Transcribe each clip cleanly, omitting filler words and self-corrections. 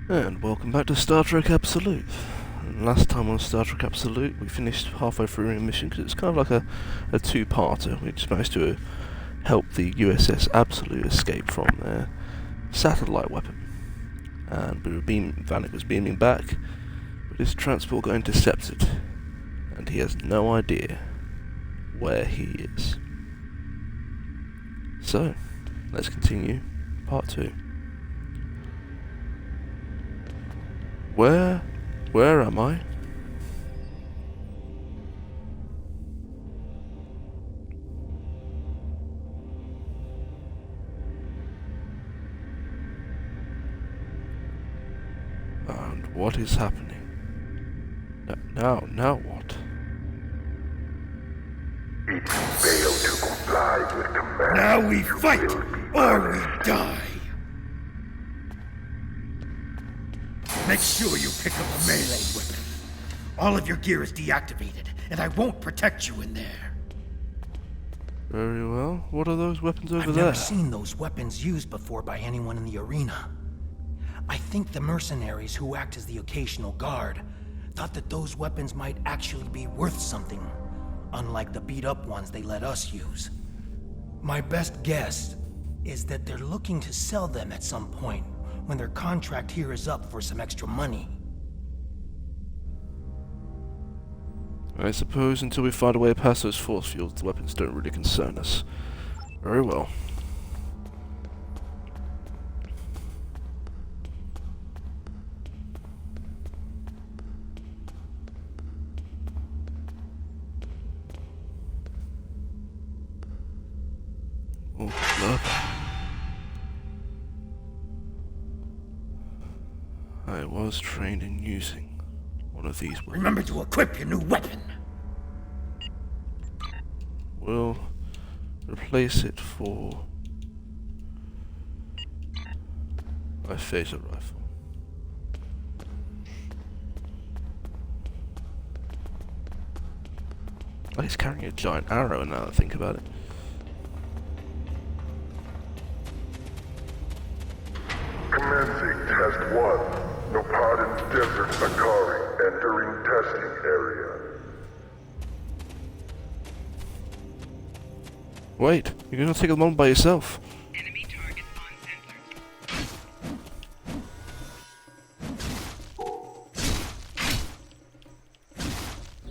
And welcome back to Star Trek Absolute. And last time on Star Trek Absolute, we finished halfway through a mission because it's kind of like a two-parter. We just managed to help the USS Absolute escape from their satellite weapon. And Vanik was beaming back, but his transport got intercepted, and he has no idea where he is. So, let's continue part 2. Where am I? And what is happening? Now what? If you fail to comply with commands, now we you fight, will be or we punished. die. Make sure you pick up a melee weapon. All of your gear is deactivated, and I won't protect you in there. Very well. What are those weapons over I've there? never seen those weapons used before by anyone in the arena. I think the mercenaries who act as the occasional guard thought that those weapons might actually be worth something, unlike the beat-up ones they let us use. My best guess is that they're looking to sell them at some point when their contract here is up for some extra money. I suppose until we find a way past those force fields, the weapons don't really concern us. Very well. Oh, love. I was trained in using one of these weapons. Remember to equip your new weapon. We'll replace it for my phaser rifle. Oh, he's carrying a giant arrow now that I think about it. Commencing test 1. Nopadin Desert Akari entering testing area. Wait, you're gonna take them on by yourself. Enemy target on center.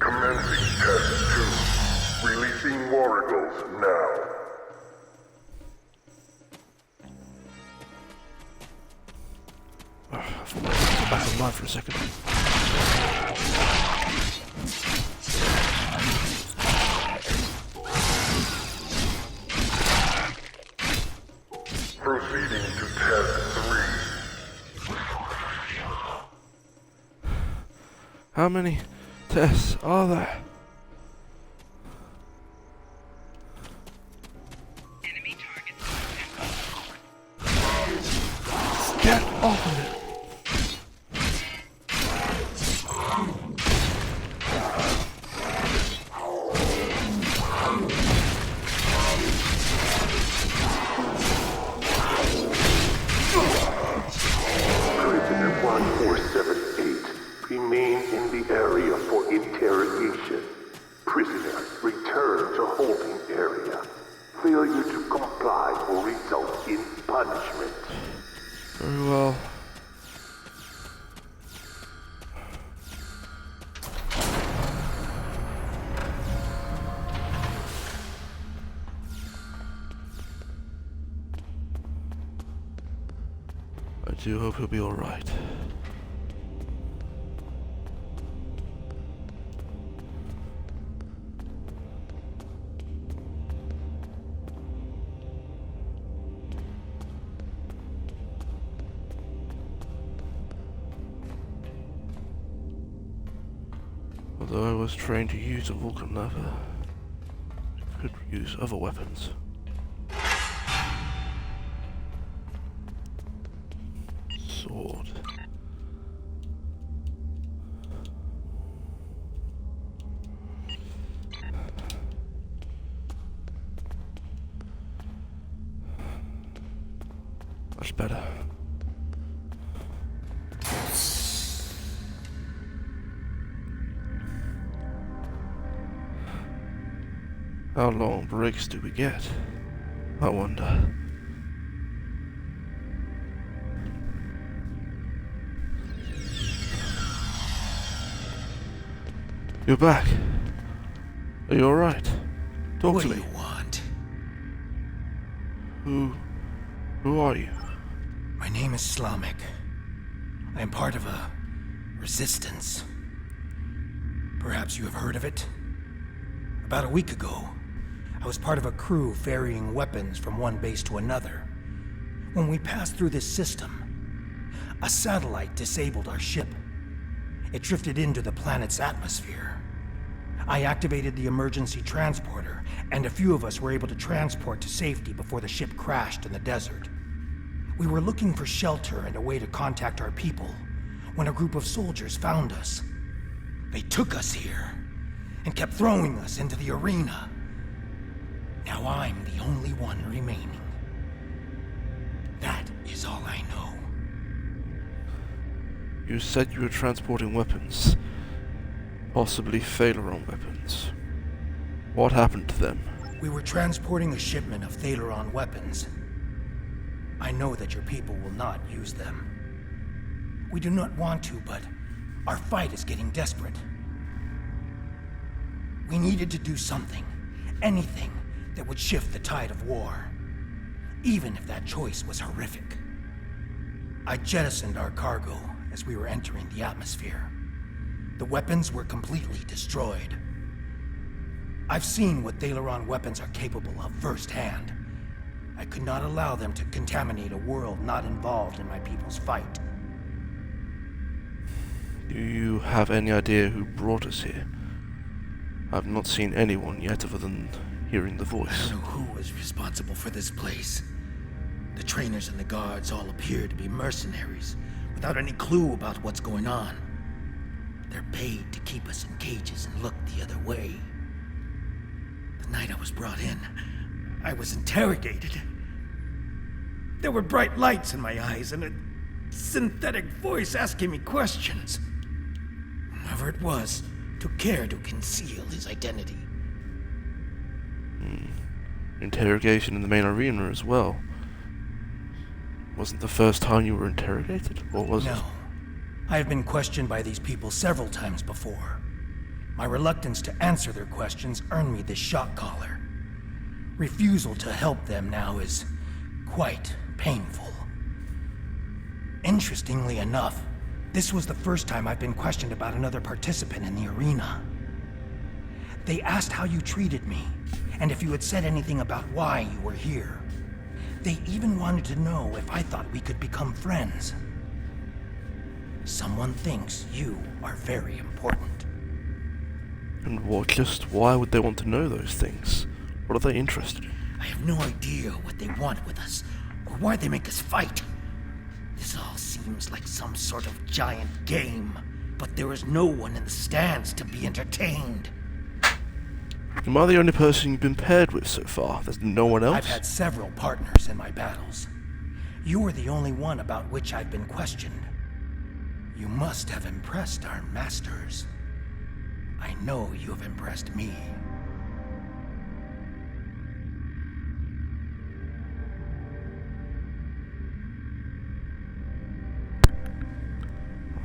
Commencing test 2. Releasing War Eagles now. I thought I was back online for a second. Proceeding to test 3. How many tests are there? Enemy target on center. Get off of it! Prisoner 1478, remain in the area for interrogation. Prisoner, return to holding area. Failure to comply will result in punishment. Very well. I do hope he'll be alright. Although I was trained to use a Vulcan lever, I could use other weapons. Sword. Much better. How long breaks do we get? I wonder. You're back. Are you alright? Talk What to do me. you want? Who are you? My name is Slamek. I am part of a resistance. Perhaps you have heard of it? About a week ago, I was part of a crew ferrying weapons from one base to another. When we passed through this system, a satellite disabled our ship. It drifted into the planet's atmosphere. I activated the emergency transporter, and a few of us were able to transport to safety before the ship crashed in the desert. We were looking for shelter and a way to contact our people when a group of soldiers found us. They took us here and kept throwing us into the arena. Now I'm the only one remaining. That is all I know. You said you were transporting weapons. Possibly Thaleron weapons. What happened to them? We were transporting a shipment of Thaleron weapons. I know that your people will not use them. We do not want to, but our fight is getting desperate. We needed to do something, anything, that would shift the tide of war, even if that choice was horrific. I jettisoned our cargo as we were entering the atmosphere. The weapons were completely destroyed. I've seen what Thaleron weapons are capable of firsthand. I could not allow them to contaminate a world not involved in my people's fight. Do you have any idea who brought us here? I've not seen anyone yet other than hearing the I voice. don't know who was responsible for this place. The trainers and the guards all appear to be mercenaries, without any clue about what's going on. They're paid to keep us in cages and look the other way. The night I was brought in, I was interrogated. There were bright lights in my eyes and a synthetic voice asking me questions. Whoever it was took care to conceal his identity. Interrogation in the main arena as well. Wasn't the first time you were interrogated, or was it? No. I have been questioned by these people several times before. My reluctance to answer their questions earned me this shock collar. Refusal to help them now is quite painful. Interestingly enough, this was the first time I've been questioned about another participant in the arena. They asked how you treated me, and if you had said anything about why you were here. They even wanted to know if I thought we could become friends. Someone thinks you are very important. And why would they want to know those things? What are they interested in? I have no idea what they want with us, or why they make us fight. This all seems like some sort of giant game, but there is no one in the stands to be entertained. Am I the only person you've been paired with so far? There's no one else? I've had several partners in my battles. You are the only one about which I've been questioned. You must have impressed our masters. I know you have impressed me.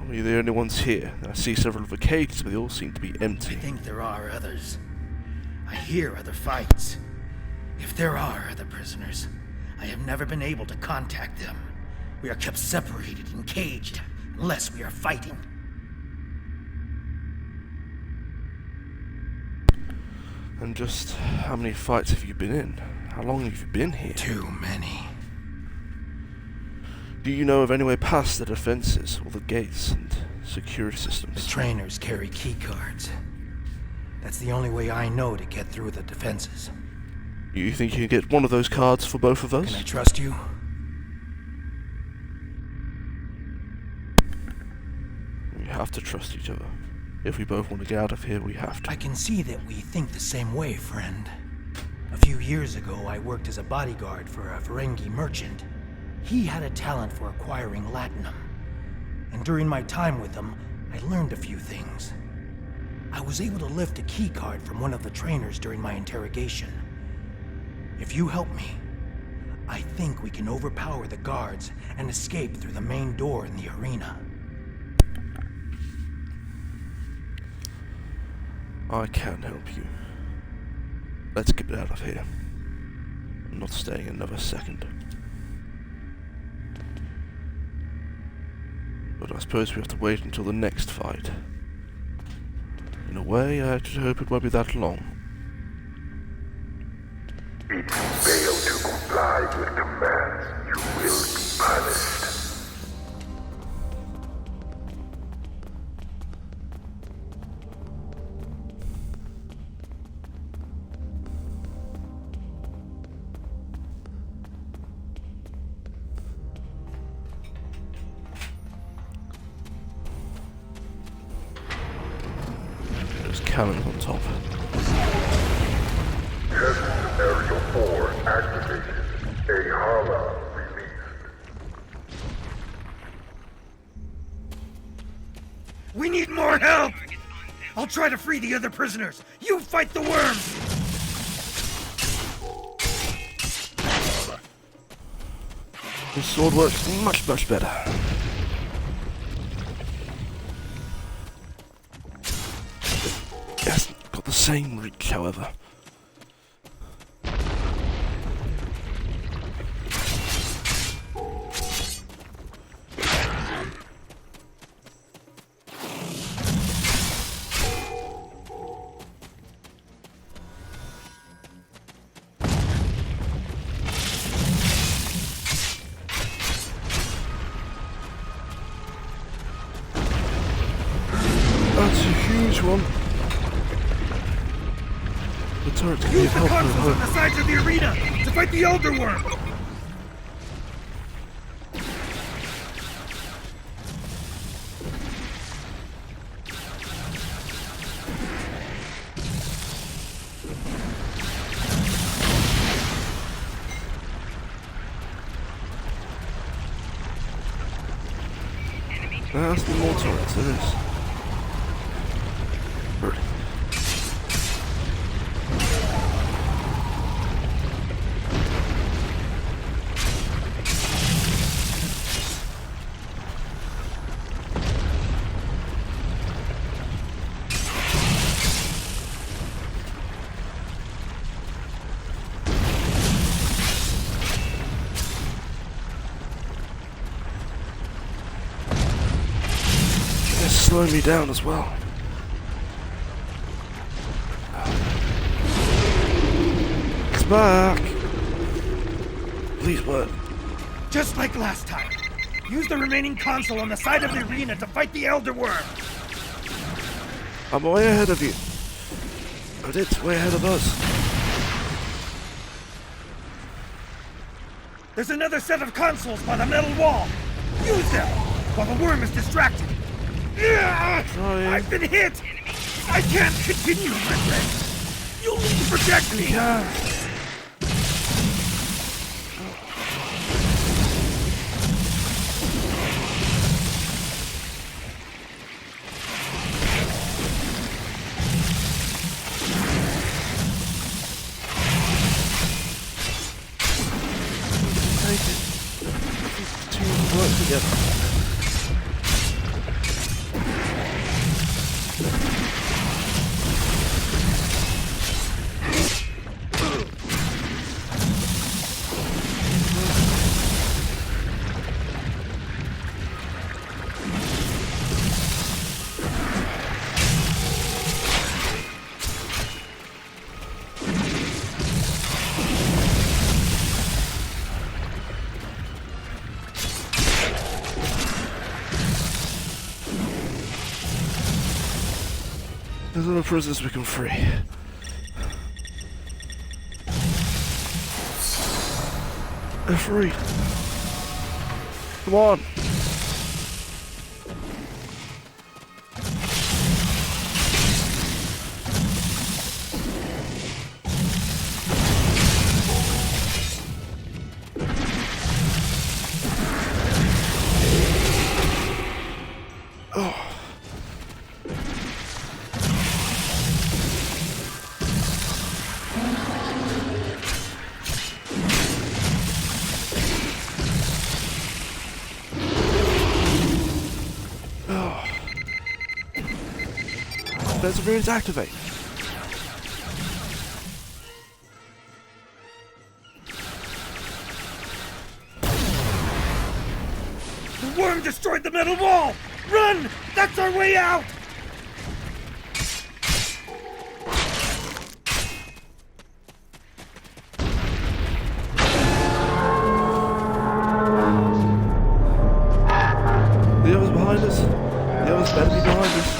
Are you the only ones here? I see several of the cages, but they all seem to be I empty. think there are others. I hear other fights. If there are other prisoners, I have never been able to contact them. We are kept separated and caged, unless we are fighting. And just how many fights have you been in? How long have you been here? Too many. Do you know of any way past the defenses or the gates and security The systems? trainers carry key cards. That's the only way I know to get through the defenses. You think you can get one of those cards for both of us? Can I trust you? We have to trust each other. If we both want to get out of here, we have to. I can see that we think the same way, friend. A few years ago, I worked as a bodyguard for a Ferengi merchant. He had a talent for acquiring latinum. And during my time with him, I learned a few things. I was able to lift a key card from one of the trainers during my interrogation. If you help me, I think we can overpower the guards and escape through the main door in the arena. I can help you. Let's get out of here. I'm not staying another second. But I suppose we have to wait until the next fight. In a way, I actually hope it won't be that long. If you fail to comply with commands, you will be punished. There's cannons on top. Test Area 4 activated. A Hala released. We need more help! I'll try to free the other prisoners. You fight the worms! This sword works much, much better. It hasn't got the same reach, however. That's a huge one. The turret can be Use the helpful. consoles on the sides of the arena to fight the Elder Worm! That's the more turrets there is. Right. They're slowing me down as well. It's back. Please work. Just like last time. Use the remaining console on the side of the arena to fight the Elder Worm! I'm way ahead of you. But it's way ahead of us. There's another set of consoles by the metal wall! Use them while the worm is distracted! Trying. I've been hit! I can't continue, my friend! You'll need to protect me! Take it. These two work together. There's other prisoners we can free. They're free. Come on. Perseverance activate. The worm destroyed the metal wall! Run! That's our way out! The others behind us. The others better be behind us.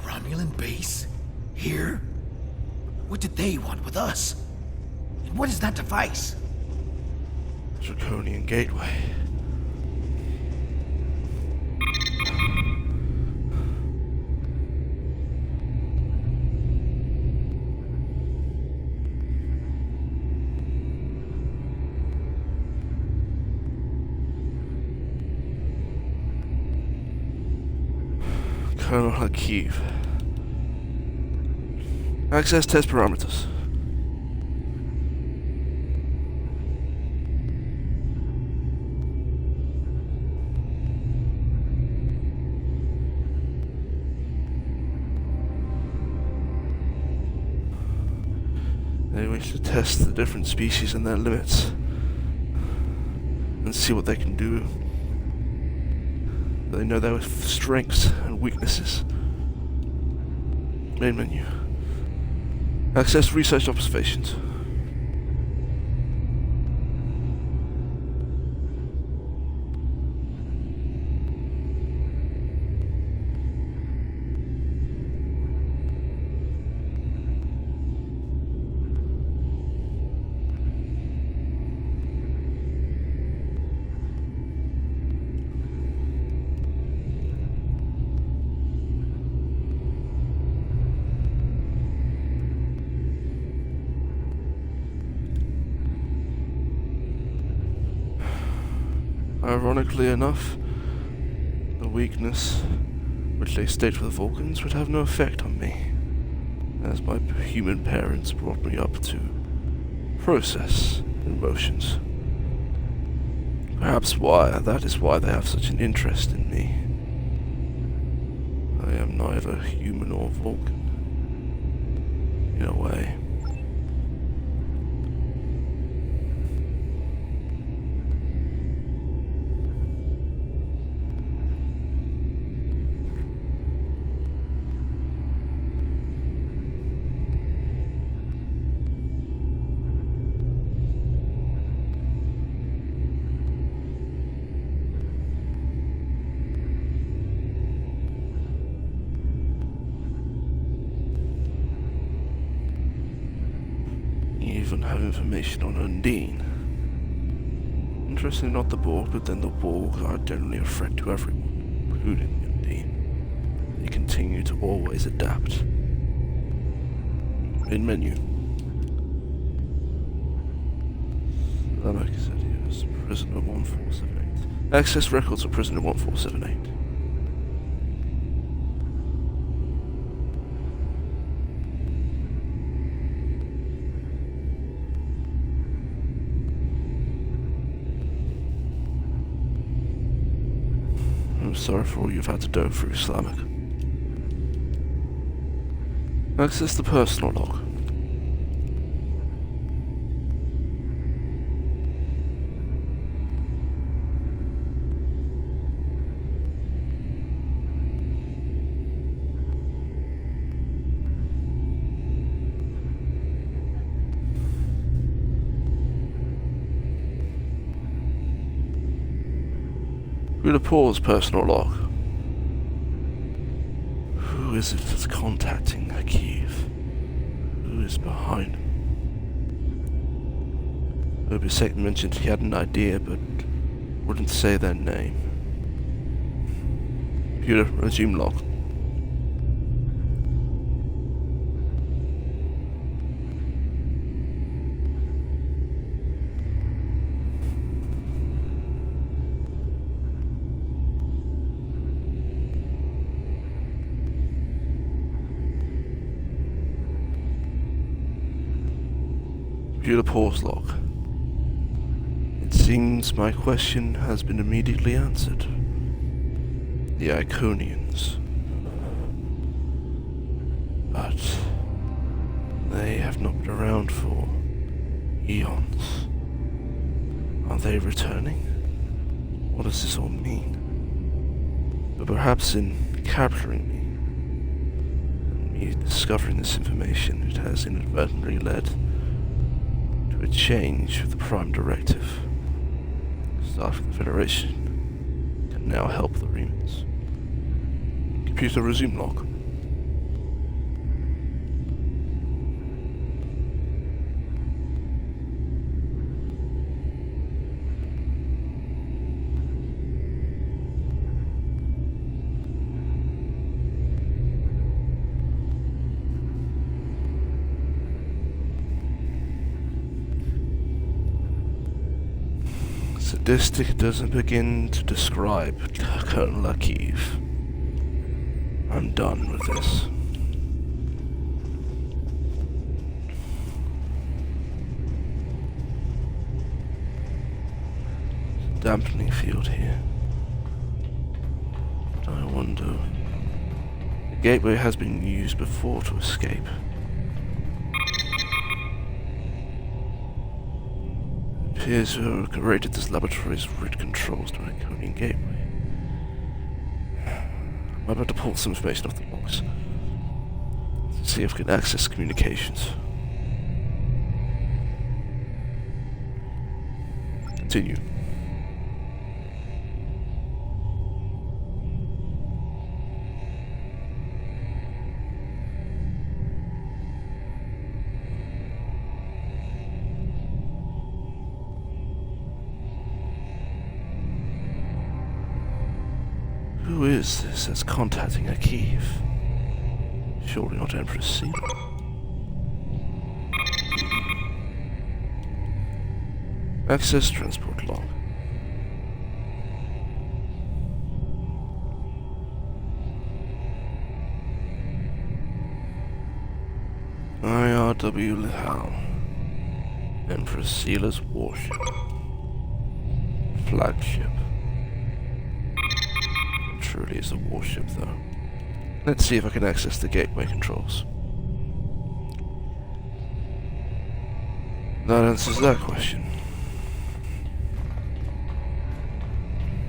Romulan base? Here? What did they want with us? And what is that device? Draconian gateway. Colonel Hakiv. Access test parameters. They wish to test the different species and their limits and see what they can do. They know their strengths and weaknesses. Main menu. Access research observations. Ironically enough, the weakness which they state for the Vulcans would have no effect on me, as my human parents brought me up to process emotions. Perhaps that is why they have such an interest in me. I am neither human or Vulcan, in a way. Even have information on Undine. Interestingly, not the Borg, but then the Borg are generally a threat to everyone, including Undine. They continue to always adapt. In menu. Vanik said he was prisoner 1478. Access records of prisoner 1478. I'm sorry for all you've had to go through, Slavic. Access the personal log. Read a pause, personal log. Who is it that's contacting Hakiv? Who is behind him? Obisek mentioned he had an idea, but wouldn't say their name. Computer, resume log. Computer pause log. It seems my question has been immediately answered. The Iconians. But they have not been around for eons. Are they returning? What does this all mean? But perhaps in capturing me, and me discovering this information, it has inadvertently led to a change of the Prime Directive. Staff of the Federation can now help the Remans. Computer resume log. Sadistic doesn't begin to describe Colonel Akiv. I'm done with this. Dampening field here. But I wonder... The gateway has been used before to escape. Appears to have created this laboratory's root controls to an Iconian gateway. I'm about to pull some information off the box. See if we can access communications. Continue. Who is this that's contacting Akiv? Surely not Empress Sealer. Access transport log. IRW Lihal. Empress Sealer's warship. Flagship. Truly is a warship, though. Let's see if I can access the gateway controls. That answers that question.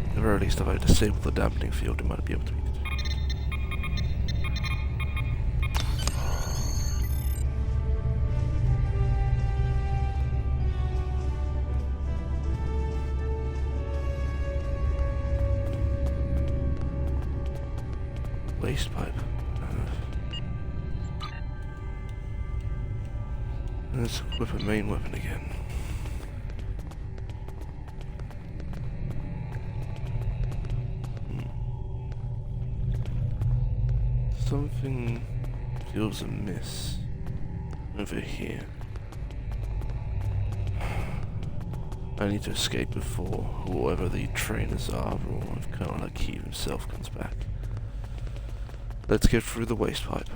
At the very least, if I disable the dampening field, it might be able to read it. Waste pipe. Let's equip a main weapon again. Something feels amiss over here. I need to escape before whoever the trainers are, or if Colonel Akiv himself comes back. Let's get through the waste pipe.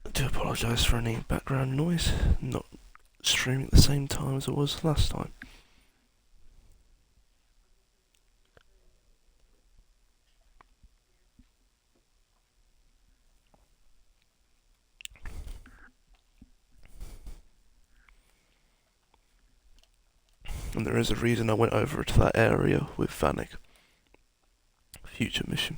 I do apologise for any background noise, not streaming at the same time as it was last time. And there is a reason I went over to that area with Vanik. Future mission.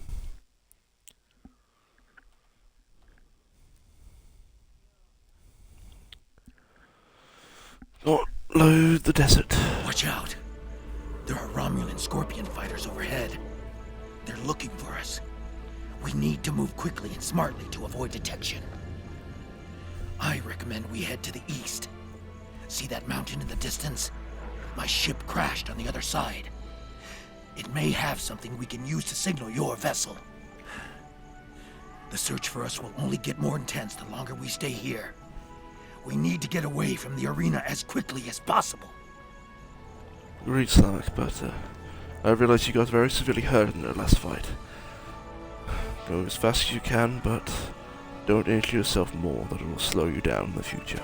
Not load the desert. Watch out. There are Romulan Scorpion fighters overhead. They're looking for us. We need to move quickly and smartly to avoid detection. I recommend we head to the east. See that mountain in the distance? My ship crashed on the other side. It may have something we can use to signal your vessel. The search for us will only get more intense the longer we stay here. We need to get away from the arena as quickly as possible. Agreed, Slavic, but I realise you got very severely hurt in the last fight. Go as fast as you can, but don't injure yourself more, that it will slow you down in the future.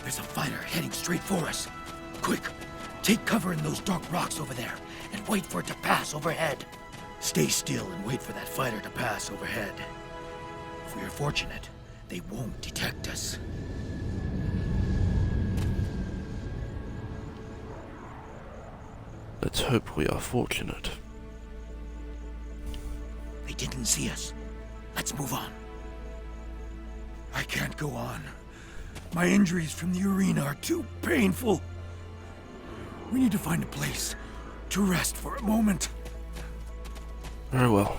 There's a fighter heading straight for us. Quick, take cover in those dark rocks over there and wait for it to pass overhead. Stay still and wait for that fighter to pass overhead. If we are fortunate, they won't detect us. Let's hope we are fortunate. They didn't see us. Let's move on. I can't go on. My injuries from the arena are too painful. We need to find a place to rest for a moment. Very well.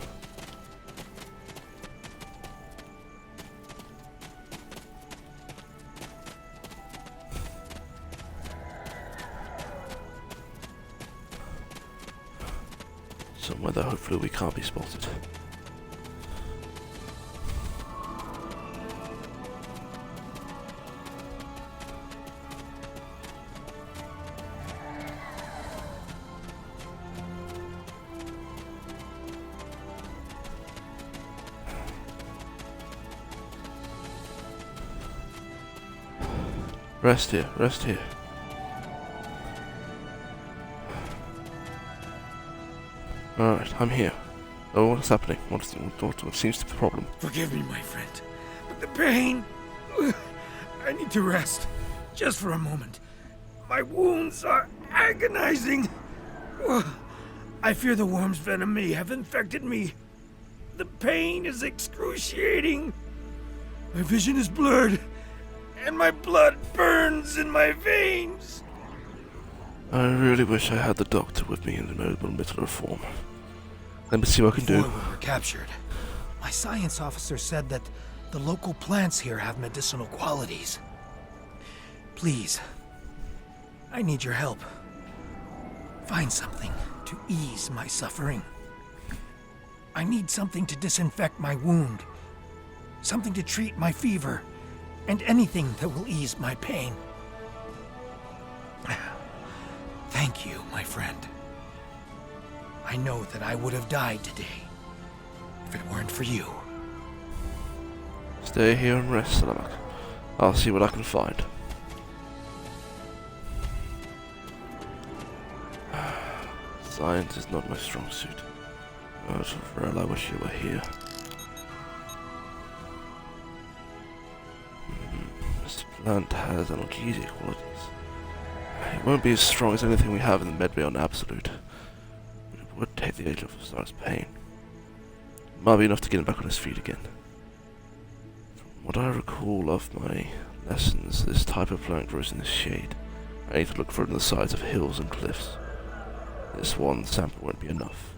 Somewhere that hopefully we can't be spotted. Rest here, rest here. Alright, I'm here. Oh, what's happening? What seems to be the problem? Forgive me, my friend, but the pain... I need to rest, just for a moment. My wounds are agonizing. I fear the worm's venom may have infected me. The pain is excruciating. My vision is blurred, and my blood burns in my veins. I really wish I had the doctor with me in the middle of form. Let me see what I can do. Before we were captured, my science officer said that the local plants here have medicinal qualities. Please, I need your help. Find something to ease my suffering. I need something to disinfect my wound, something to treat my fever, and anything that will ease my pain. Thank you, my friend. I know that I would have died today if it weren't for you. Stay here and rest, Slavic. I'll see what I can find. Science is not my strong suit. But Varel, I wish you were here. This plant has analgesic qualities. It won't be as strong as anything we have in the Medbay Absolute. But it would take the edge off of Star's pain. Might be enough to get him back on his feet again. From what I recall of my lessons, this type of plant grows in the shade. I need to look for it on the sides of hills and cliffs. This one sample won't be enough.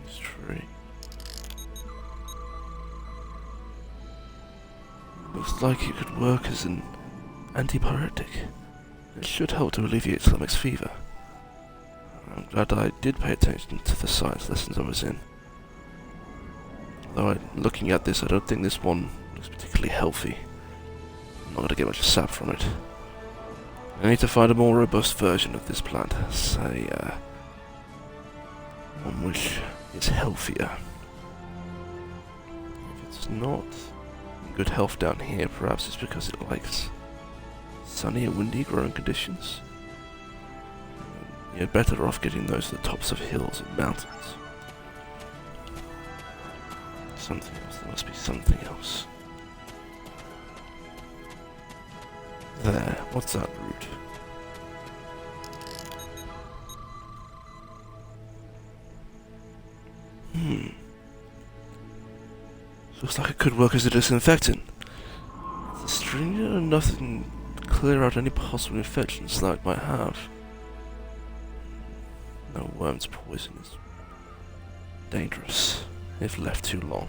This tree. Looks like it could work as an antipyretic. It should help to alleviate Slamic's fever. I'm glad I did pay attention to the science lessons I was in. Although looking at this, I don't think this one looks particularly healthy. I'm not going to get much sap from it. I need to find a more robust version of this plant, say, one which is healthier. If it's not in good health down here, perhaps it's because it likes sunny and windy growing conditions. You're better off getting those at the tops of hills and mountains. Something else, there must be something else. There, what's that root? Looks like it could work as a disinfectant. It's stranger enough to clear out any possible infections Slavic might have. No, worm's poison is dangerous if left too long.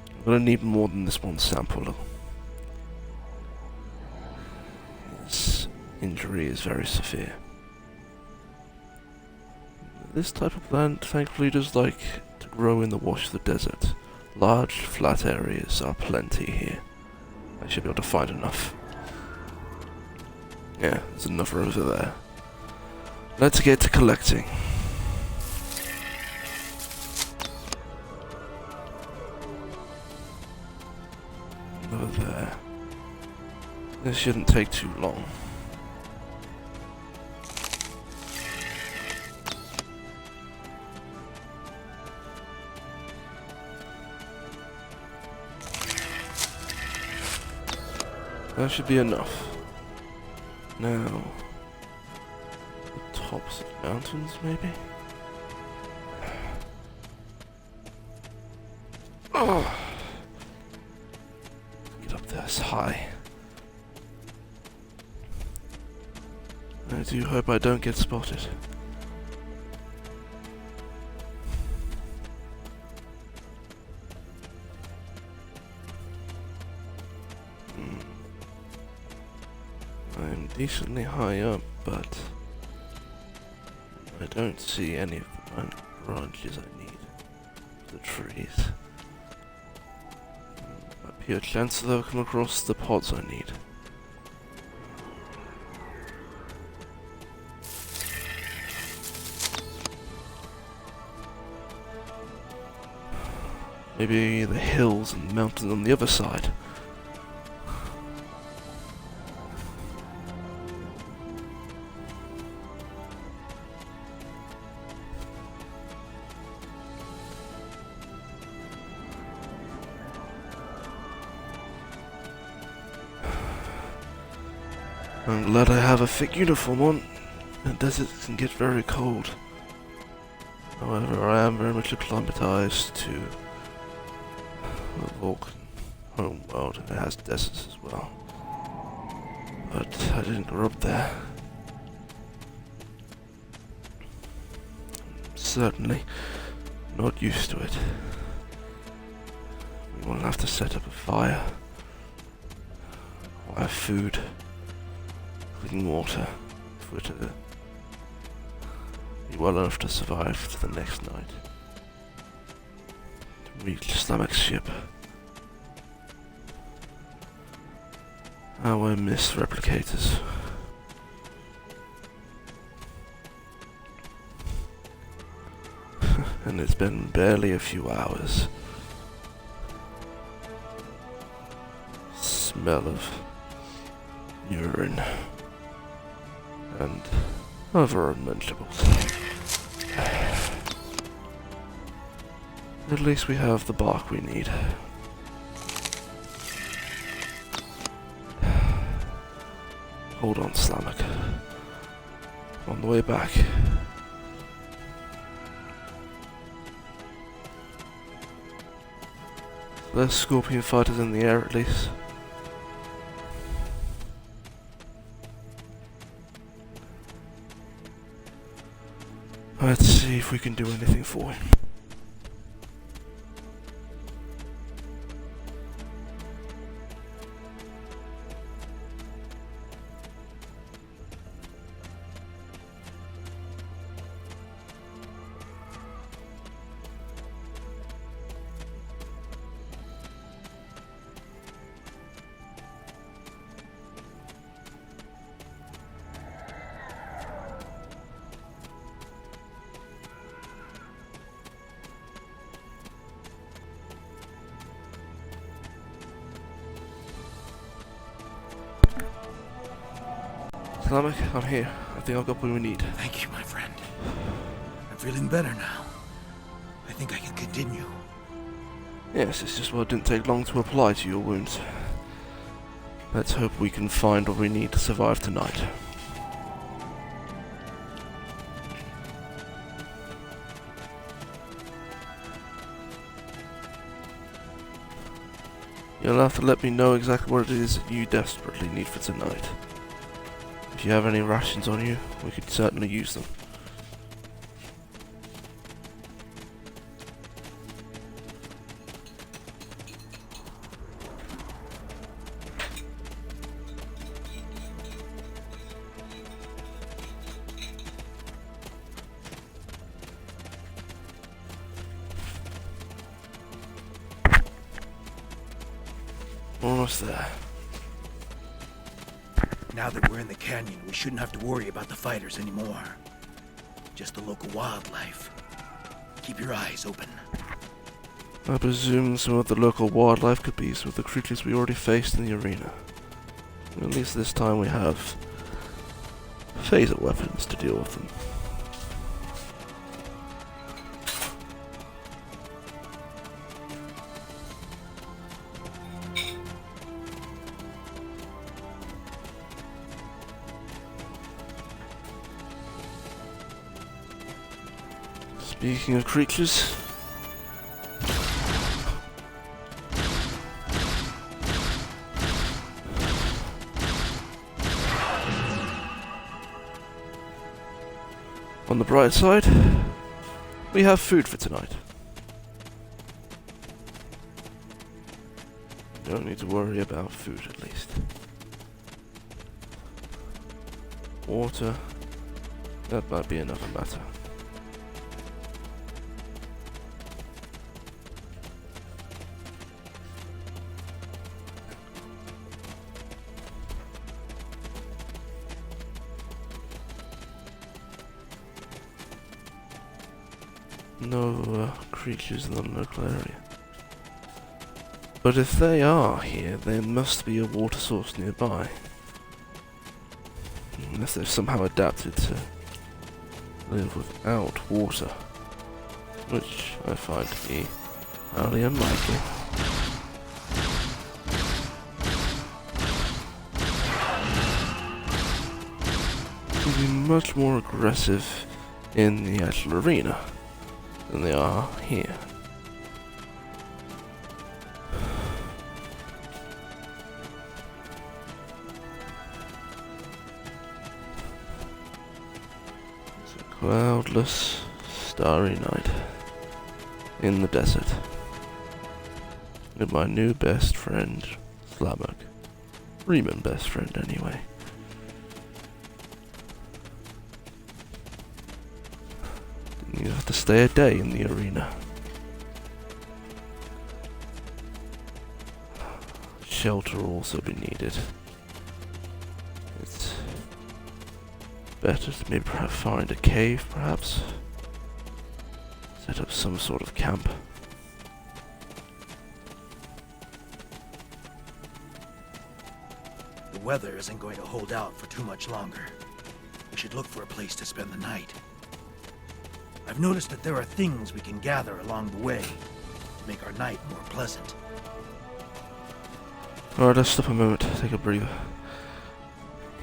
I'm gonna need more than this one sample. injury is very severe. This type of plant thankfully does like to grow in the wash of the desert. Large, flat areas are plenty here. I should be able to find enough. Yeah, there's enough over there. Let's get to collecting. Over there. This shouldn't take too long. That should be enough. Now, the tops of mountains, maybe? Oh! Get up there, it's high. I do hope I don't get spotted. I'm decently high up, but I don't see any of the branches I need. The trees. Might be a chance that I'll come across the pods I need. Maybe the hills and mountains on the other side. I'm glad I have a thick uniform on. The desert can get very cold. However, I am very much acclimatized to the Vulcan home world. It has deserts as well. But I didn't grow up there. Certainly not used to it. We will have to set up a fire. Require food. Clean water for it to be well enough to survive to the next night. To reach Slamek's ship. How I miss replicators. And it's been barely a few hours. Smell of urine and other unmentionables. At least we have the bark we need. Hold on, Slamek. On the way back. There's scorpion fighters in the air at least. Let's see if we can do anything for him. Slamek, I'm here. I think I've got what we need. Thank you, my friend. I'm feeling better now. I think I can continue. Yes, it's just what it didn't take long to apply to your wounds. Let's hope we can find what we need to survive tonight. You'll have to let me know exactly what it is that you desperately need for tonight. If you have any rations on you, we could certainly use them. Almost there. Now that we're in the canyon, we shouldn't have to worry about the fighters anymore. Just the local wildlife. Keep your eyes open. I presume some of the local wildlife could be some of the creatures we already faced in the arena. At least this time we have phaser weapons to deal with them. Speaking of creatures, on the bright side, we have food for tonight. Don't need to worry about food, at least. Water, that might be another matter. No creatures in the local area. But if they are here, there must be a water source nearby. Unless they've somehow adapted to live without water. Which I find to be highly unlikely. They'd be much more aggressive in the actual arena than they are here. It's a cloudless, starry night in the desert with my new best friend, Slamak. Reman best friend, anyway. You have to stay a day in the arena. Shelter will also be needed. It's better to maybe find a cave, perhaps. Set up some sort of camp. The weather isn't going to hold out for too much longer. We should look for a place to spend the night. I've noticed that there are things we can gather along the way to make our night more pleasant. Alright, let's stop a moment, take a breather.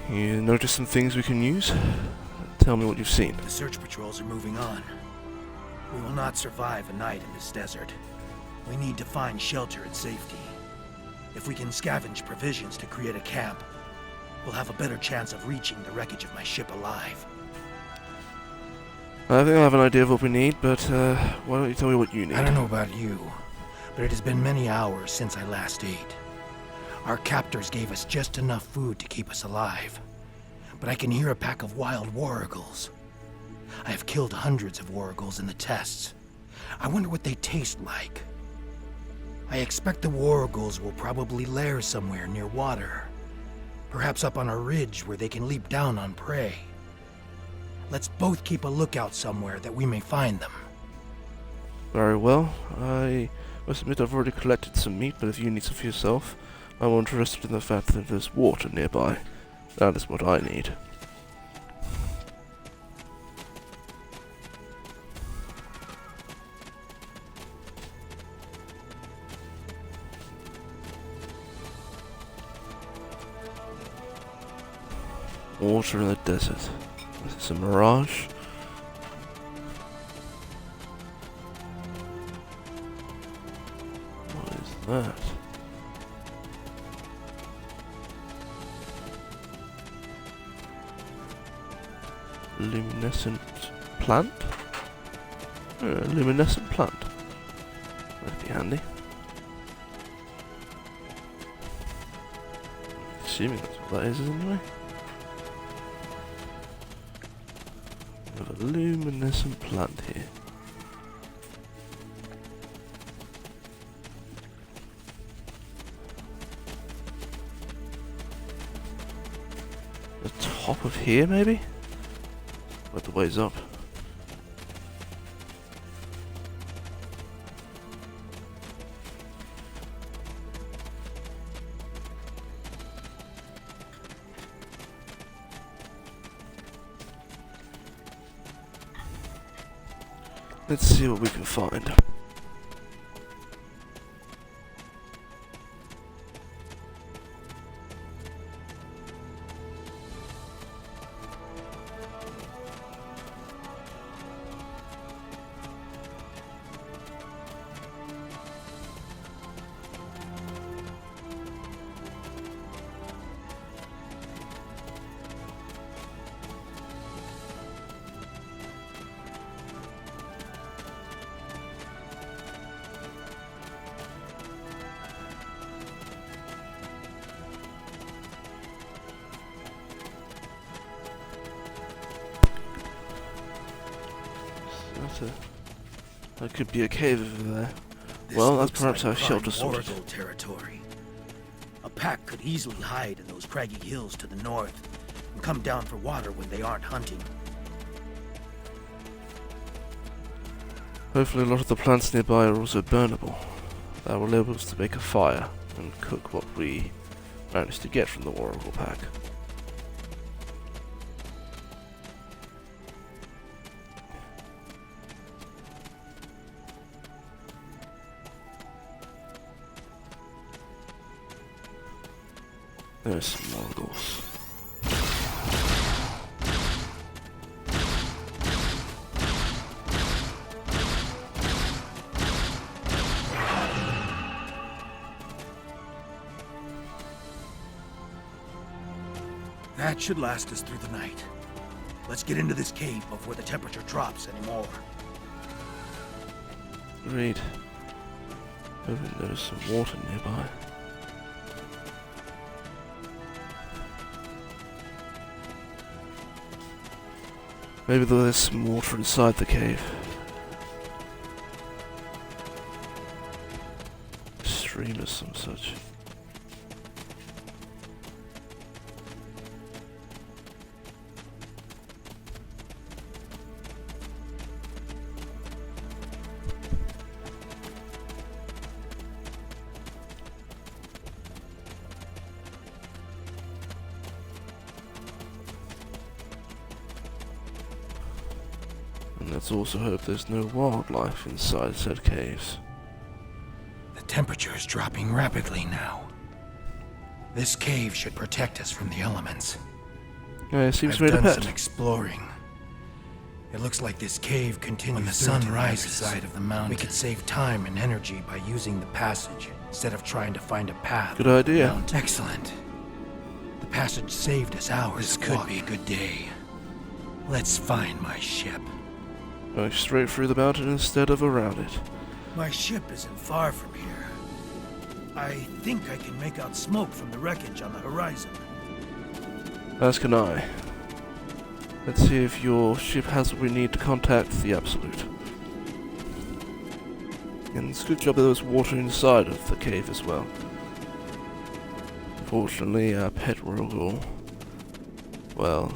You notice some things we can use? Tell me what you've seen. The search patrols are moving on. We will not survive a night in this desert. We need to find shelter and safety. If we can scavenge provisions to create a camp, we'll have a better chance of reaching the wreckage of my ship alive. I think I have an idea of what we need, but why don't you tell me what you need? I don't know about you, but it has been many hours since I last ate. Our captors gave us just enough food to keep us alive, but I can hear a pack of wild wargles. I have killed hundreds of wargles in the tests. I wonder what they taste like. I expect the wargles will probably lair somewhere near water, perhaps up on a ridge where they can leap down on prey. Let's both keep a lookout somewhere that we may find them. Very well. I must admit I've already collected some meat, but if you need some for yourself, I'm more interested in the fact that there's water nearby. That is what I need. Water in the desert. Is this a mirage? What is that? Luminescent plant? Luminescent plant. That'd be handy. Assuming that's what that is anyway. We have a luminescent plant here. top of here, maybe? But the way's up. Let's see what we can find. That could be a cave over there. This Well, that's looks perhaps like our shelter prime sorted. Wargold territory. A pack could easily hide in those craggy hills to the north and come down for water when they aren't hunting. Hopefully a lot of the plants nearby are also burnable. That will enable us to make a fire and cook what we managed to get from the Warrigal pack. There's some Wargals. That should last us through the night. Let's get into this cave before the temperature drops anymore. Agreed. Hoping there's some water nearby. Maybe there's some water inside the cave. Stream or some such. And let's also hope there's no wildlife inside said caves. The temperature is dropping rapidly now. This cave should protect us from the elements. Yeah, it seems I've made a done pet. some exploring. It looks like this cave continues when the sun rises side of the mountain. We could save time and energy by using the passage instead of trying to find a path. Good idea. Excellent. The passage saved us hours. This could be a good day. Let's find my ship. Going straight through the mountain instead of around it. My ship isn't far from here. I think I can make out smoke from the wreckage on the horizon. As can I. Let's see if your ship has what we need to contact the Absolute. And it's a good job there was water inside of the cave as well. Fortunately, our pet Warrigal, well,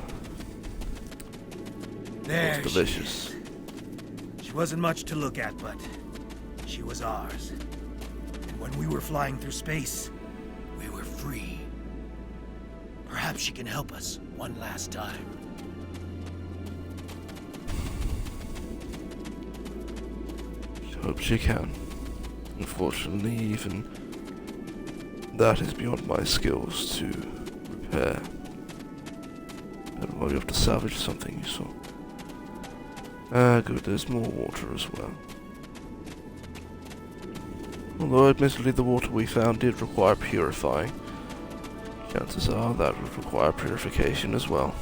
There was delicious. She is. She wasn't much to look at, but she was ours. And when we were flying through space, we were free. Perhaps she can help us one last time. Hope she can. Unfortunately, even that is beyond my skills to repair. But we'll have to salvage something useful. Ah, good, there's more water as well. Although admittedly the water we found did require purifying, chances are that would require purification as well.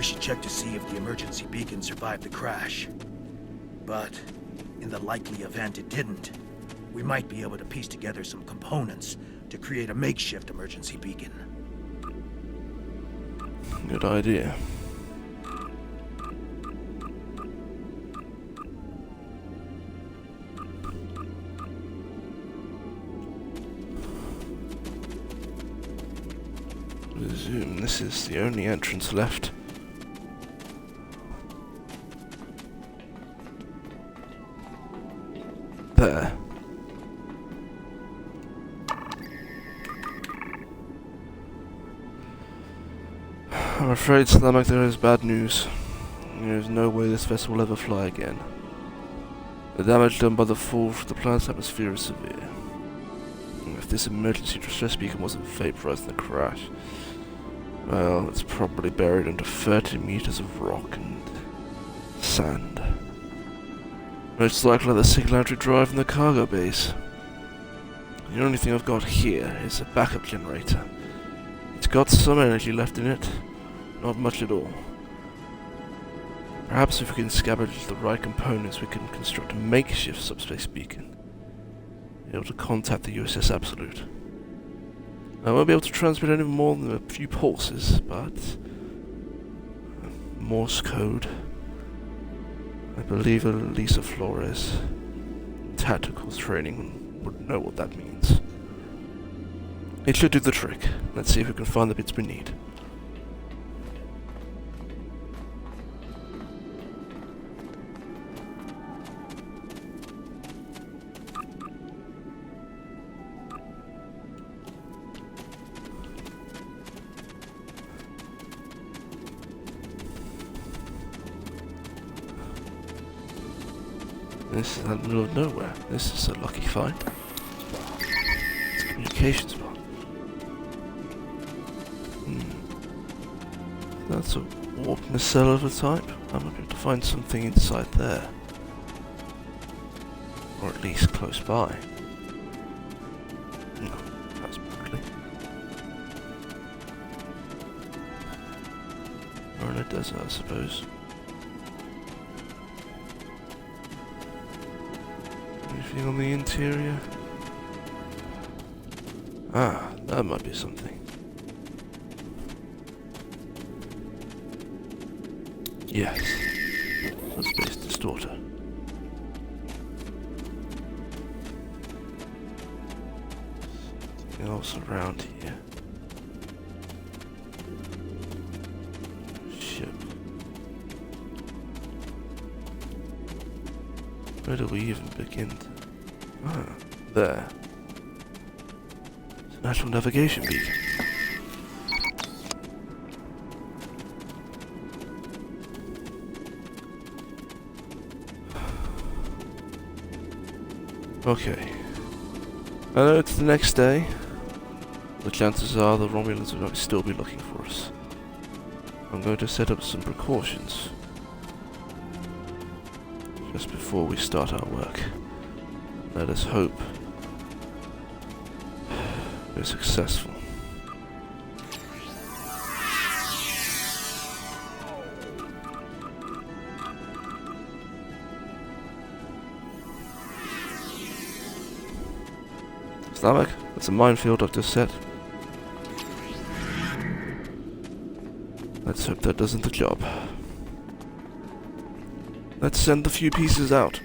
We should check to see if the emergency beacon survived the crash. But, in the likely event it didn't, we might be able to piece together some components to create a makeshift emergency beacon. Good idea. Resume. This is the only entrance left. There. I'm afraid, Slamak, there is bad news. There is no way this vessel will ever fly again. The damage done by the fall from the planet's atmosphere is severe. If this emergency distress beacon wasn't vaporized in the crash, well, it's probably buried under 30 meters of rock and sand. Most likely the singularity drive in the cargo base. The only thing I've got here is a backup generator. It's got some energy left in it, not much at all. Perhaps if we can scavenge the right components, we can construct a makeshift subspace beacon. Be able to contact the USS Absolute. I won't be able to transmit any more than a few pulses, but Morse code. I believe Elisa Flores, tactical training, would know what that means. It should do the trick. Let's see if we can find the bits we need. This is out the middle of nowhere. This is a lucky find. It's a communications box. That's a warp nacelle of a type. I might be able to find something inside there. Or at least close by. No, that's badly. Or in a desert, I suppose. Anything on the interior? Ah, that might be something. Yes. Subspace distorter. Something else around here. Ship. Where do we even begin to... Ah, there. It's an actual navigation beacon. Okay. I know it's the next day, but chances are the Romulans will still be looking for us. I'm going to set up some precautions just before we start our work. Let us hope we're successful. Slamak, that's a minefield I've just set. Let's hope that doesn't the job. Let's send the few pieces out.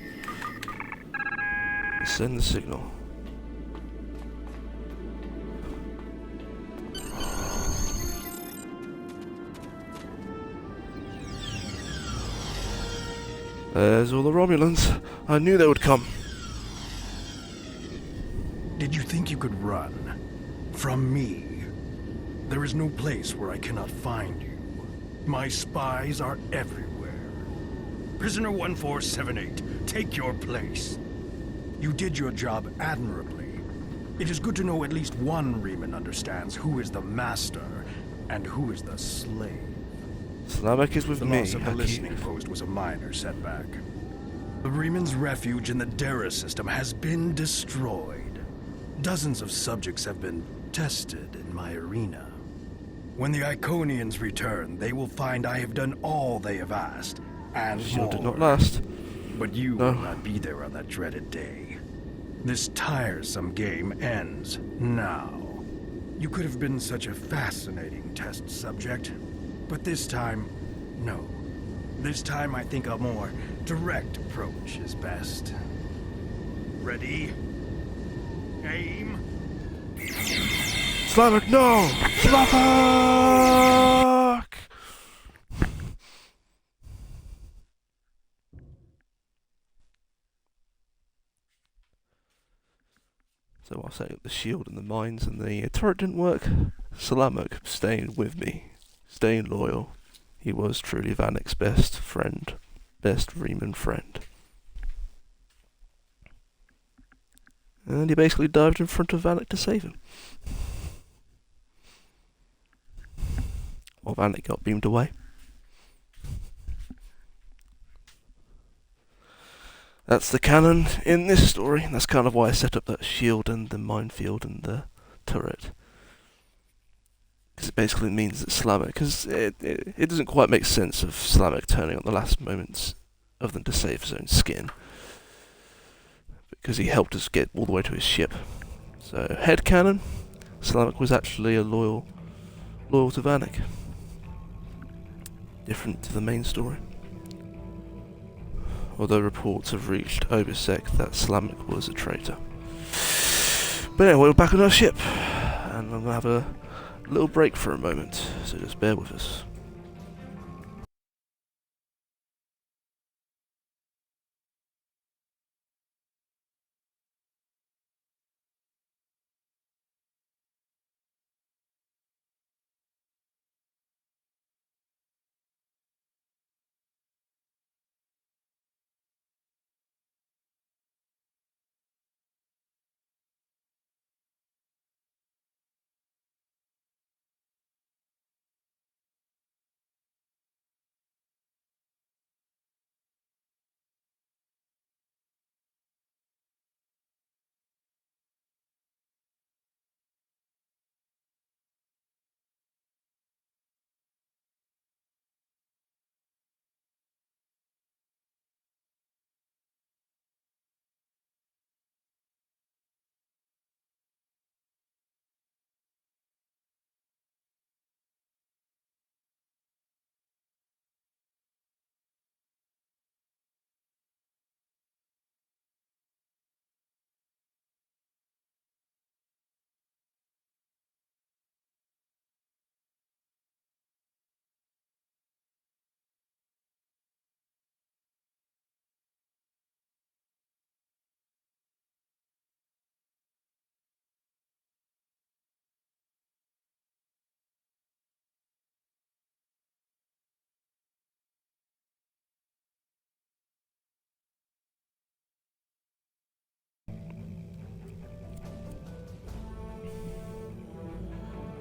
Send the signal. There's all the Romulans. I knew they would come. Did you think you could run from me? There is no place where I cannot find you. My spies are everywhere. Prisoner 1478, take your place. You did your job admirably. It is good to know at least one Reman understands who is the master and who is the slave. Slamak is with The me. loss of the Haki. listening post was a minor setback. The Reman's refuge in the Dera system has been destroyed. Dozens of subjects have been tested in my arena. When the Iconians return, they will find I have done all they have asked, and Shield did not more. last. But you No. will not be there on that dreaded day. This tiresome game ends now. You could have been such a fascinating test subject, but this time, no. This time I think a more direct approach is best. Ready? Aim. Slavic, no! Slavic! So while setting up the shield and the mines and the turret didn't work, Slavic staying with me, staying loyal. He was truly Vanik's best friend, best Reman friend. And he basically dived in front of Vanik to save him. While Vanik got beamed away. That's the canon in this story. That's kind of why I set up that shield and the minefield and the turret. Because it basically means that Slavic, because it doesn't quite make sense of Slavic turning at the last moments other than to save his own skin. Because he helped us get all the way to his ship. So, headcanon, Slavic was actually a loyal to Vanik. Different to the main story. Although reports have reached Obisek that Slavic was a traitor. But anyway, we're back on our ship, and I'm going to have a little break for a moment, so just bear with us.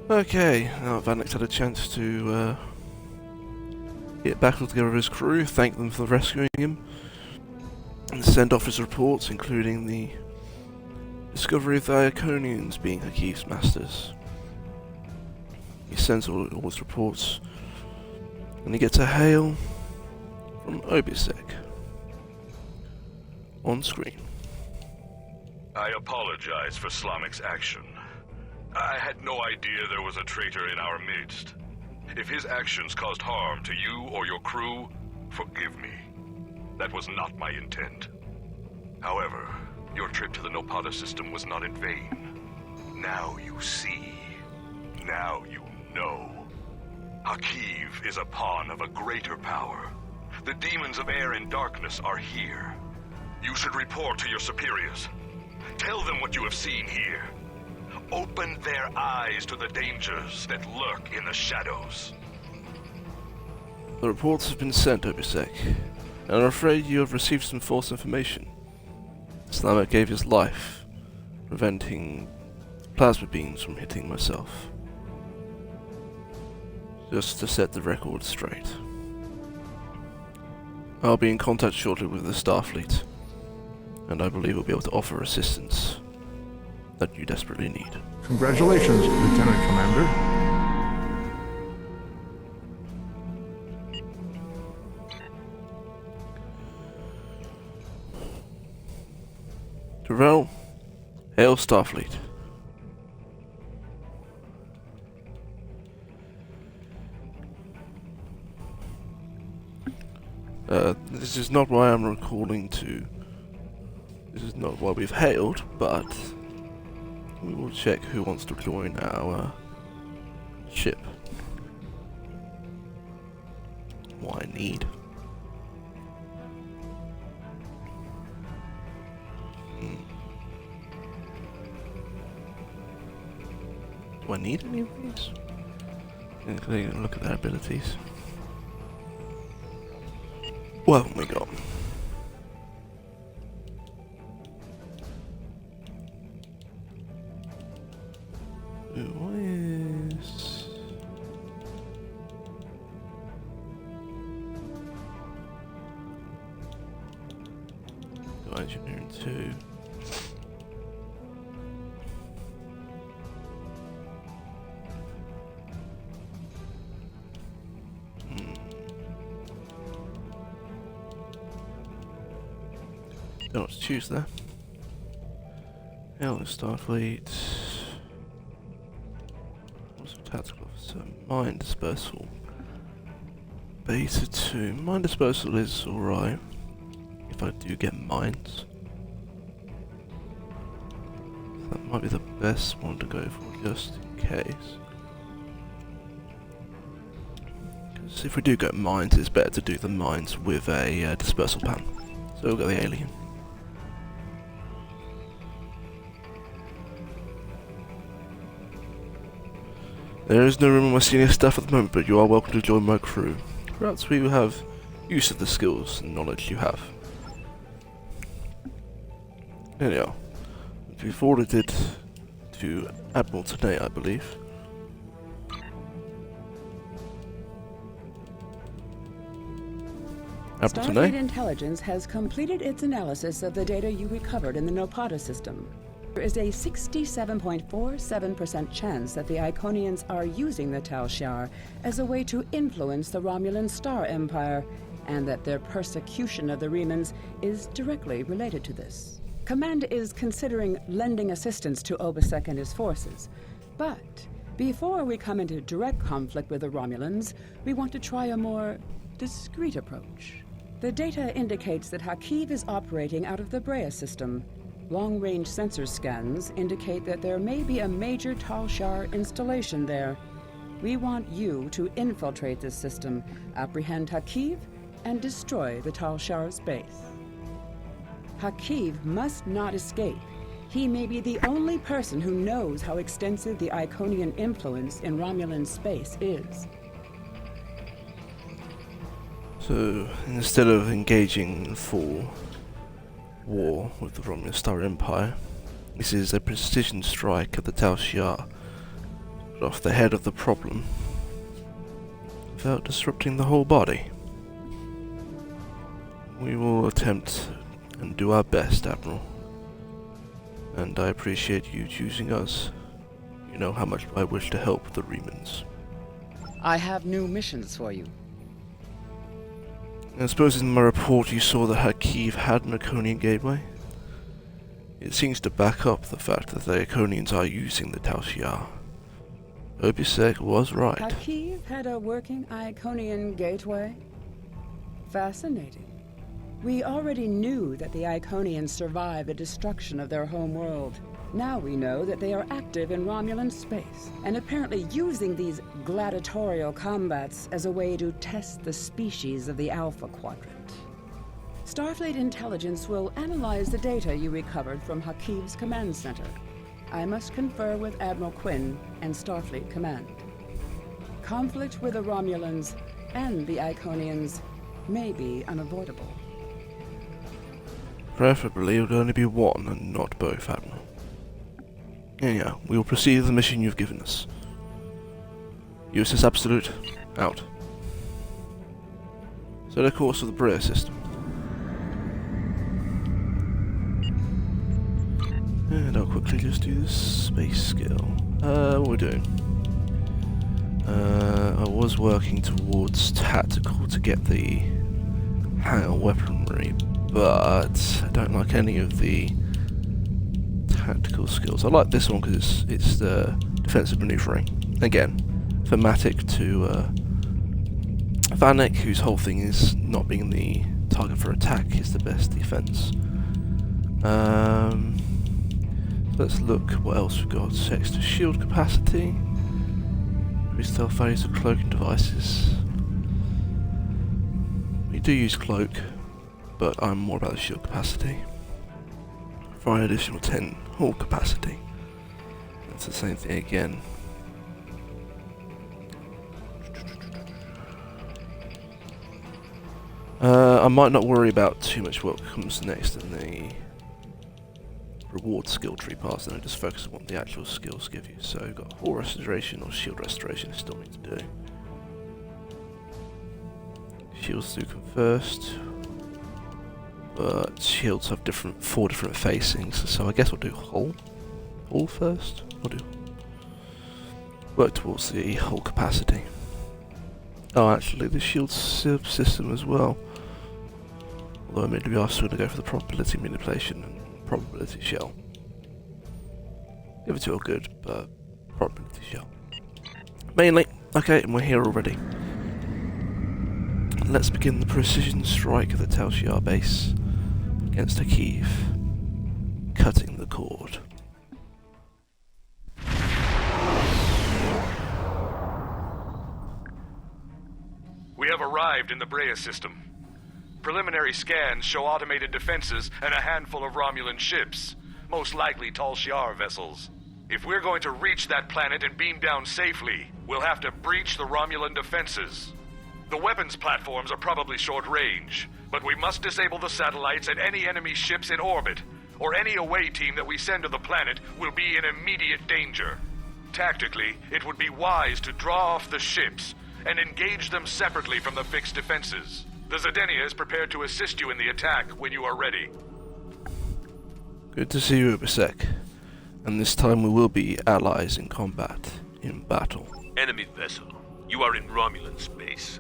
Okay, now Vanik's had a chance to get back all together with his crew, thank them for rescuing him, and send off his reports, including the discovery of the Iconians being Hakif's masters. He sends all his reports, and he gets a hail from Obisek on screen. I apologize for Slamic's action. I had no idea there was a traitor in our midst. If his actions caused harm to you or your crew, forgive me. That was not my intent. However, your trip to the Nopata system was not in vain. Now you see. Now you know. Hakiv is a pawn of a greater power. The demons of air and darkness are here. You should report to your superiors. Tell them what you have seen here. Open their eyes to the dangers that lurk in the shadows. The reports have been sent, Obisek, and I'm afraid you have received some false information. Slavic gave his life, preventing plasma beams from hitting myself. Just to set the record straight. I'll be in contact shortly with the Starfleet, and I believe we'll be able to offer assistance that you desperately need. Congratulations, Lieutenant Commander. Hail Starfleet. This is not why I'm recalling to... This is not why we've hailed, but... we will check who wants to join our... ship. What I need. Do I need any of these? Look at their abilities. What haven't we got? What is... Engineering 2. Don't know what to choose there. Hello Starfleet. What's a tactical officer? Mine dispersal. Beta 2. Mine dispersal is alright. If I do get mines. That might be the best one to go for, just in case. Because if we do get mines, it's better to do the mines with a dispersal pan. So we'll go the alien. There is no room on my senior staff at the moment, but you are welcome to join my crew. Perhaps we will have use of the skills and knowledge you have. Anyhow, we forwarded it to Admiral today, I believe. Admiral Starfleet today? Intelligence has completed its analysis of the data you recovered in the Nopata system. There is a 67.47% chance that the Iconians are using the Tal Shiar as a way to influence the Romulan Star Empire, and that their persecution of the Remans is directly related to this. Command is considering lending assistance to Obasek and his forces, but before we come into direct conflict with the Romulans, we want to try a more discreet approach. The data indicates that Hakiv is operating out of the Brea system. Long-range sensor scans indicate that there may be a major Tal Shiar installation there. We want you to infiltrate this system, apprehend Hakiv, and destroy the Tal Shiar's base. Hakiv must not escape. He may be the only person who knows how extensive the Iconian influence in Romulan space is. So, instead of engaging in full war with the Romulan Star Empire, this is a precision strike at the Tal Shiar, off the head of the problem, without disrupting the whole body. We will attempt and do our best, Admiral. And I appreciate you choosing us. You know how much I wish to help the Remans. I have new missions for you. I suppose in my report you saw that Hakiv had an Iconian gateway? It seems to back up the fact that the Iconians are using the Tal Shiar. Obasek was right. Hakiv had a working Iconian gateway? Fascinating. We already knew that the Iconians survived the destruction of their home world. Now we know that they are active in Romulan space, and apparently using these gladiatorial combats as a way to test the species of the Alpha Quadrant. Starfleet Intelligence will analyze the data you recovered from Hakiv's command center. I must confer with Admiral Quinn and Starfleet Command. Conflict with the Romulans and the Iconians may be unavoidable. Preferably it would only be one and not both, Admiral. Anyhow, we will proceed with the mission you've given us. USS Absolute, out. Set a course for the Brea system. And I'll quickly just do this space skill. What we're doing. I was working towards tactical to get the higher weaponry, but I don't like any of the tactical skills. I like this one because it's the defensive maneuvering. Again, thematic to Vanik, whose whole thing is not being the target for attack is the best defense. Let's look what else we've got. Extra shield capacity. Stealth values of cloaking devices. We do use cloak, but I'm more about the shield capacity. For an additional 10 hull capacity. That's the same thing again. I might not worry about too much what comes next in the reward skill tree pass, and I just focus on what the actual skills give you. So we've got hull restoration or shield restoration I still need to do. Shields do come first, but shields have 4 different facings, so I guess we'll do hull first. We'll do work towards the hull capacity. Oh, actually the shield system as well. Although maybe we are still going to go for the probability manipulation and probability shell. The other two are good, but probability shell mainly. Okay, and we're here already. Let's begin the precision strike of the Tal Shiar base against a Kiev, cutting the cord. We have arrived in the Brea system. Preliminary scans show automated defenses and a handful of Romulan ships, most likely Tal Shiar vessels. If we're going to reach that planet and beam down safely, we'll have to breach the Romulan defenses. The weapons platforms are probably short range, but we must disable the satellites and any enemy ships in orbit, or any away team that we send to the planet will be in immediate danger. Tactically, it would be wise to draw off the ships and engage them separately from the fixed defenses. The Zedenia is prepared to assist you in the attack when you are ready. Good to see you, Ubisek. And this time we will be allies in combat, in battle. Enemy vessel, you are in Romulan space.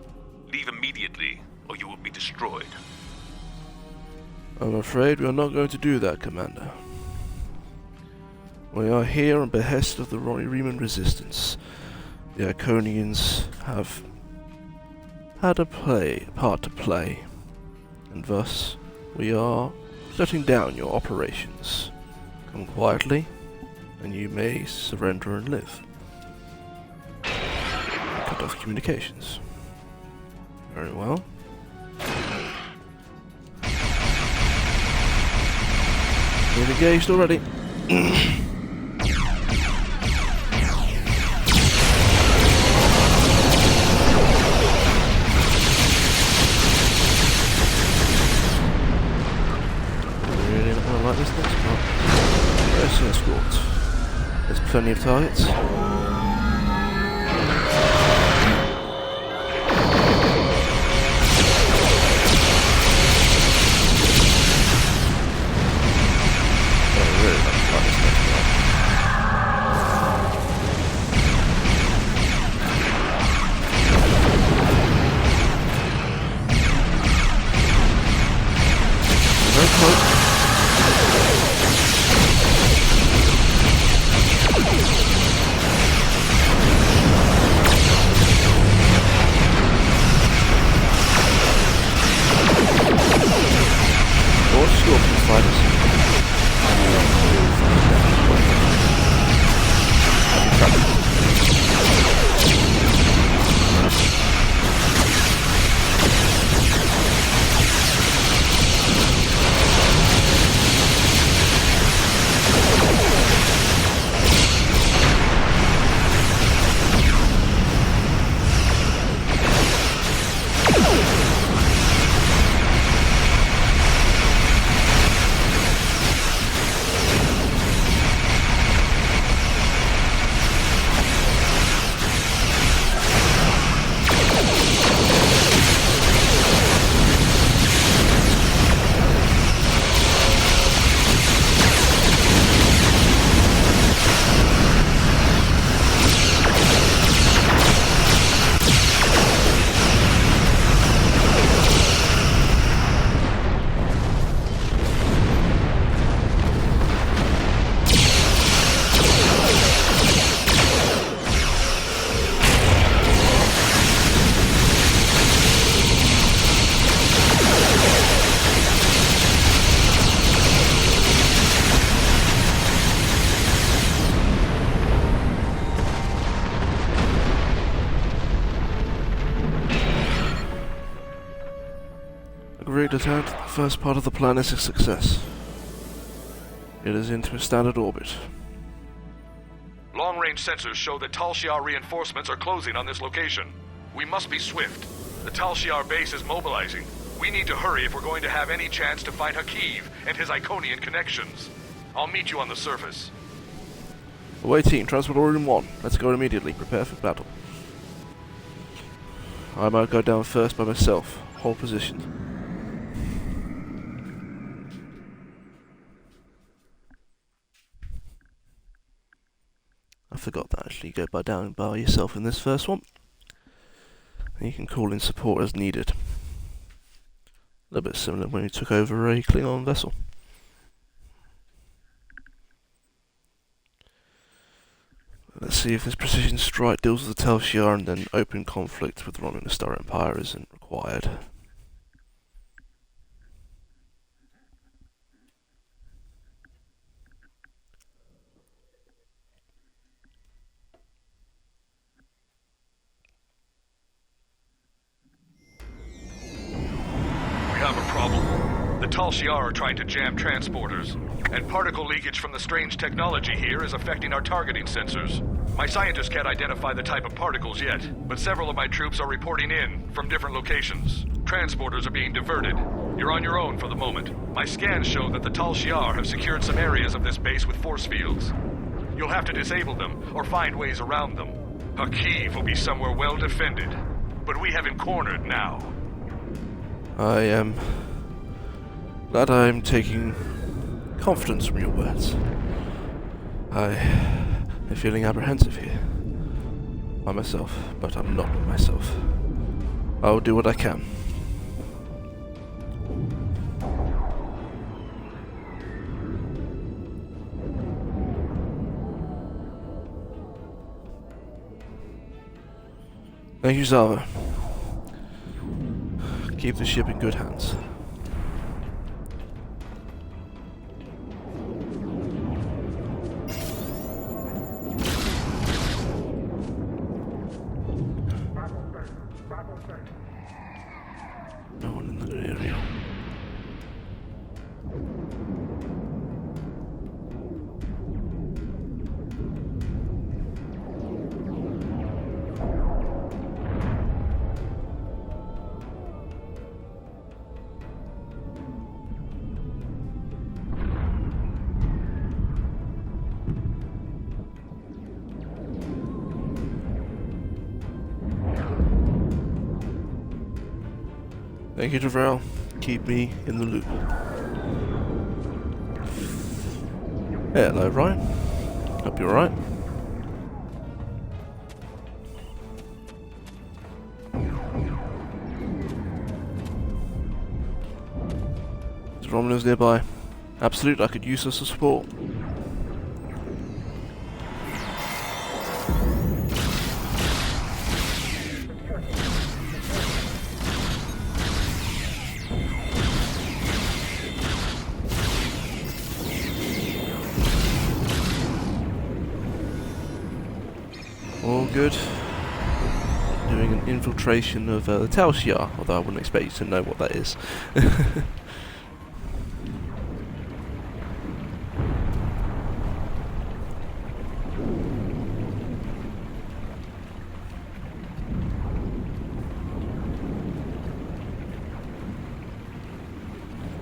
Leave immediately, or you will be destroyed. I'm afraid we are not going to do that, Commander. We are here on behest of the Reman Resistance. The Iconians have had a part to play, and thus we are shutting down your operations. Come quietly, and you may surrender and live. Cut off communications. Very well. We're engaged already. Like this next part. There's an escort. There's plenty of targets. I really like this next part. Very close. Agreed, Lieutenant. The first part of the plan is a success. It is into a standard orbit. Long-range sensors show that Tal Shiar reinforcements are closing on this location. We must be swift. The Tal Shiar base is mobilizing. We need to hurry if we're going to have any chance to find Hakiv and his Iconian connections. I'll meet you on the surface. Away team, transport order in 1. Let's go immediately. Prepare for battle. I might go down first by myself. Hold position. I forgot that actually. You go down by yourself in this first one. And you can call in support as needed. A little bit similar when you took over a Klingon vessel. Let's see if this precision strike deals with the Tal Shiar and then open conflict with Romulan Star Empire isn't required. We have a problem. The Tal Shiar are trying to jam transporters, and particle leakage from the strange technology here is affecting our targeting sensors. My scientists can't identify the type of particles yet, but several of my troops are reporting in from different locations. Transporters are being diverted. You're on your own for the moment. My scans show that the Tal Shiar have secured some areas of this base with force fields. You'll have to disable them, or find ways around them. Hakiv will be somewhere well defended, but we have him cornered now. I am glad I am taking confidence from your words. I am feeling apprehensive here. By myself, but I'm not myself. I will do what I can. Thank you, Zava. Keep the ship in good hands. No one in that area. Thank you, Javrel. Keep me in the loop. Hello, Ryan. Hope you're alright. There's Romulans nearby. Absolute, I could use some support. All good. Doing an infiltration of the Tal Shiar, although I wouldn't expect you to know what that is.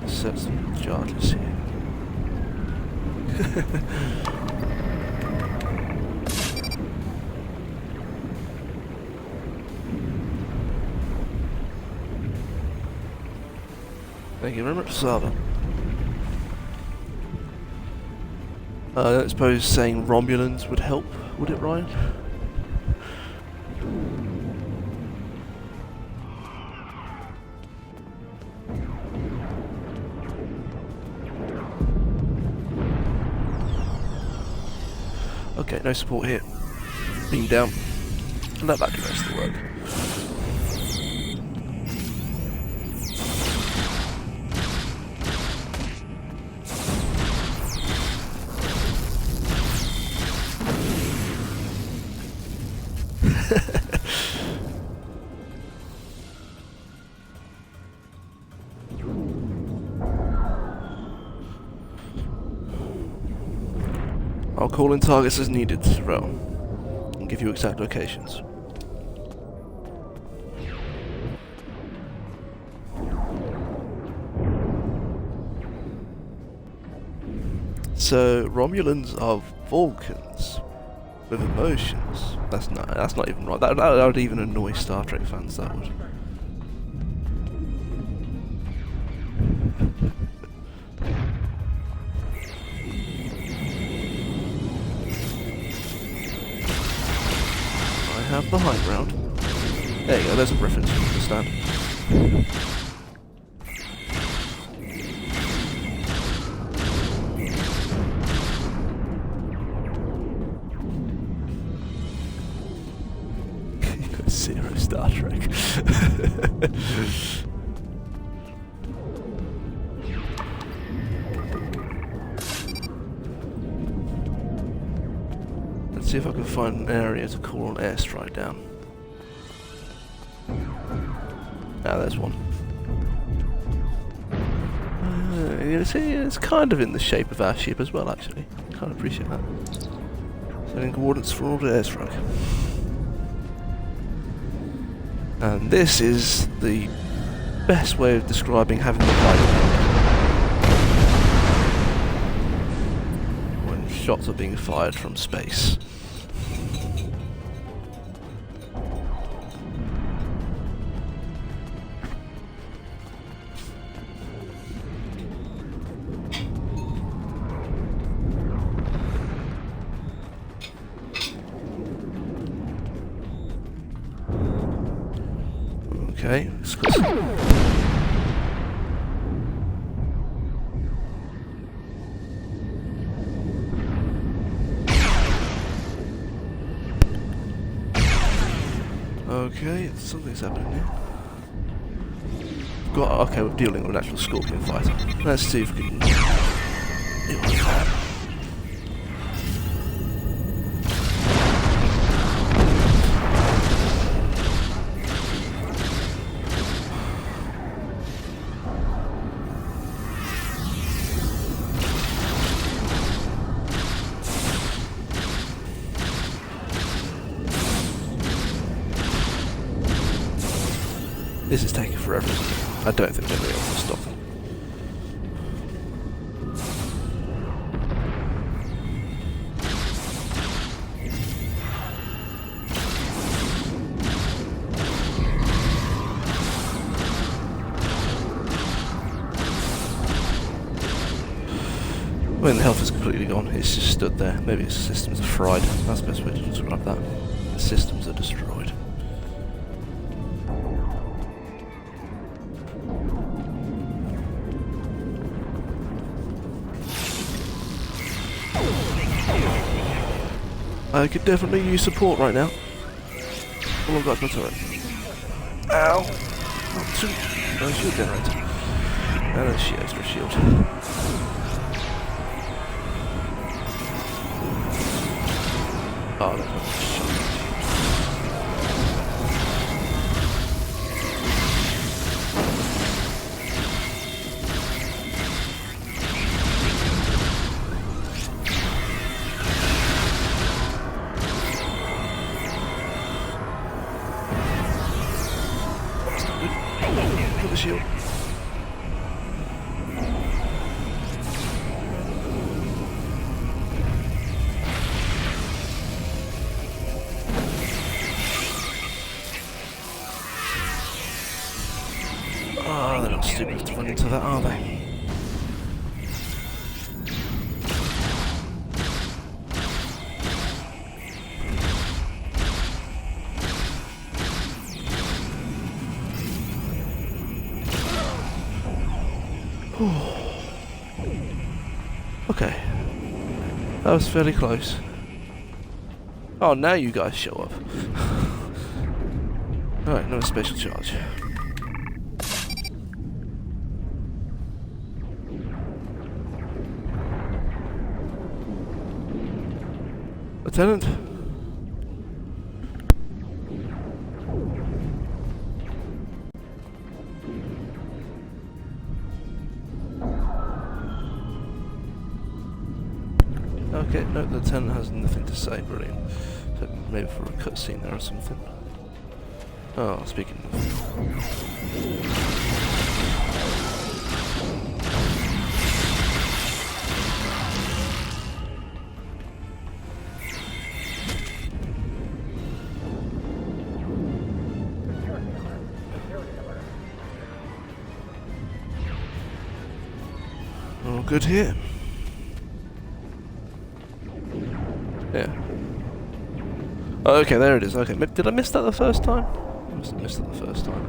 Set some charges here. Thank you very much, Zava. I don't suppose saying Romulans would help, would it, Ryan? Okay, no support here. Beam down. Let that do the rest of the work. call in targets as needed, Rel, and give you exact locations. So Romulans are Vulcans with emotions. That's not even right. That would even annoy Star Trek fans. That would. I have the high ground. There you go. There's a reference you understand. Zero Star Trek. Let's see if I can find an area to call an airstrike down. Ah, there's one. You see, it's kind of in the shape of our ship as well, actually. Kind of appreciate that. Setting coordinates for order airstrike. And this is the best way of describing having the light when shots are being fired from space. Okay, let's go. Okay, something's happening here. Okay, we're dealing with an actual Scorpion fighter. Let's see if we can deal with that. This is taking forever, isn't it? I don't think they'll be able to stop them. When the health is completely gone, it's just stood there. Maybe its systems are fried. That's the best way to describe that. The systems are destroyed. I could definitely use support right now. Oh, I've got my turret. Ow! Not too. No shield generator. And a extra shield. Oh, that's not a shield. The shield. Oh, they're not stupid enough to run into that, are they? Okay. That was fairly close. Oh, now you guys show up. Alright, no special charge. Lieutenant? Okay, no, the lieutenant has nothing to say, brilliant. So maybe for a cutscene there or something. Oh, speaking of... All good here. Yeah. Oh, okay, there it is. Okay, did I miss that the first time? I must have missed it the first time.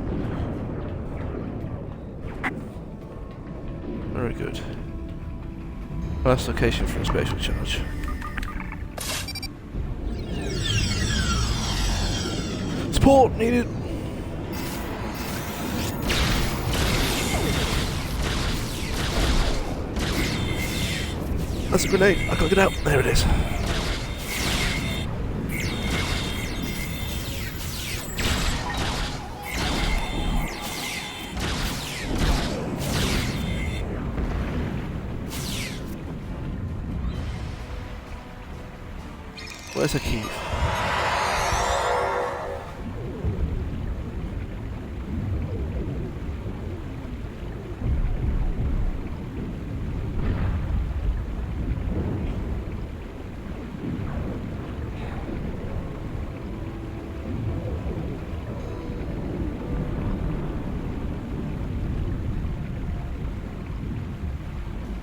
Very good. Last location for a spatial charge. Support needed! That's a grenade. I can't get out. There it is. Where's the key?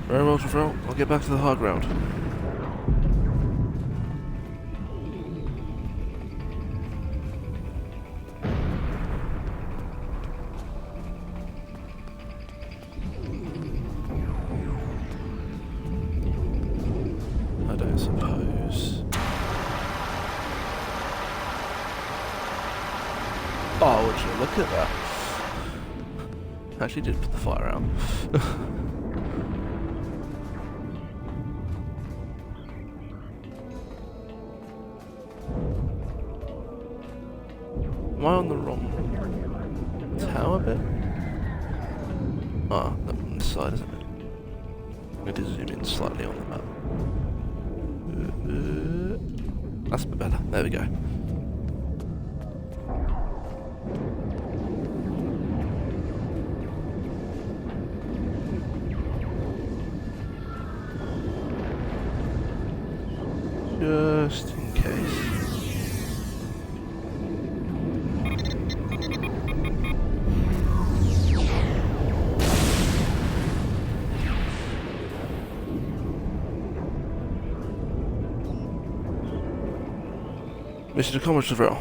Very well, Trevor. I'll get back to the high ground. I don't suppose. Oh, would you look at that? Actually did put the fire out. Am I on the wrong tower bit? Ah, that's on this side, isn't it? I'm going to zoom in slightly on the map. That's a bit better. There we go. Just in case. Mission accomplished, Seville.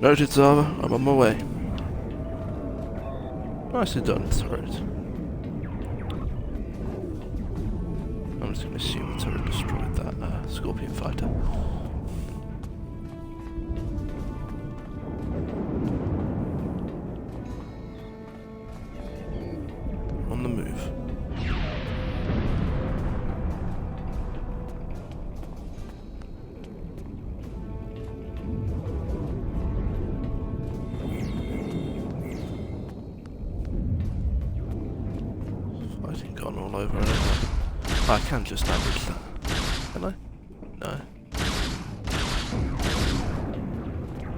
Noted, Zava. I'm on my way. Nicely done, turret. I'm just going to assume the turret destroyed that Scorpion fighter. On the move. Fighting gone all over it. I can just average that. Can I? No.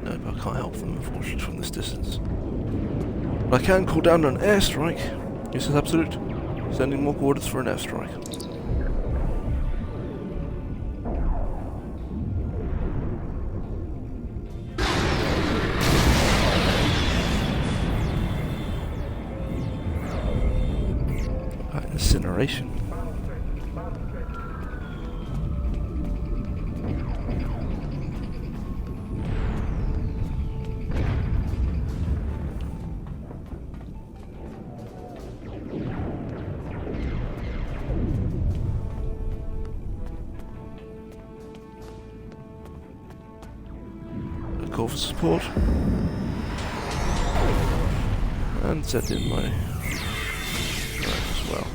No, but I can't help them, unfortunately, from this distance. But I can call down an airstrike. This is absolute. Sending more coordinates for an airstrike. Incineration. A call for support. And set in my right as well.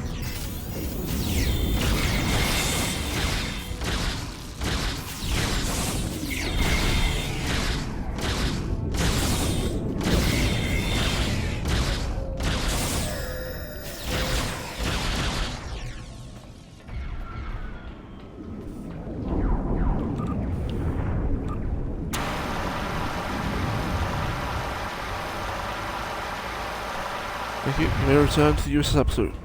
Thank you. You may return to the USS Absolute.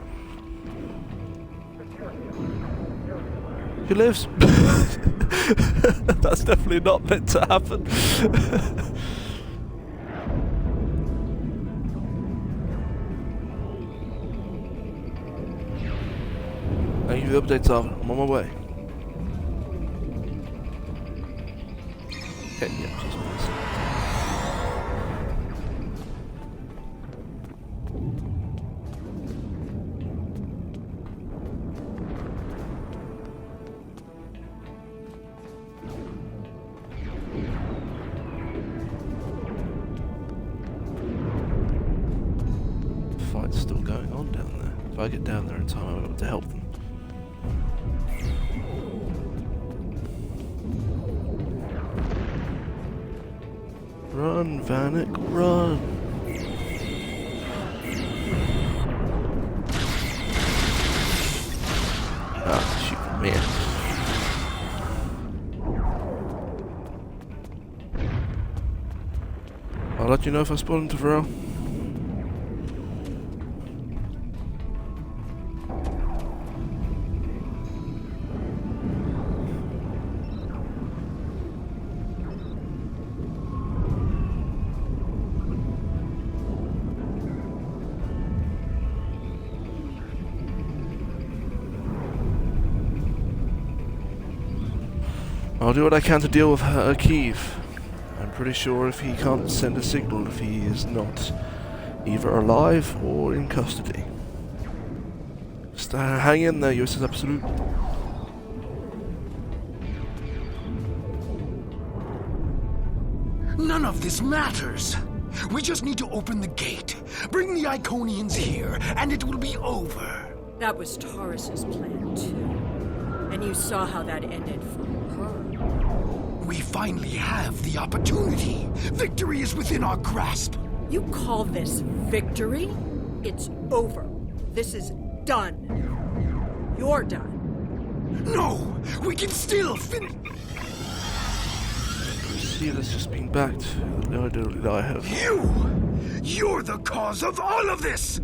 He lives! That's definitely not meant to happen. Thank you for the updates, Arthur. I'm on my way. Okay, yeah, just nice. Fight's still going on down there. If I get down there in time, I'll be able to help them. Run, Vanik, run! Ah, shoot, man. I'll let you know if I spot him, Tyrell. I'll do what I can to deal with Kiev. I'm pretty sure if he can't send a signal if he is not either alive or in custody. Just hang in there, USS Absolute. None of this matters. We just need to open the gate, bring the Iconians here, and it will be over. That was Taurus's plan, too. And you saw how that ended for her. We finally have the opportunity. Victory is within our grasp. You call this victory? It's over. This is done. You're done. No! We can still finish. See, that's just being backed. No, I have. You're the cause of all of this!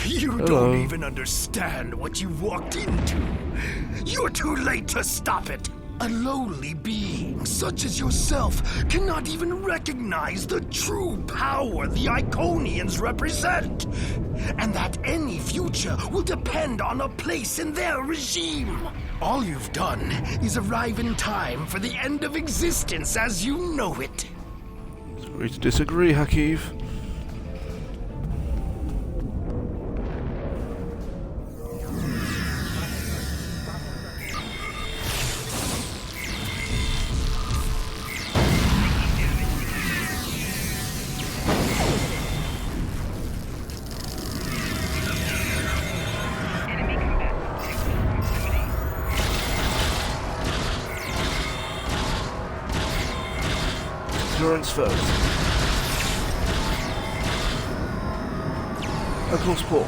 You Hello. don't even understand what you walked into. You're too late to stop it. A lowly being such as yourself cannot even recognize the true power the Iconians represent. And that any future will depend on a place in their regime. All you've done is arrive in time for the end of existence as you know it. Agree to disagree, Hakiv. Endurance first. Local support.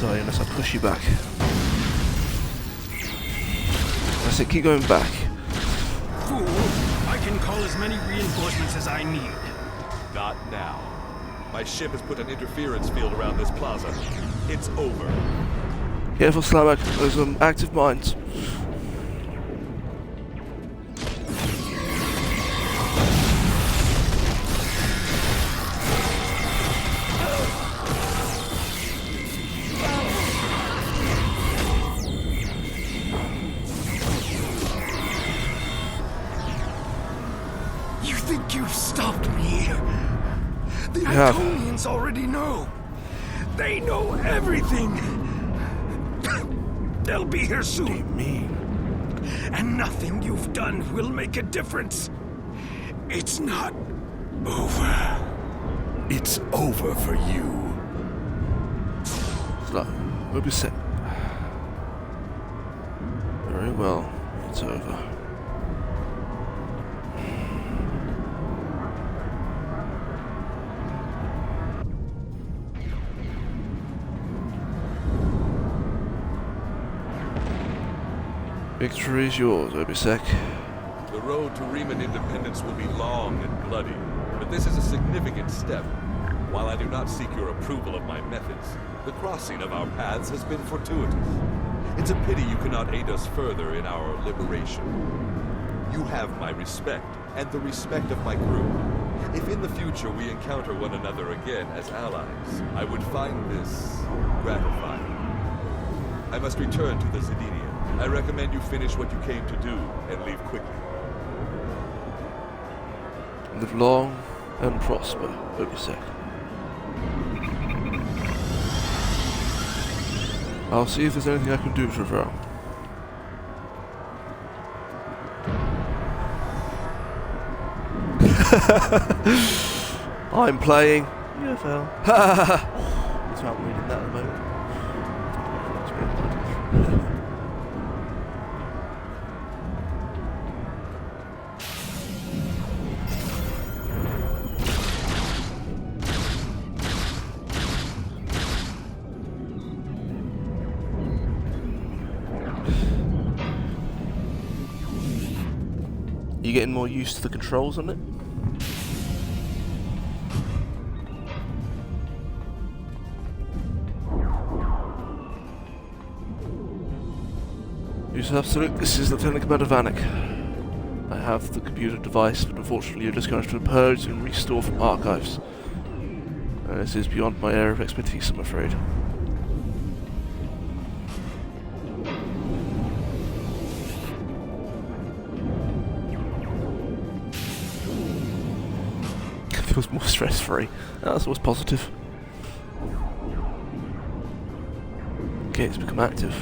Unless I push you back. That's it, keep going back. Fool! I can call as many reinforcements as I need. Not now. My ship has put an interference field around this plaza. It's over. Careful, Slamak, there's active mines. You've stopped me. The Iconians already know. They know everything. They'll be here soon. What do you mean? And nothing you've done will make a difference. It's not over. It's over for you. Slamak, we'll be set. Very well, it's over. Victory is yours, Obisek. The road to Reman independence will be long and bloody, but this is a significant step. While I do not seek your approval of my methods, the crossing of our paths has been fortuitous. It's a pity you cannot aid us further in our liberation. You have my respect, and the respect of my crew. If in the future we encounter one another again as allies, I would find this gratifying. I must return to the Zidinian. I recommend you finish what you came to do and leave quickly. Live long and prosper, Obisek. I'll see if there's anything I can do for Val. I'm playing UFL. That's how I'm reading that at the moment. You getting more used to the controls on it? Use absolute. This is Lieutenant Commander Vanik. I have the computer device, but unfortunately you're just going to have to purge and restore from archives. This is beyond my area of expertise, I'm afraid. Feels more stress-free. That's always positive. Okay, it's become active.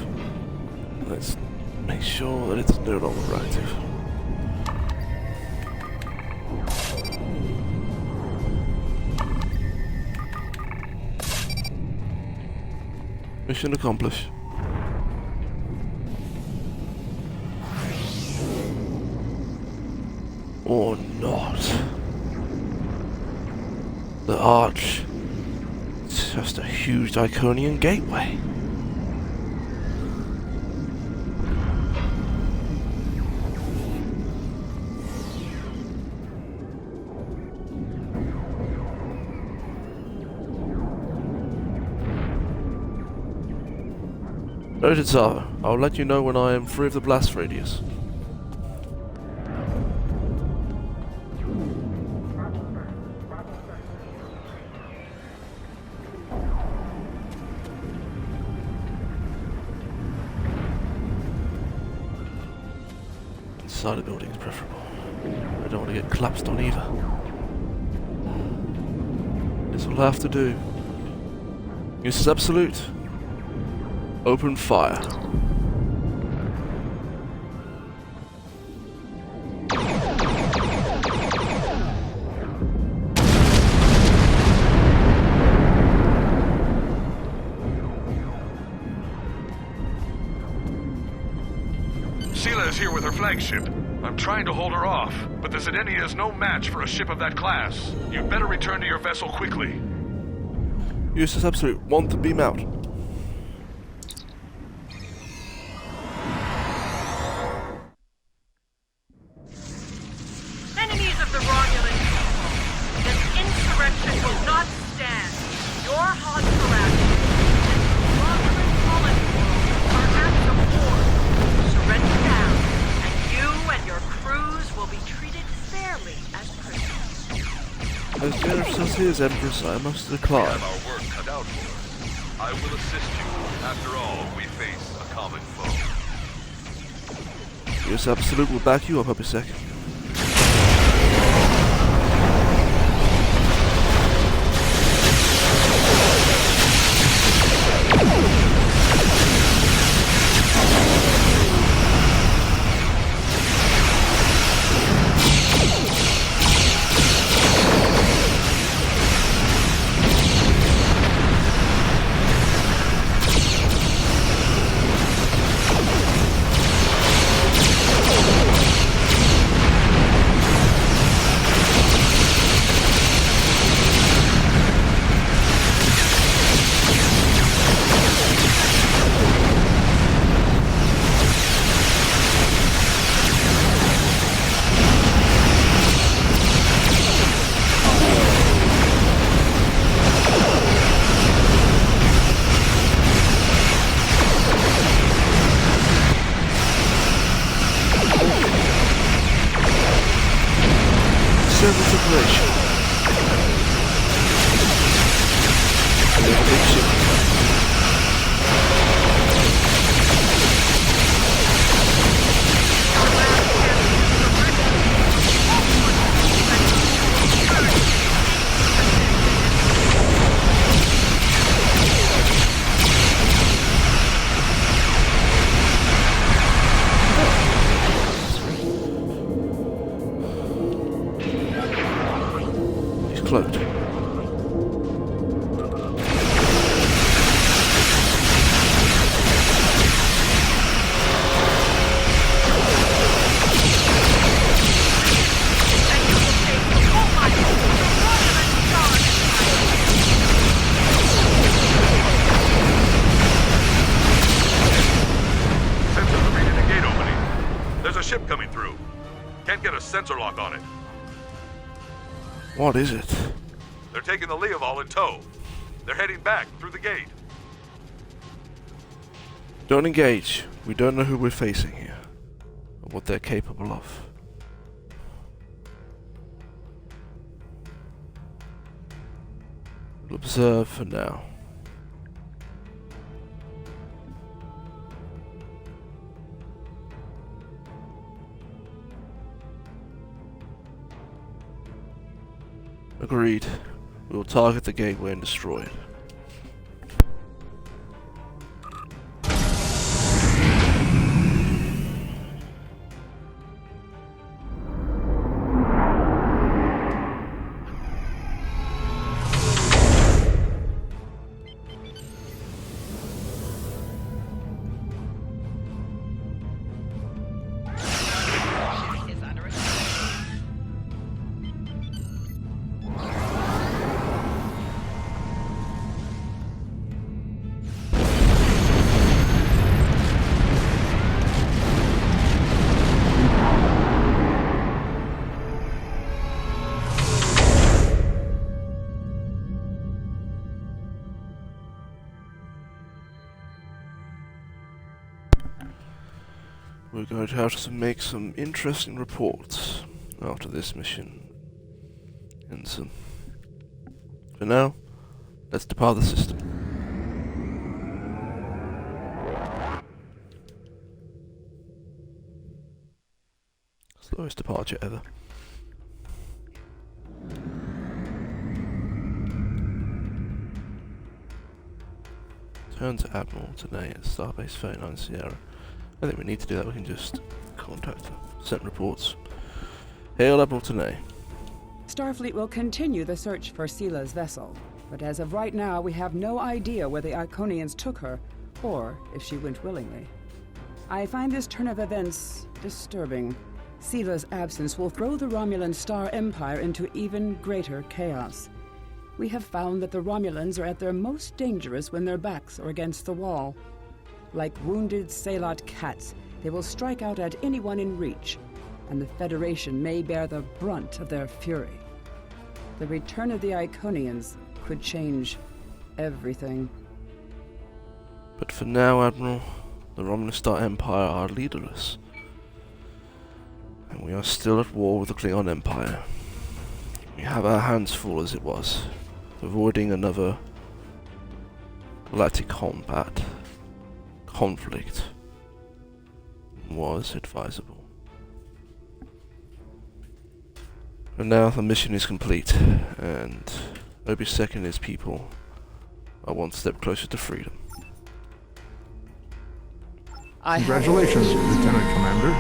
Let's make sure that it's no longer active. Mission accomplished. Or not. The arch. It's just a huge Iconian gateway. Noted, sir. I'll let you know when I am free of the blast radius. Inside the building is preferable. I don't want to get collapsed on either. This will have to do. Use is absolute. Open fire. Sela is here with her flagship. I'm trying to hold her off, but the Zidenia is no match for a ship of that class. You'd better return to your vessel quickly. Use is absolute. Want to beam out. Enemies of the Romulan people, this insurrection will not stand. Your Hospitaller and Romulan colony are at the war. Surrender now, and you and your crews will be treated fairly as prisoners. As generous as he is, Empress, I must We decline. have our work cut out for us. I will assist you. After all, we face a common foe. Use absolute will back you up, Obisek. German operation. We have a big ship. He's cloaked. Sensors are reading the gate opening. There's a ship coming through. Can't get a sensor lock on it. What is it? They're taking the Leoval in tow. They're heading back through the gate. Don't engage. We don't know who we're facing here, or what they're capable of. We'll observe for now. Agreed. We will target the gateway and destroy it. Is under attack. We're going to have to make some interesting reports after this mission. And so, for now, let's depart the system. Slowest departure ever. Turn to Admiral today at Starbase 39 Sierra. I think we need to do that. We can just contact her. Send reports. Hail Admiral Tanay. Starfleet will continue the search for Sila's vessel, but as of right now, we have no idea where the Iconians took her, or if she went willingly. I find this turn of events disturbing. Sila's absence will throw the Romulan Star Empire into even greater chaos. We have found that the Romulans are at their most dangerous when their backs are against the wall. Like wounded Salot cats, they will strike out at anyone in reach, and the Federation may bear the brunt of their fury. The return of the Iconians could change everything. But for now, Admiral, the Romulan Star Empire are leaderless. And we are still at war with the Klingon Empire. We have our hands full as it was. Avoiding another galactic conflict was advisable. And now the mission is complete, and Obisek and his people are one step closer to freedom. Congratulations, Lieutenant Commander.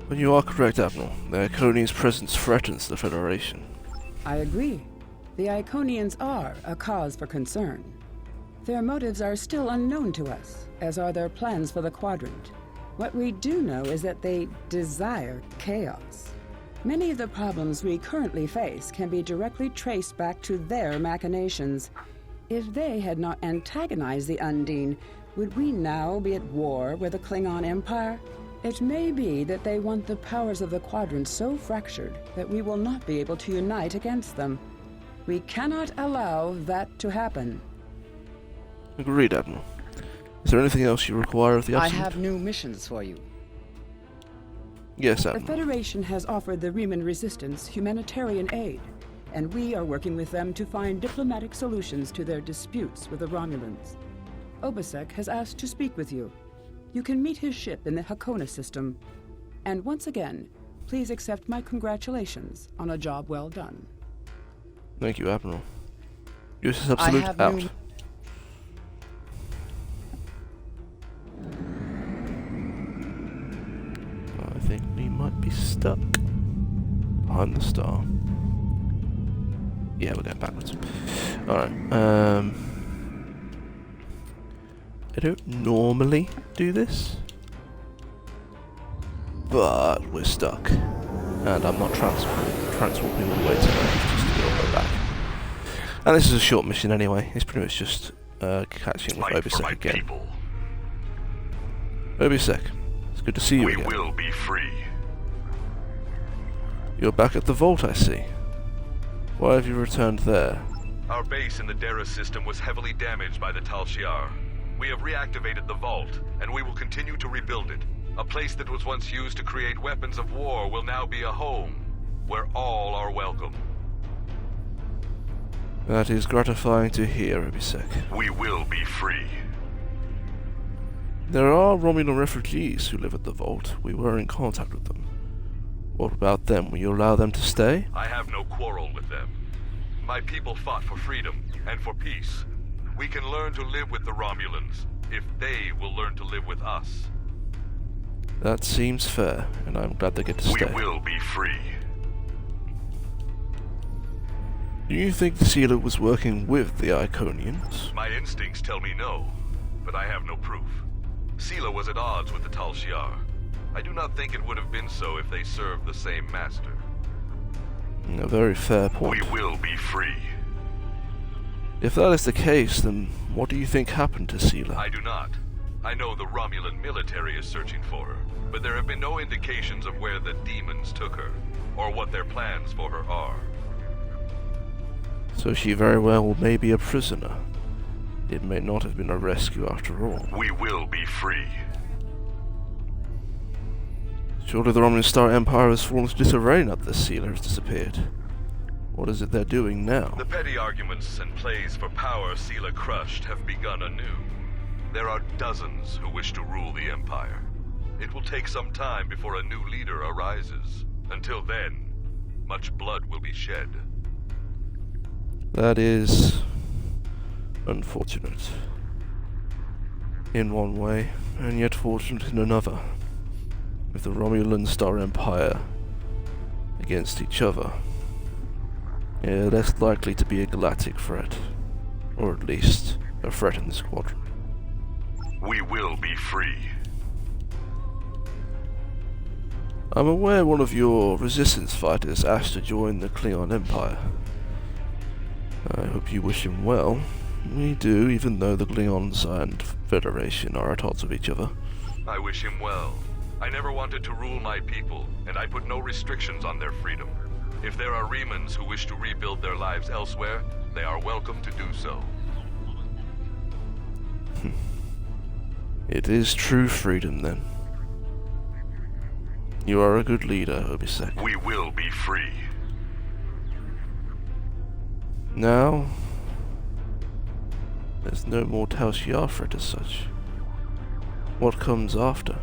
But you are correct, Admiral. The Iconians' presence threatens the Federation. I agree. The Iconians are a cause for concern. Their motives are still unknown to us, as are their plans for the Quadrant. What we do know is that they desire chaos. Many of the problems we currently face can be directly traced back to their machinations. If they had not antagonized the Undine, would we now be at war with the Klingon Empire? It may be that they want the powers of the Quadrant so fractured that we will not be able to unite against them. We cannot allow that to happen. Agreed, Admiral. Is there anything else you require of the I Absolute? have new missions for you. Yes, The Admiral. Federation has offered the Reman Resistance humanitarian aid, and we are working with them to find diplomatic solutions to their disputes with the Romulans. Obasek has asked to speak with you. You can meet his ship in the Hakona system. And once again, please accept my congratulations on a job well done. Thank you, Admiral. USS Absolute have out. no- I think we might be stuck behind the star. Yeah, we're going backwards. Alright, I don't normally do this, but we're stuck. And I'm not transporting all the way to Earth just to get all the way back. And this is a short mission anyway. It's pretty much just catching with Fight for my Obasek again. people. Obasek, it's good to see you We again. will be free. You're back at the vault, I see. Why have you returned there? Our base in the Dera system was heavily damaged by the Tal Shiar. We have reactivated the vault, and we will continue to rebuild it. A place that was once used to create weapons of war will now be a home, where all are welcome. That is gratifying to hear, Obasek. We will be free. There are Romulan refugees who live at the vault. We were in contact with them. What about them? Will you allow them to stay? I have no quarrel with them. My people fought for freedom and for peace. We can learn to live with the Romulans, if they will learn to live with us. That seems fair, and I'm glad they get to stay. We will be free. Do you think the Sealer was working with the Iconians? My instincts tell me no, but I have no proof. Sela was at odds with the Tal Shiar. I do not think it would have been so if they served the same master. A very fair point. We will be free. If that is the case, then what do you think happened to Sealer? I do not. I know the Romulan military is searching for her, but there have been no indications of where the demons took her, or what their plans for her are. So she very well may be a prisoner. It may not have been a rescue after all. We will be free. Surely the Romulan Star Empire has fallen to disarray now that the Sealer has disappeared. What is it they're doing now? The petty arguments and plays for power Sela crushed have begun anew. There are dozens who wish to rule the Empire. It will take some time before a new leader arises. Until then, much blood will be shed. That is unfortunate in one way, and yet fortunate in another. With the Romulan Star Empire against each other, yeah, less likely to be a galactic threat, or at least a threat in the squadron. We will be free. I'm aware one of your resistance fighters asked to join the Klingon Empire. I hope you wish him well. We do, even though the Klingons and Federation are at odds with each other. I wish him well. I never wanted to rule my people, and I put no restrictions on their freedom. If there are Remans who wish to rebuild their lives elsewhere, they are welcome to do so. It is true freedom, then. You are a good leader, Obasek. We will be free. Now, there's no more Tal Shiar threat as such. What comes after?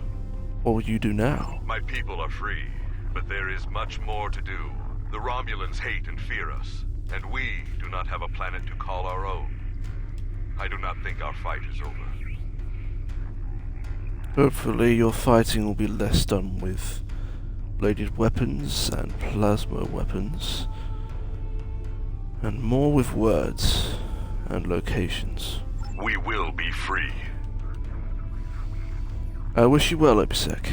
What will you do now? My people are free, but there is much more to do. The Romulans hate and fear us, and we do not have a planet to call our own. I do not think our fight is over. Hopefully your fighting will be less done with bladed weapons and plasma weapons, and more with words and locations. We will be free. I wish you well, Obasek.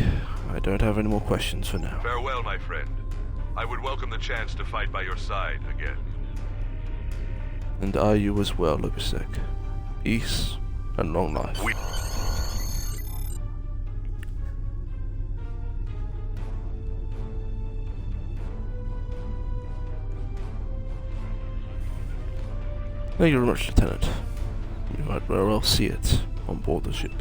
I don't have any more questions for now. Farewell, my friend. I would welcome the chance to fight by your side again. And are you as well, Obasek. Peace and long life. Thank you very much, Lieutenant. You might very well see it on board the ship.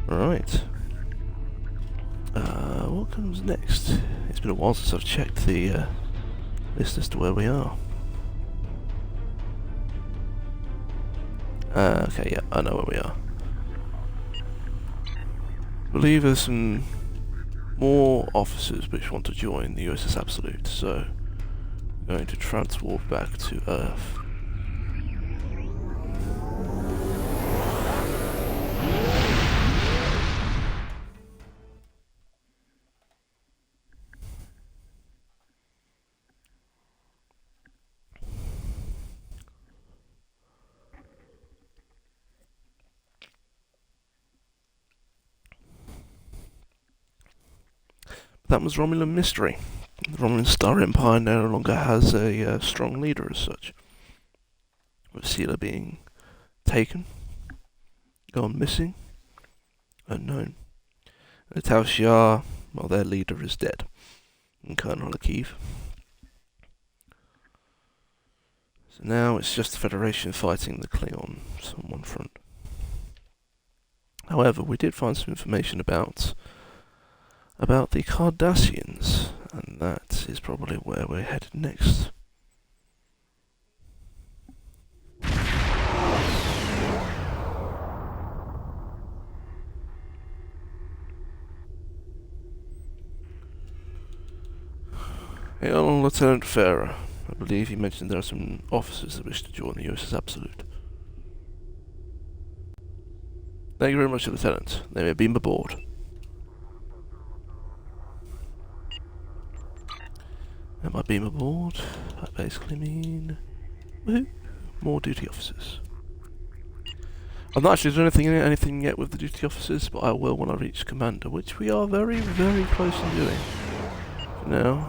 Right. What comes next? It's been a while since I've checked the list as to where we are. Okay, yeah, I know where we are. I believe there's some more officers which want to join the USS Absolute, so I'm going to transwarp back to Earth. That was Romulan mystery. The Romulan Star Empire no longer has a strong leader as such, with Sealer being taken, gone missing, unknown. The Tal Shiar, well, their leader is dead, and Colonel Akiv. So now it's just the Federation fighting the Klingons on one front. However, we did find some information about the Cardassians, and that is probably where we're headed next. Hail, Lieutenant Farah. I believe you mentioned there are some officers that wish to join the USS Absolute. Thank you very much, Lieutenant. They may beam aboard. And by beam aboard, I basically mean... woohoo, more duty officers. I've not actually done anything yet with the duty officers, but I will when I reach Commander, which we are very, very close to doing. For now,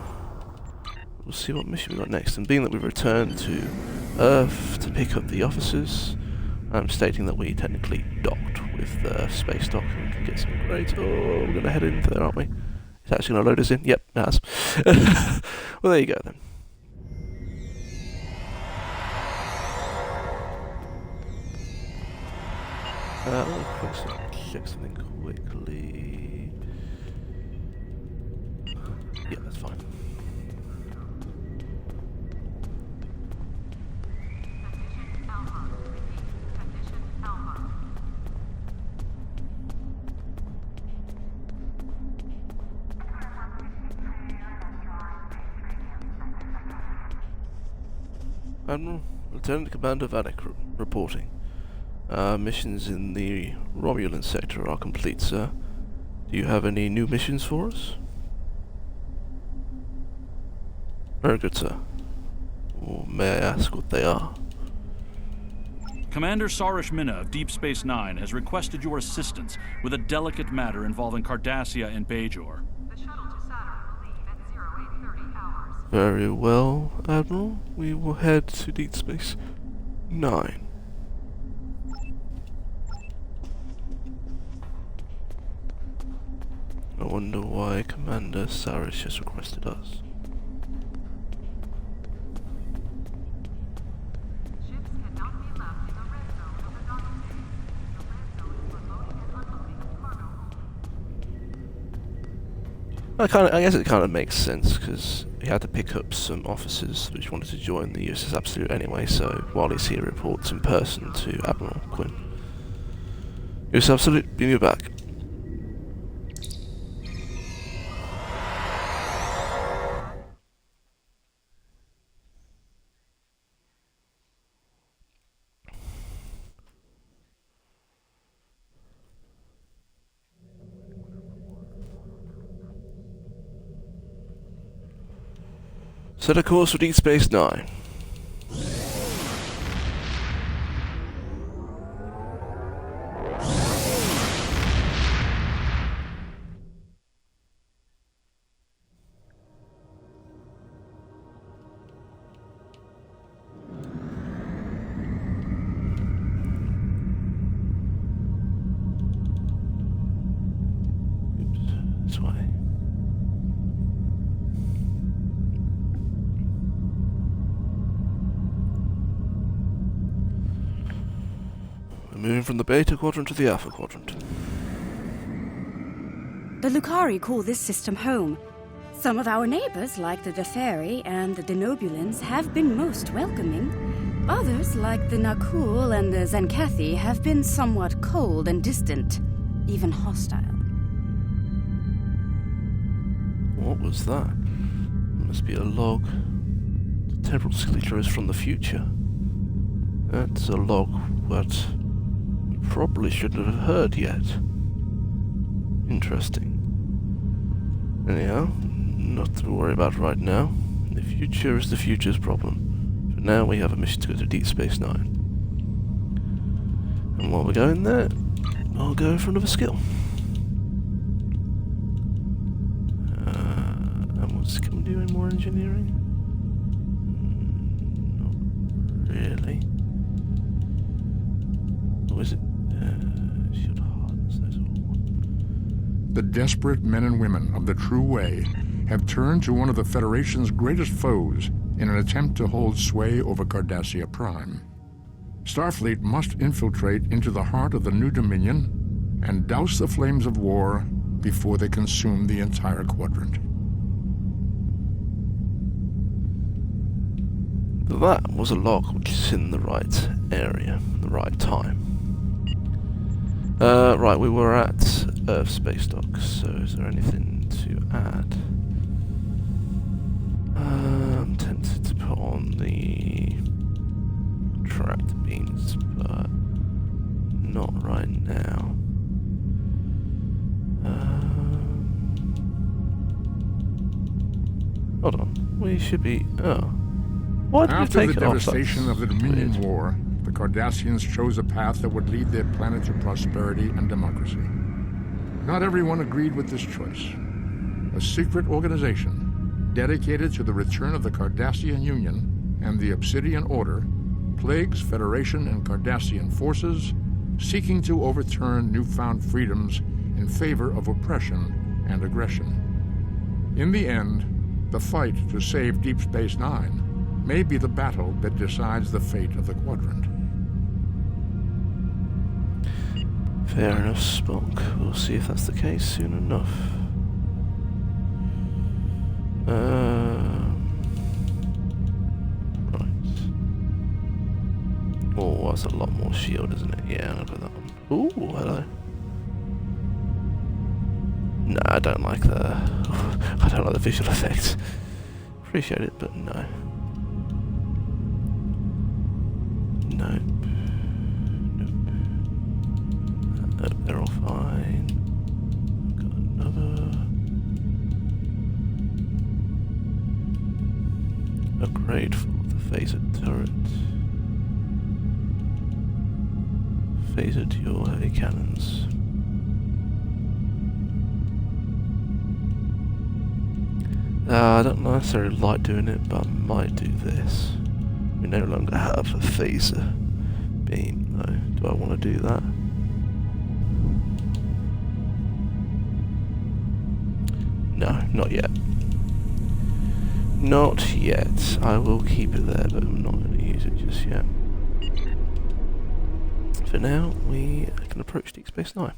we'll see what mission we got next. And being that we've returned to Earth to pick up the officers, I'm stating that we technically docked with space dock and can get some great... oh, we're going to head in there, aren't we? It's actually going to load us in? Yep, it has. Well, there you go then. Check something quickly. Yeah, that's fine. Admiral, Lieutenant Commander Vanik reporting. Missions in the Romulan sector are complete, sir. Do you have any new missions for us? Very good, sir. Or may I ask what they are? Commander Sarish Minna of Deep Space Nine has requested your assistance with a delicate matter involving Cardassia and Bajor. The shuttle to Saturn will leave at 0830 hours. Very well, Admiral. We will head to Deep Space 9. I wonder why Commander Sarish has requested us. Ships cannot be left in the red zone of the docking bay. The red zone is for loading and unloading of cargo only. I guess it kind of makes sense, because he had to pick up some officers which wanted to join the USS Absolute anyway, so while he's here, reports in person to Admiral Quinn. USS Absolute, beam you back. Set a course for Deep Space 9. Oops, this way. Moving from the Beta Quadrant to the Alpha Quadrant. The Lucari call this system home. Some of our neighbors, like the Deferi and the Denobulans, have been most welcoming. Others, like the Nakul and the Zenkathi, have been somewhat cold and distant, even hostile. What was that? It must be a log. The temporal signature is from the future. That's a log that we probably shouldn't have heard yet. Interesting. Anyhow, not to worry about right now. The future is the future's problem. For now, we have a mission to go to Deep Space Nine. And while we're going there, I'll go for another skill. Can we do any more engineering? Not really. Or is it shield hardness? Those all. The desperate men and women of the True Way have turned to one of the Federation's greatest foes in an attempt to hold sway over Cardassia Prime. Starfleet must infiltrate into the heart of the New Dominion and douse the flames of war before they consume the entire quadrant. That was a log which is in the right area, the right time. Right, we were at Earth Space Dock, so is there anything to add? I'm tempted to put on the tractor beams, but not right now. Hold on, we should be... Oh. Why did After take the it off? devastation of the Dominion War, the Cardassians chose a path that would lead their planet to prosperity and democracy. Not everyone agreed with this choice. A secret organization, dedicated to the return of the Cardassian Union and the Obsidian Order, plagues Federation and Cardassian forces, seeking to overturn newfound freedoms in favor of oppression and aggression. In the end, the fight to save Deep Space Nine may be the battle that decides the fate of the quadrant. Fair enough, Spock. We'll see if that's the case soon enough. Right. Oh, that's a lot more shield, isn't it? Yeah, I'll put that one. Ooh, hello. No, I don't like the... I don't like the visual effects. Appreciate it, but no. Nope. Nope, they're all fine. Got another upgrade for the phaser turret. Phaser to your heavy cannons. I don't necessarily like doing it, but I might do this. We no longer have a phaser beam, though. Do I want to do that? No, not yet. Not yet. I will keep it there, but I'm not going to use it just yet. For now, we can approach Deep Space Nine.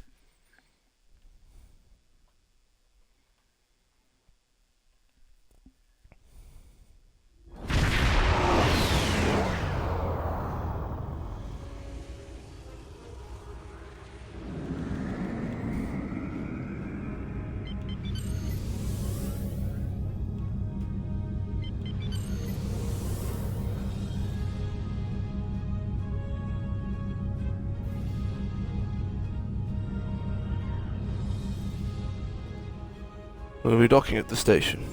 We'll be docking at the station.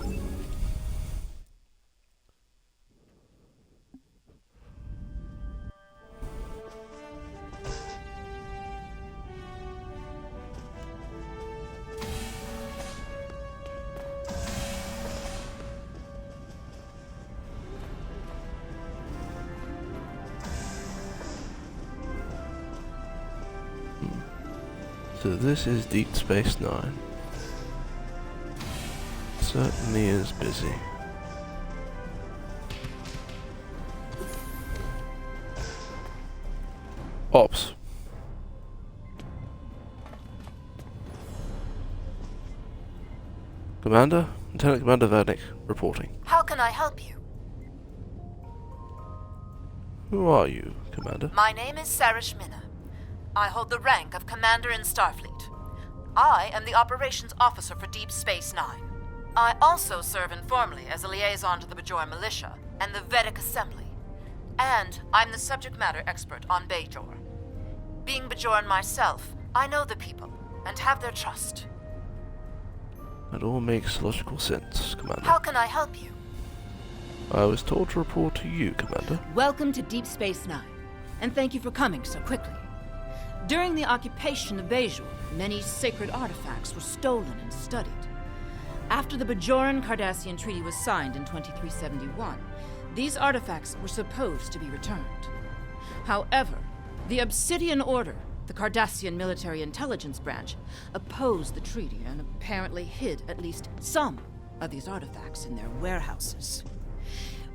So this is Deep Space Nine. Certainly is busy. Ops. Commander, Lieutenant Commander Vanik, reporting. How can I help you? Who are you, Commander? My name is Sarish Minna. I hold the rank of Commander in Starfleet. I am the Operations Officer for Deep Space Nine. I also serve informally as a liaison to the Bajoran Militia and the Vedic Assembly. And I'm the subject matter expert on Bajor. Being Bajoran myself, I know the people and have their trust. That all makes logical sense, Commander. How can I help you? I was told to report to you, Commander. Welcome to Deep Space Nine, and thank you for coming so quickly. During the occupation of Bajor, many sacred artifacts were stolen and studied. After the Bajoran-Cardassian Treaty was signed in 2371, these artifacts were supposed to be returned. However, the Obsidian Order, the Cardassian military intelligence branch, opposed the treaty and apparently hid at least some of these artifacts in their warehouses.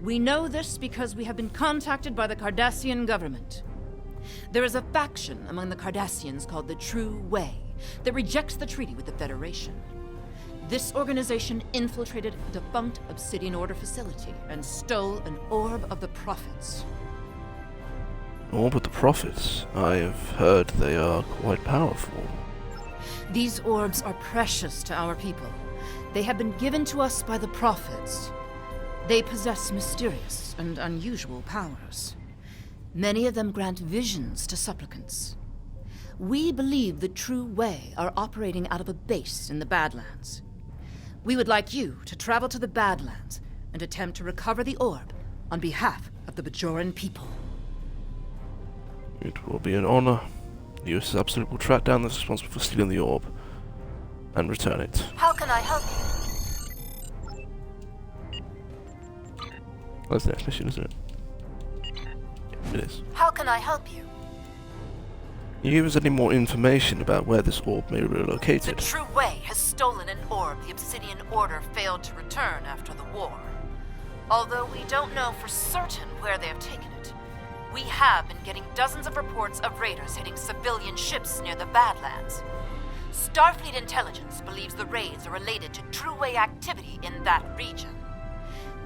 We know this because we have been contacted by the Cardassian government. There is a faction among the Cardassians called the True Way that rejects the treaty with the Federation. This organization infiltrated a defunct Obsidian Order facility and stole an Orb of the Prophets. Orb of the Prophets? I have heard they are quite powerful. These orbs are precious to our people. They have been given to us by the Prophets. They possess mysterious and unusual powers. Many of them grant visions to supplicants. We believe the True Way are operating out of a base in the Badlands. We would like you to travel to the Badlands and attempt to recover the orb on behalf of the Bajoran people. It will be an honor. The USS Absolute will track down those responsible for stealing the orb and return it. How can I help you? That's the next mission, isn't it? It is. How can I help you? Can you give us any more information about where this orb may be located? The True Way has stolen an orb the Obsidian Order failed to return after the war. Although we don't know for certain where they have taken it, we have been getting dozens of reports of raiders hitting civilian ships near the Badlands. Starfleet intelligence believes the raids are related to True Way activity in that region.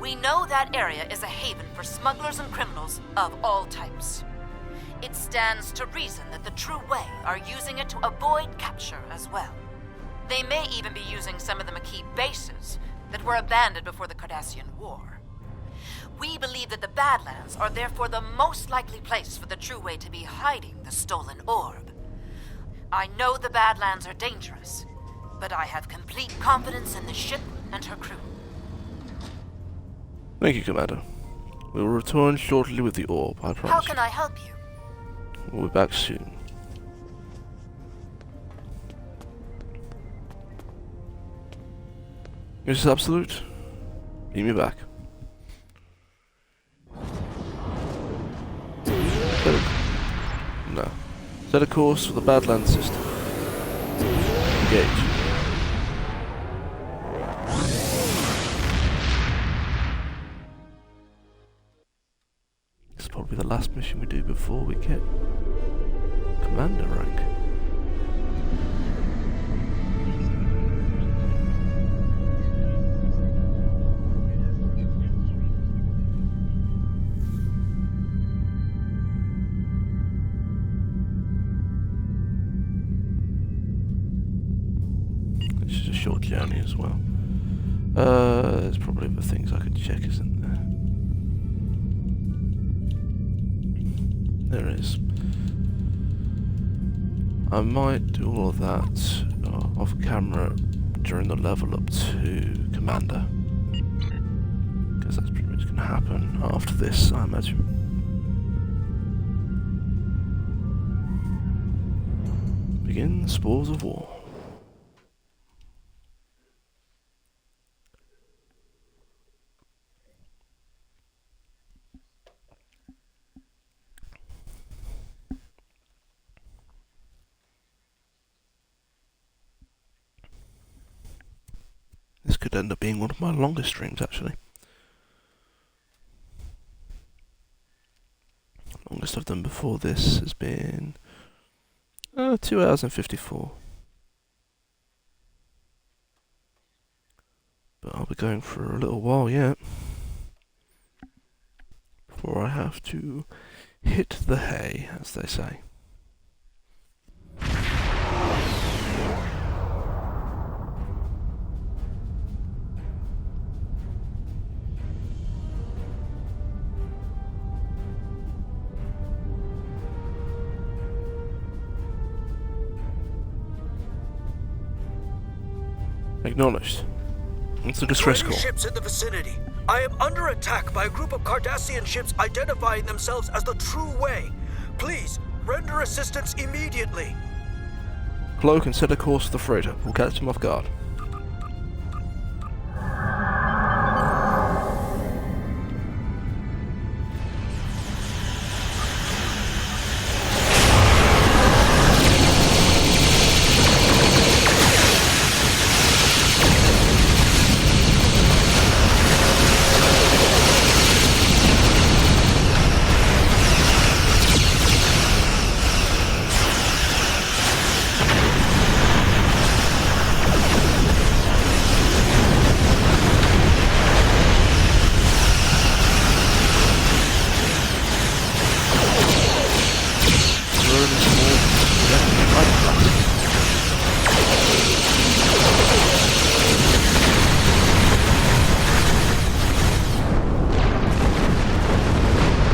We know that area is a haven for smugglers and criminals of all types. It stands to reason that the True Way are using it to avoid capture as well. They may even be using some of the Maquis bases that were abandoned before the Cardassian War. We believe that the Badlands are therefore the most likely place for the True Way to be hiding the stolen orb. I know the Badlands are dangerous, but I have complete confidence in the ship and her crew. Thank you, Commander. We will return shortly with the orb, I promise. How can I help you? We'll be back soon. USS Absolute, meet me back. No. Set a course for the Badlands system. Engage. This is probably the last mission we do before we get Commander rank. This is a short journey as well. There's probably other things I could check, isn't there? There is. I might do all of that off camera during the level up to Commander. Because that's pretty much going to happen after this, I imagine. Begin the Spores of War. This could end up being one of my longest streams, actually. Longest I've done before this has been 2 hours and 54. But I'll be going for a little while yet before I have to hit the hay, as they say. Acknowledged. It's a distress call. Ships in the vicinity. I am under attack by a group of Cardassian ships identifying themselves as the True Way. Please, render assistance immediately. Cloak and set a course for the freighter. We'll catch them off guard.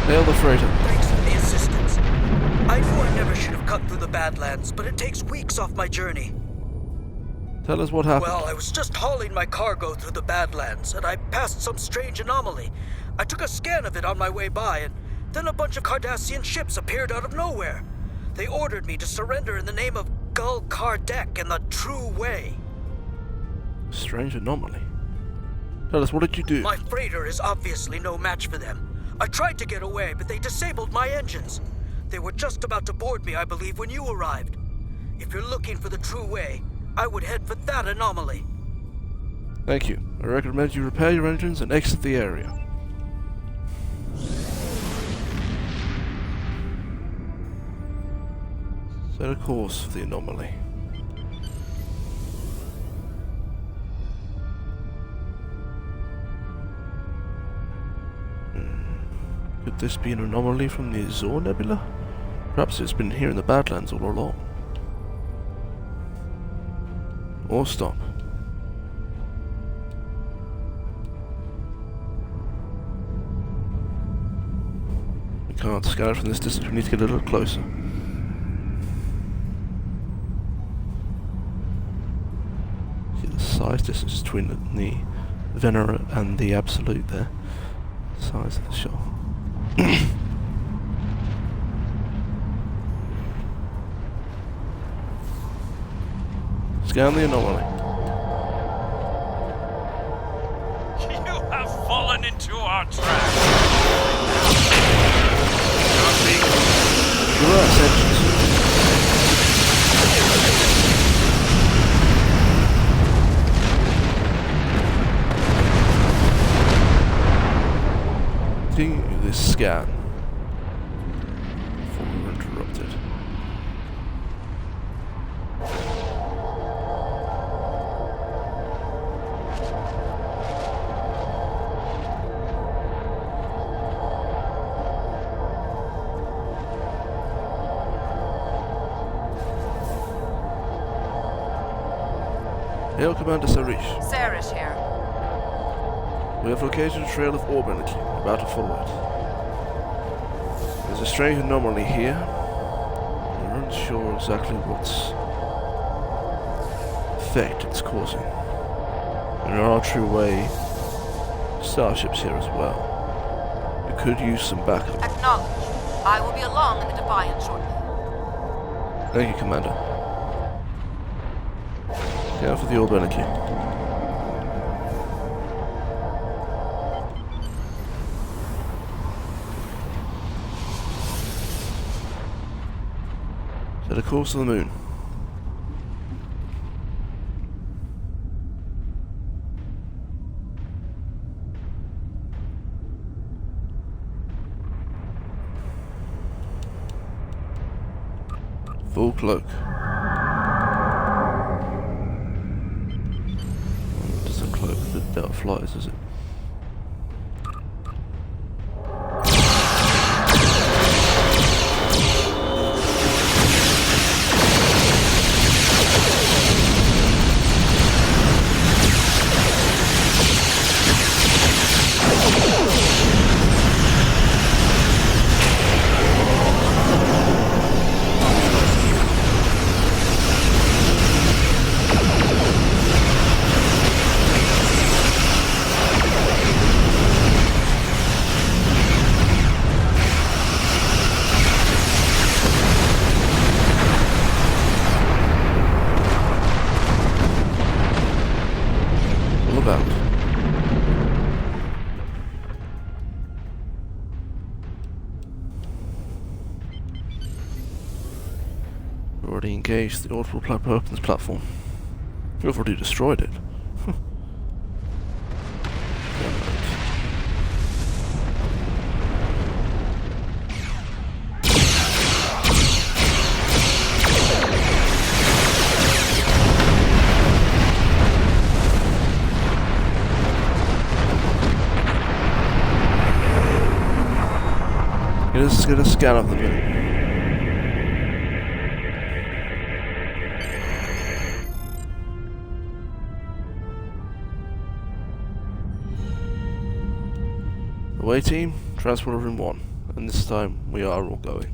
Hail the freighter. Thanks for the assistance. I knew I never should have cut through the Badlands, but it takes weeks off my journey. Tell us what happened. Well, I was just hauling my cargo through the Badlands, and I passed some strange anomaly. I took a scan of it on my way by, and then a bunch of Cardassian ships appeared out of nowhere. They ordered me to surrender in the name of Gul Kardec and the True Way. Strange anomaly. Tell us, what did you do? My freighter is obviously no match for them. I tried to get away, but they disabled my engines. They were just about to board me, I believe, when you arrived. If you're looking for the True Way, I would head for that anomaly. Thank you. I recommend you repair your engines and exit the area. Set a course for the anomaly. Could this be an anomaly from the Azor Nebula? Perhaps it's been here in the Badlands all along. Or stop. We can't scan it from this distance, we need to get a little closer. See the size distance between the Venera and the Absolute there. Size of the shot. Scan the anomaly. You have fallen into our trap. Reverse engines. Continue this scan before we were interrupted. Hail Commander Sarish. Sarish here. We have located a trail of orb energy. About to follow it. There's a strange anomaly here. We're unsure exactly what's effect it's causing. There are True Way starships here as well. We could use some backup. Acknowledged. I will be along in the Defiant shortly. Thank you, Commander. Scan for the orb energy. Set a course to the moon. Full cloak. What does a cloak of the Delta flies, is it? Already engaged the orbital weapons platform. You've already destroyed it. Let's get a scan of the moon. Away team, transporter room 1, and this time we are all going.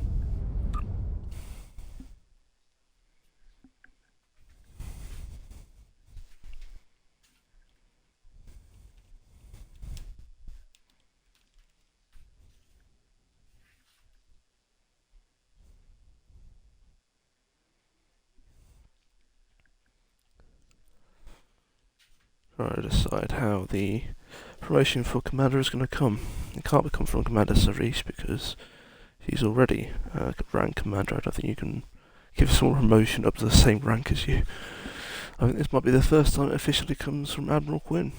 Trying to decide how the promotion for Commander is going to come. It can't become from Commander Sarish because he's already rank Commander. I don't think you can give someone promotion up to the same rank as you. I think this might be the first time it officially comes from Admiral Quinn.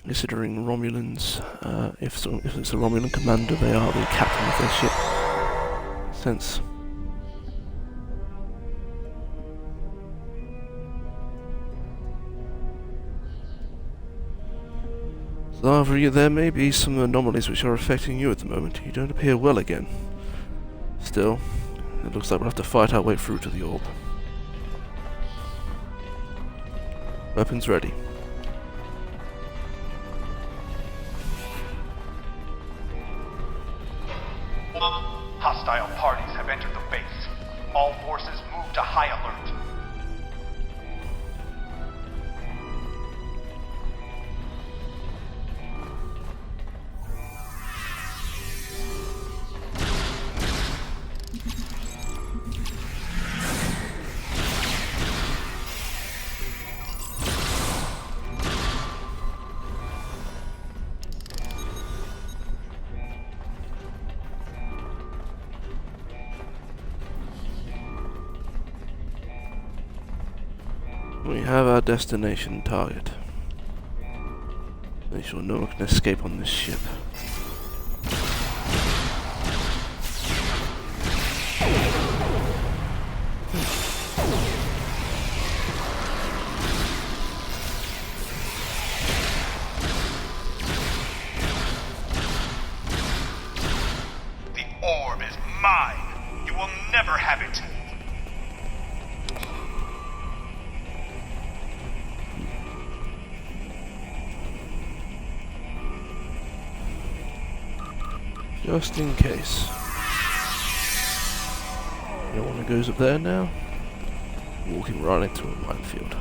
Considering Romulans, if it's a Romulan commander, they are the captain of their ship. Since however, there may be some anomalies which are affecting you at the moment. You don't appear well again. Still, it looks like we'll have to fight our way through to the orb. Weapons ready. Hostile parties have entered the base. All forces move to high alert. We have our destination target. Make sure no one can escape on this ship. The orb is mine. You will never have it. Just in case. No one that goes up there now. Walking right into a minefield.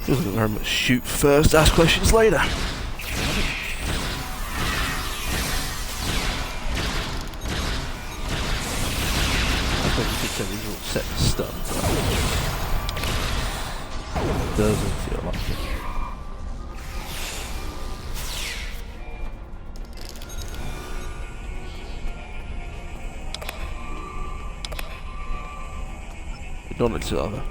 Feels like very much shoot first, ask questions later. I think you could say these are all set to stun, but doesn't feel like it. Not each other.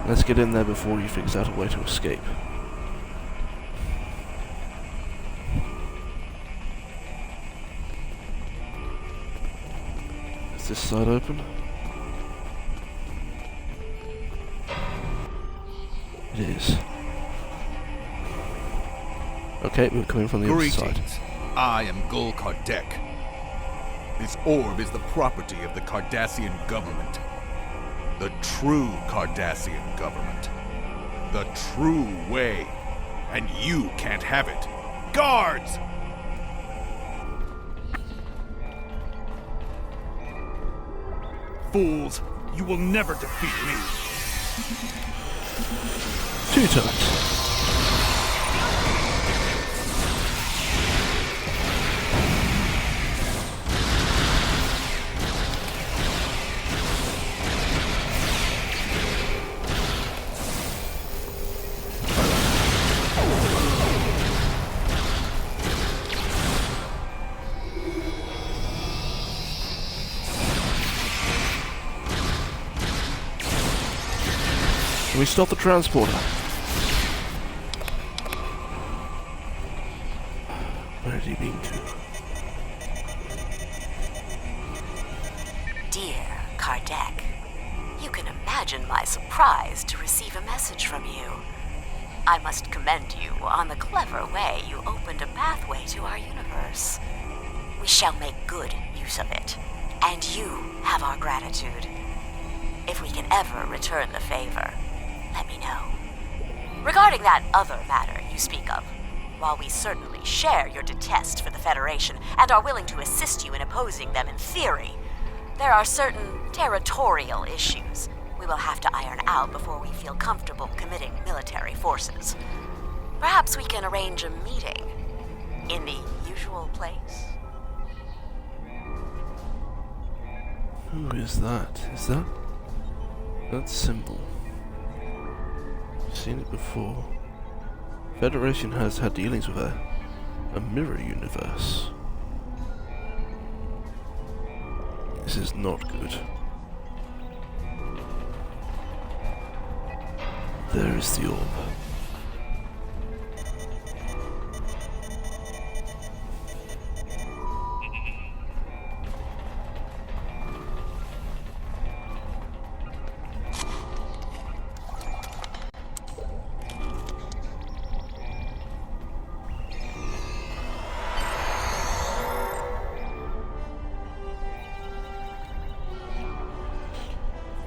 Let's get in there before he figures out a way to escape. Is this side open? It is. Okay, we're coming from the other side. I am Gul Kardec. This orb is the property of the Cardassian government. The true Cardassian government. The true way. And you can't have it. Guards! Fools, you will never defeat me. 2 times. Can we stop the transporter? Where had he been to? Dear Kardec, you can imagine my surprise to receive a message from you. I must commend you on the clever way you opened a pathway to our universe. We shall make good use of it, and you have our gratitude. If we can ever return the favor, let me know. Regarding that other matter you speak of, while we certainly share your detest for the Federation and are willing to assist you in opposing them in theory, there are certain territorial issues we will have to iron out before we feel comfortable committing military forces. Perhaps we can arrange a meeting in the usual place. Who is that? Is that symbol? Seen it before. Federation has had dealings with a mirror universe. This is not good. There is the orb.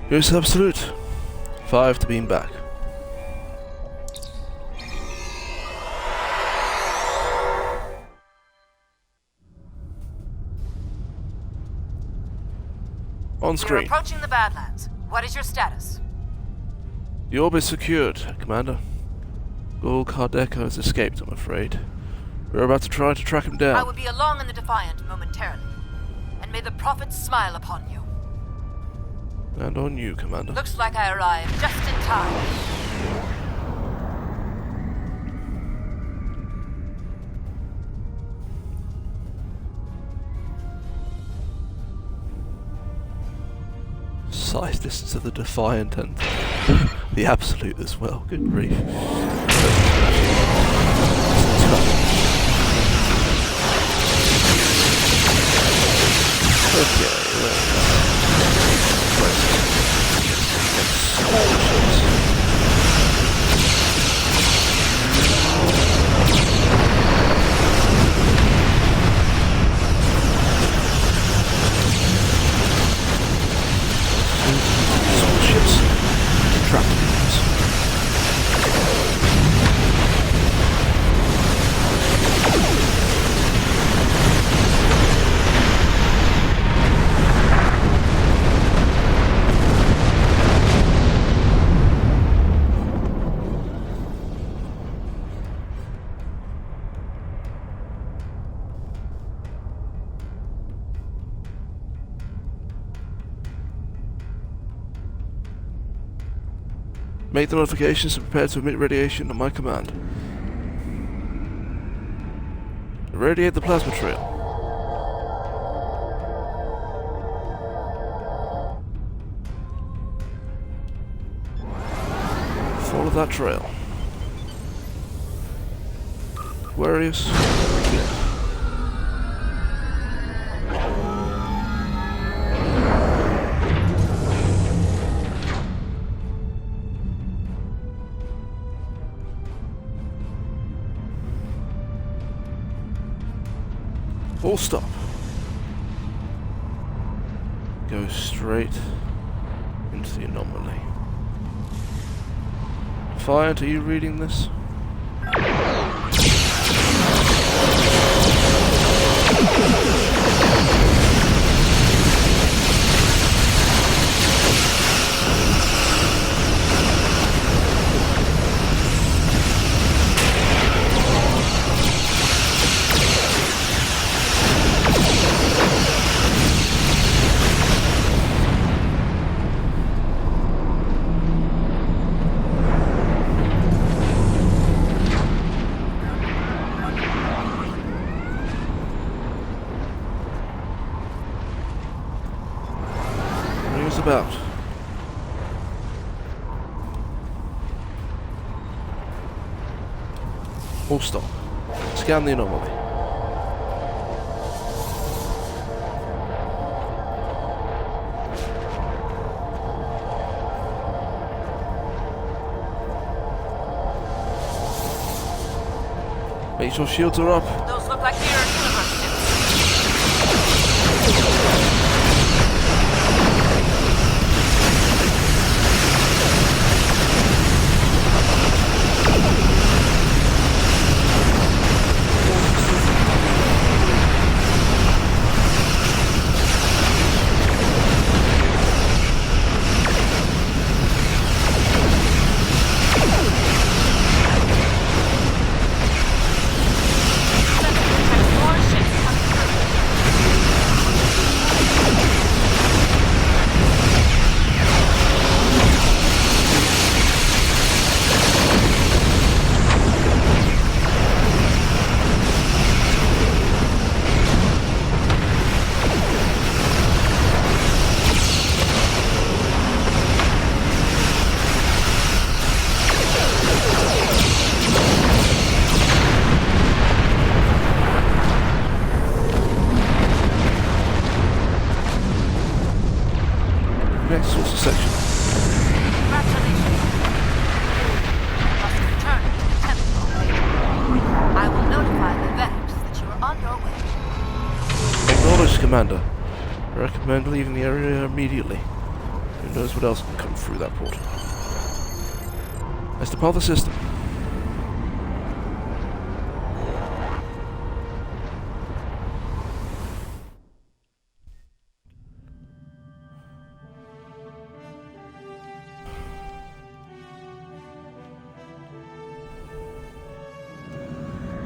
Here's Absolute. 5 to beam back. On screen. We're approaching the Badlands. What is your status? The orb is secured, Commander. Gul Kardec has escaped, I'm afraid. We're about to try to track him down. I will be along in the Defiant momentarily. And may the prophets smile upon you. And on you, Commander. Looks like I arrived just in time. Size distance of the Defiant and the Absolute as well. Good grief. Make the notifications and prepare to emit radiation on my command. Irradiate the plasma trail. Follow that trail. Aquarius. Full stop. Go straight into the anomaly. Defiant, are you reading this? About. Full stop. Scan the anomaly. Make sure shields are up. Those look like mirror universe suits. Next source of section. Congratulations. You must return to the temple. I will notify the vets that you are on your way. Acknowledged, Commander. I recommend leaving the area immediately. Who knows what else can come through that portal. Let's depart the system.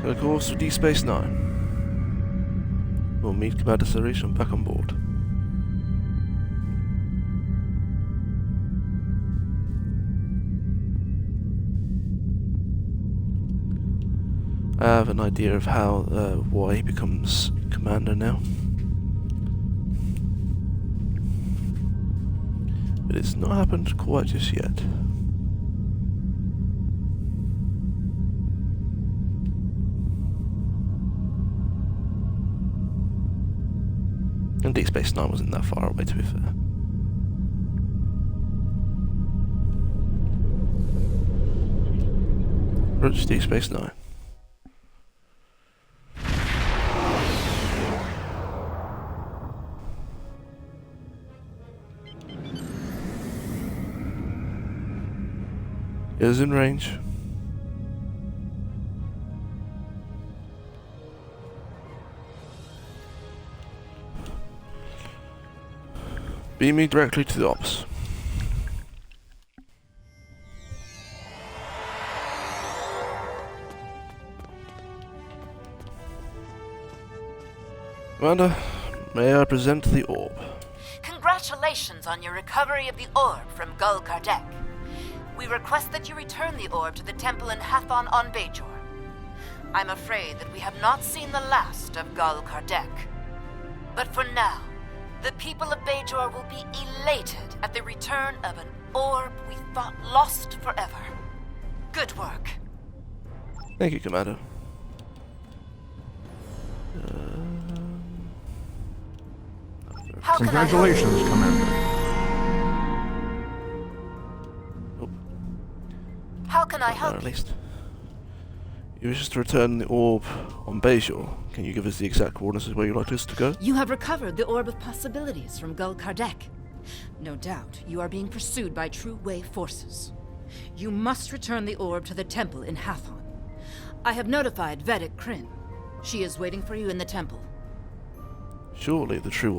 Of course, for Deep Space 9. We'll meet Commander Sarishan back on board. I have an idea of how, why he becomes Commander now. But it's not happened quite just yet. And Deep Space 9 wasn't that far away, to be fair. Approach Deep Space 9. It is in range. Beam me directly to the ops. Commander, may I present the orb? Congratulations on your recovery of the orb from Gul Kardec. we request that you return the orb to the temple in Hathon on Bajor. I'm afraid that we have not seen the last of Gul Kardec. But for now, the people of Bajor will be elated at the return of an orb we thought lost forever. Good work. Thank you, Commander. Congratulations, Commander. How can I help At you? least. You wish us to return the orb on Bajor. Can you give us the exact coordinates of where you'd like us to go? You have recovered the Orb of Possibilities from Gul Kardec. No doubt, you are being pursued by True Way forces. You must return the orb to the temple in Hathon. I have notified Vanik Kryn. She is waiting for you in the temple. Surely the True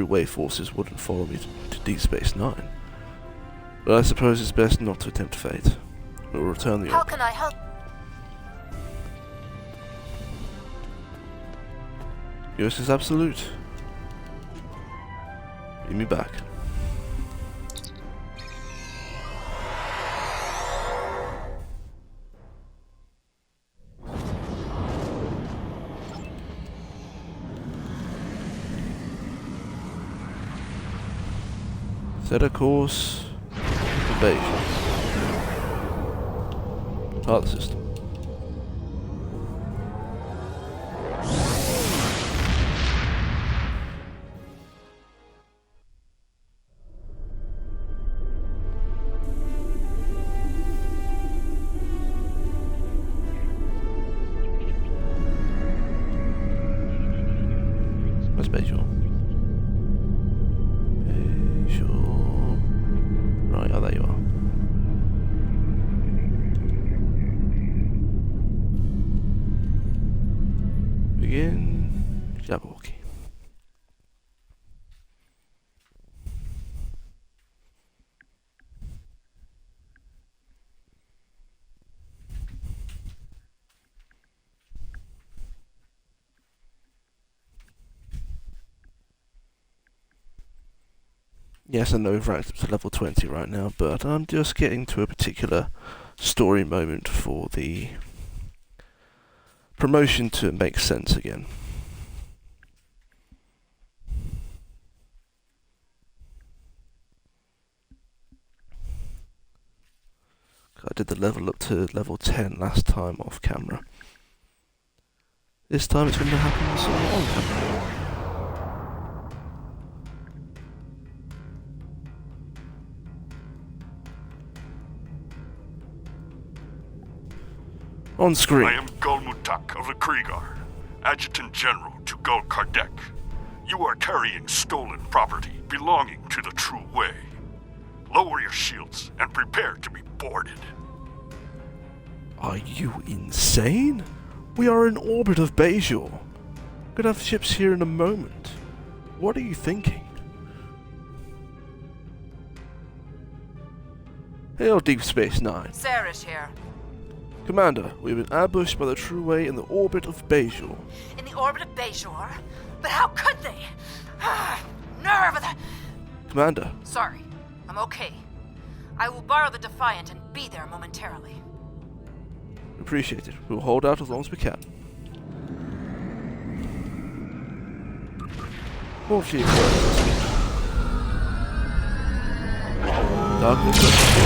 Way forces wouldn't follow me to Deep Space Nine. But I suppose it's best not to tempt fate. We'll return the How orb. can I help? Yours is absolute. Give me back. Set a course for Bajor. Start the system. Where's Bajor? Right, oh, there you are. Begin Jabberwocky. Yes, I know we've ranked up to level 20 right now, but I'm just getting to a particular story moment for the promotion to make sense again. I did the level up to level 10 last time off camera. This time it's going to happen sort of on camera. On screen. I am Gul Mutak of the Kriegar, Adjutant General to Gul Kardec. You are carrying stolen property belonging to the True Way. Lower your shields and prepare to be boarded. Are you insane? We are in orbit of Bajor. We're gonna have ships here in a moment. What are you thinking? Hail Deep Space Nine. Sarah's here. Commander, we've been ambushed by the True Way in the orbit of Bajor. In the orbit of Bajor? But how could they? Nerve of the... Commander. Sorry, I'm okay. I will borrow the Defiant and be there momentarily. Appreciate it. We'll hold out as long as we can. More shield first. Darkness.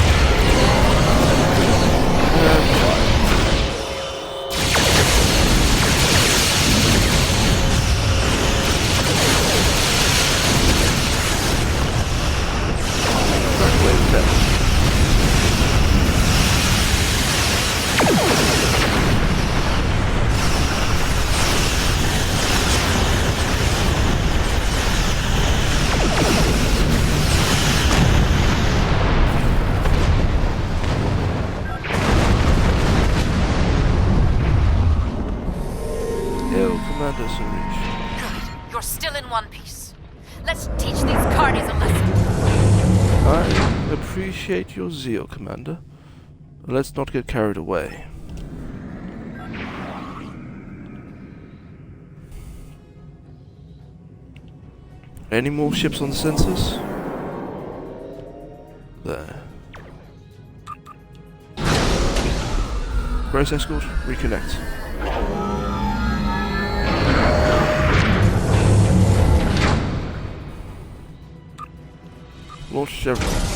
You're still in one piece. Let's teach these carnies a lesson. I appreciate your zeal, Commander. Let's not get carried away. Any more ships on the sensors? There. Process called reconnect. Launch Chevron.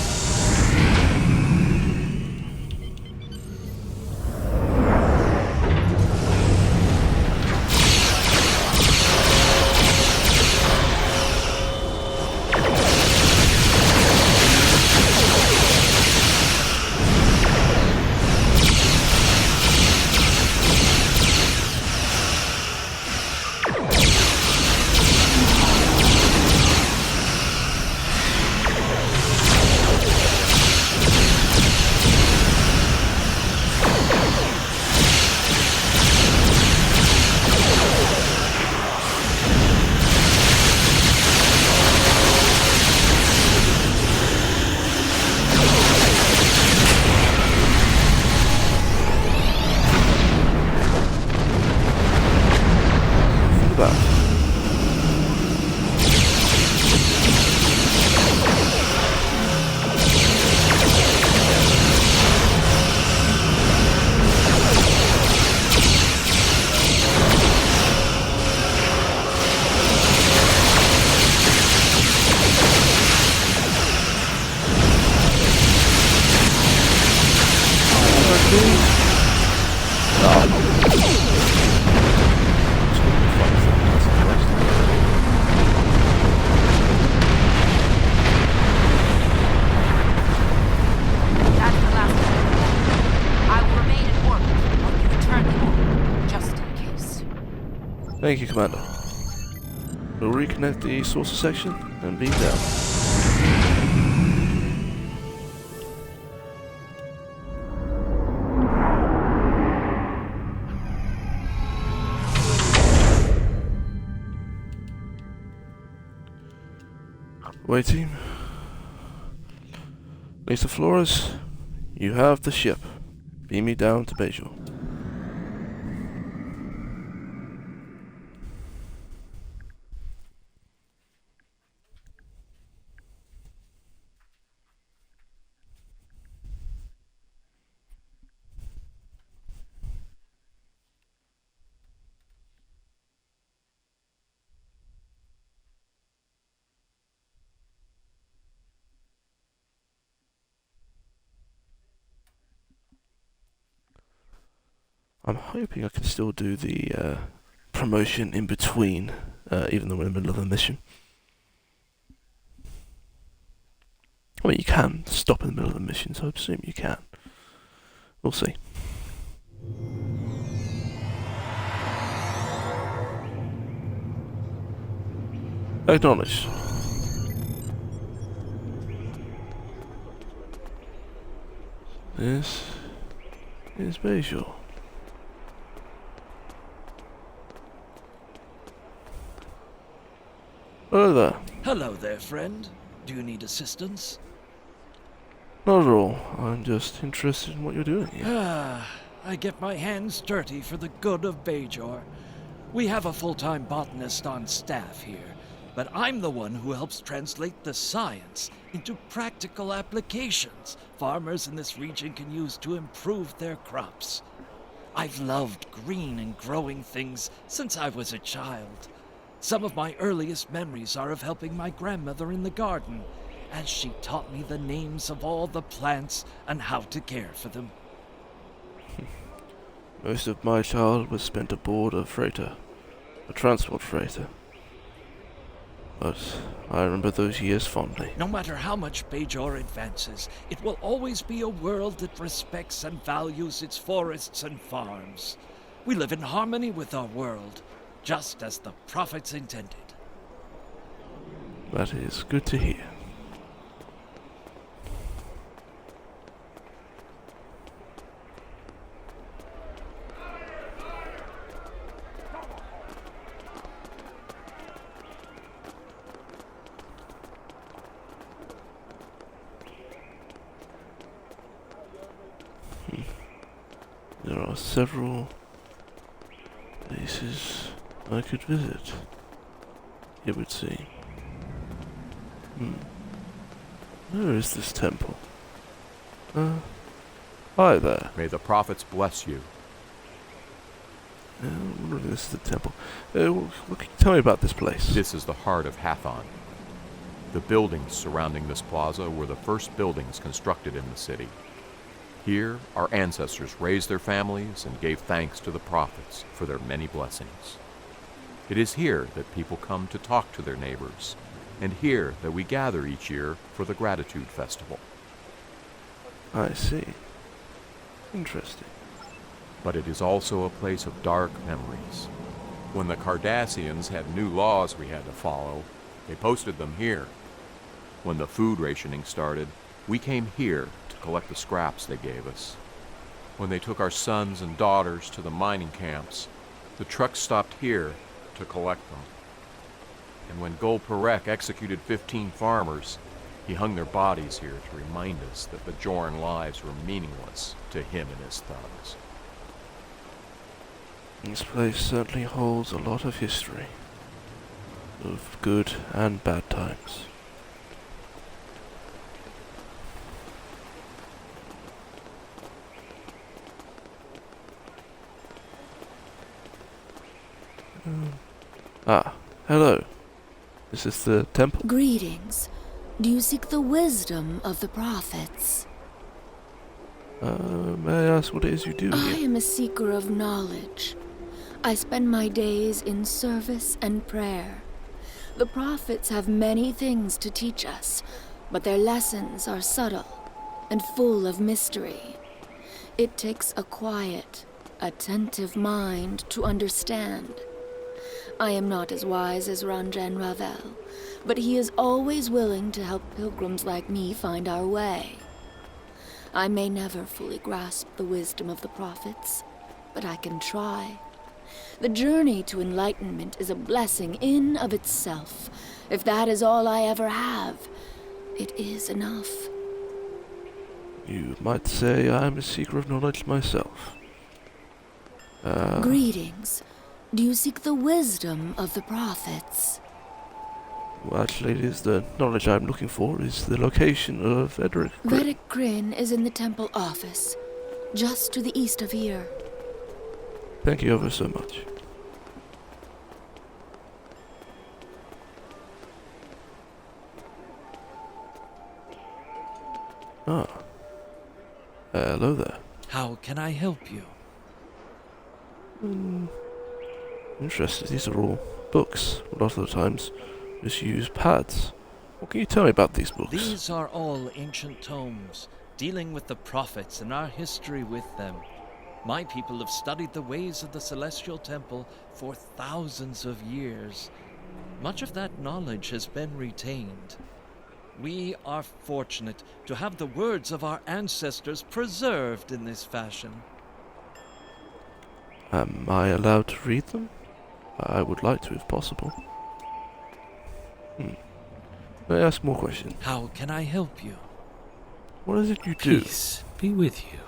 Thank you, Commander. We'll reconnect the saucer section and beam down. Away team. Lisa Flores, you have the ship. Beam me down to Bajor. I'm hoping I can still do the promotion in between, even though we're in the middle of a mission. I mean, you can stop in the middle of a mission, so I assume you can. We'll see. Acknowledge. This is Bajor. Hello there. Hello there, friend. Do you need assistance? Not at all. I'm just interested in what you're doing here. I get my hands dirty for the good of Bajor. We have a full-time botanist on staff here, but I'm the one who helps translate the science into practical applications farmers in this region can use to improve their crops. I've loved green and growing things since I was a child. Some of my earliest memories are of helping my grandmother in the garden, as she taught me the names of all the plants and how to care for them. Most of my childhood was spent aboard a freighter, a transport freighter. But I remember those years fondly. No matter how much Bajor advances, it will always be a world that respects and values its forests and farms. We live in harmony with our world, just as the prophets intended. That is good to hear. There are several places I could visit, it would seem. Where is this temple? Hi there. May the prophets bless you. I wonder if this is the temple. What can you tell me about this place? This is the heart of Hathon. The buildings surrounding this plaza were the first buildings constructed in the city. Here, our ancestors raised their families and gave thanks to the prophets for their many blessings. It is here that people come to talk to their neighbors, and here that we gather each year for the Gratitude Festival. I see. Interesting. But it is also a place of dark memories. When the Cardassians had new laws we had to follow, they posted them here. When the food rationing started, we came here to collect the scraps they gave us. When they took our sons and daughters to the mining camps, the trucks stopped here to collect them. And when Gul Perek executed 15 farmers, he hung their bodies here to remind us that Bajoran lives were meaningless to him and his thugs. This place certainly holds a lot of history, of good and bad times. Hello. Is this the temple? Greetings. Do you seek the wisdom of the prophets? May I ask what it is you do I here? am a seeker of knowledge. I spend my days in service and prayer. The prophets have many things to teach us, but their lessons are subtle and full of mystery. It takes a quiet, attentive mind to understand. I am not as wise as Ranjan Ravel, but he is always willing to help pilgrims like me find our way. I may never fully grasp the wisdom of the prophets, but I can try. The journey to enlightenment is a blessing in of itself. If that is all I ever have, it is enough. You might say I'm a seeker of knowledge myself. Greetings. Do you seek the wisdom of the prophets? Well, actually, it is the knowledge I'm looking for is the location of Edric. Vedek Kryn is in the temple office, just to the east of here. Thank you ever so much. Hello there. How can I help you? Interesting. These are all books. A lot of the times, just use pads. What can you tell me about these books? These are all ancient tomes, dealing with the prophets and our history with them. My people have studied the ways of the Celestial Temple for thousands of years. Much of that knowledge has been retained. We are fortunate to have the words of our ancestors preserved in this fashion. Am I allowed to read them? I would like to, if possible. May I ask more questions? How can I help you? What is it you do? Peace be with you.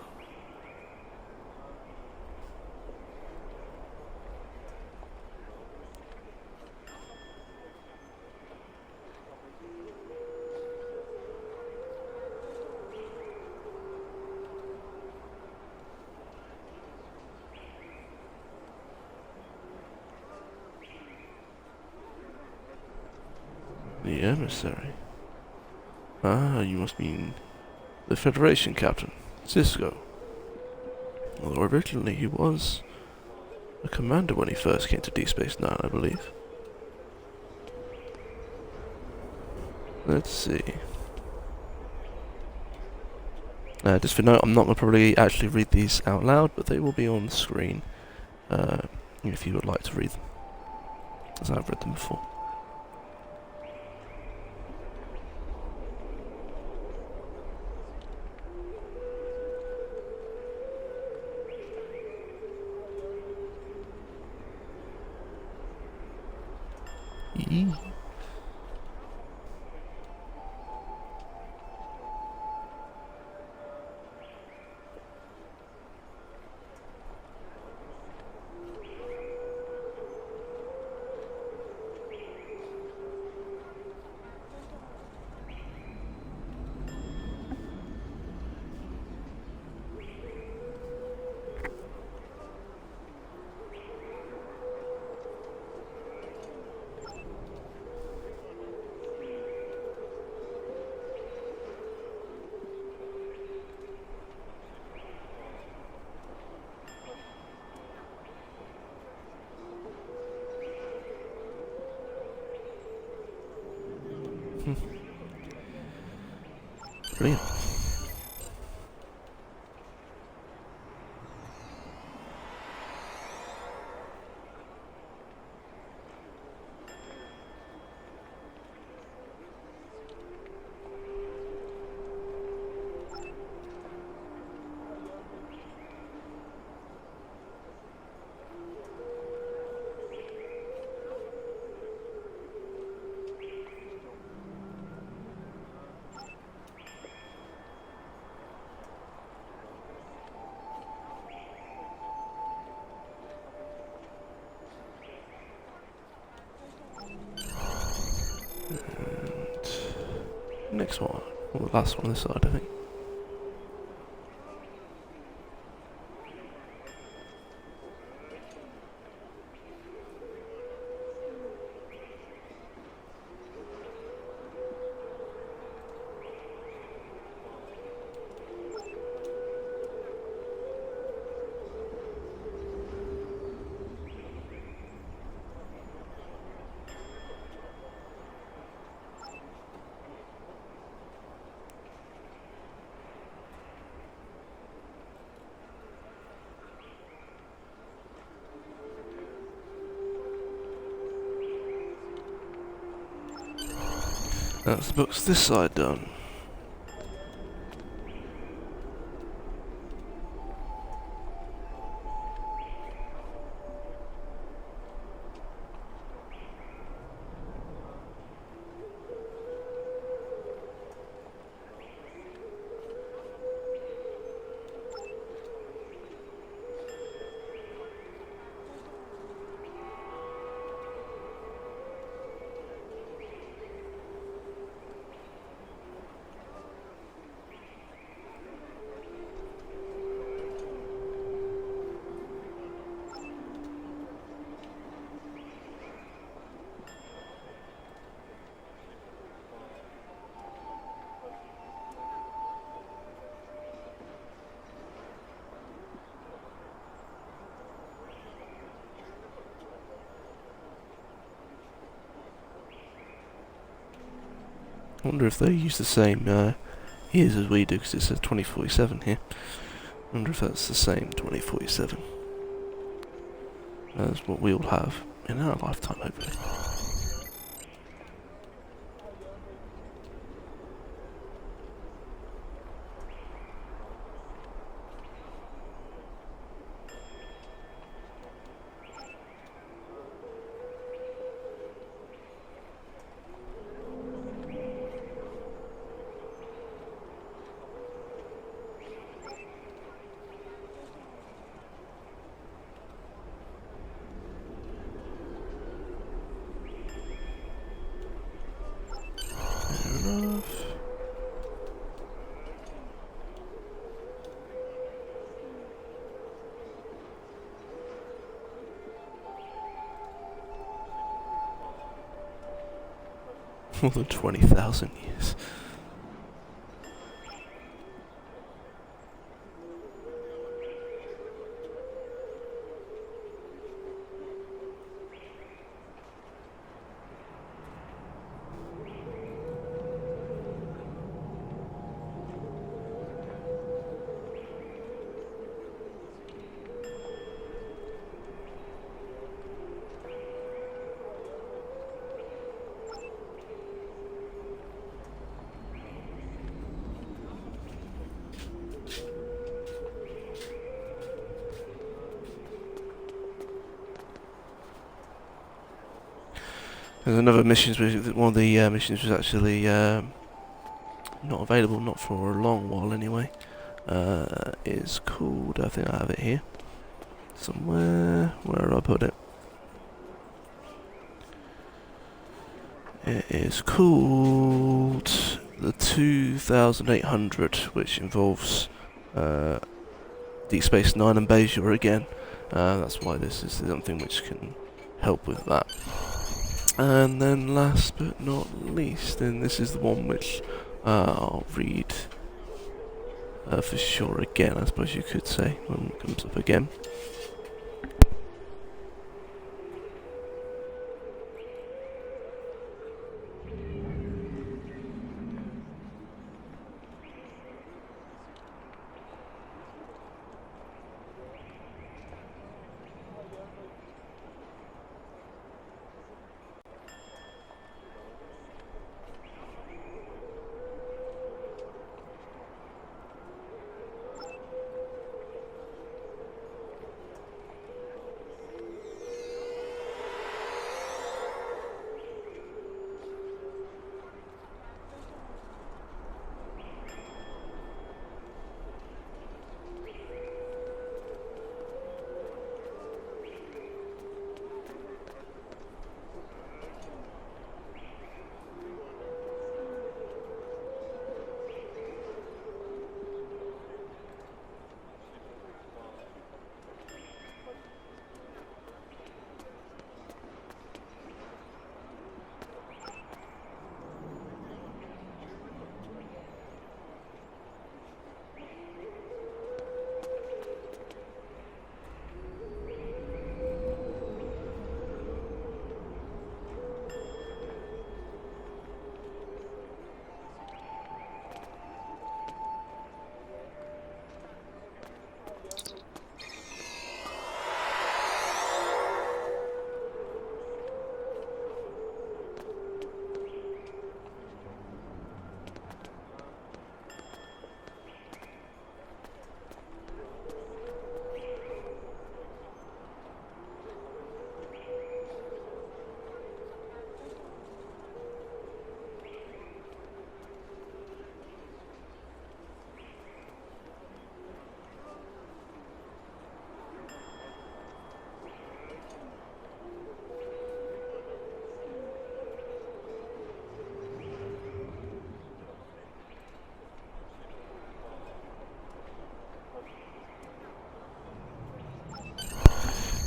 The emissary. You must mean the Federation captain, Cisco. Although originally he was a commander when he first came to Deep Space Nine, I believe. Let's see. Just for note, I'm not going to probably actually read these out loud, but they will be on the screen if you would like to read them, as I've read them before. Brilliant. Next one, or the last one on this side, I think. That's the books this side done. I wonder if they use the same ears as we do, because it says 2047 here. I wonder if that's the same 2047 as what we all have in our lifetime, hopefully. More than 20,000 years. There's another mission, one of the missions was actually not available, not for a long while anyway. It's called, I think I have it here somewhere. Where did I put it? It is called the 2800, which involves Deep Space Nine and Bajor again. That's why this is something which can help with that. And then last but not least, and this is the one which I'll read for sure again, I suppose you could say, when it comes up again.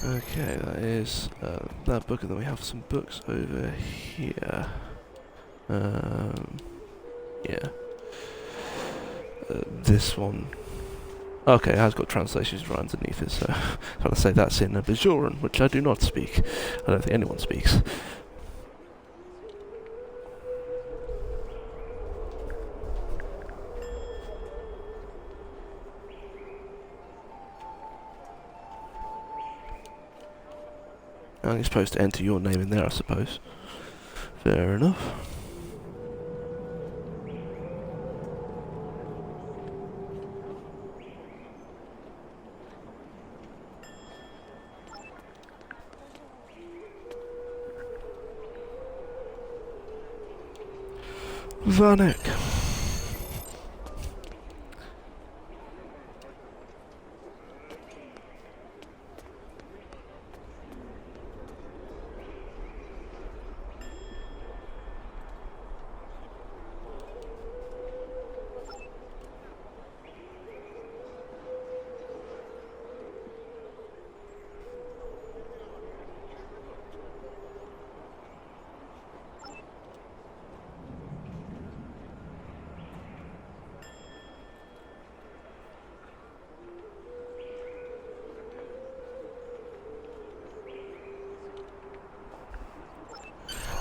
Okay, that is that book, and then we have some books over here. Yeah. This one. Okay, it has got translations right underneath it, so I'm trying to say that's in Bajoran, which I do not speak. I don't think anyone speaks. I'm supposed to enter your name in there, I suppose. Fair enough. Vanik.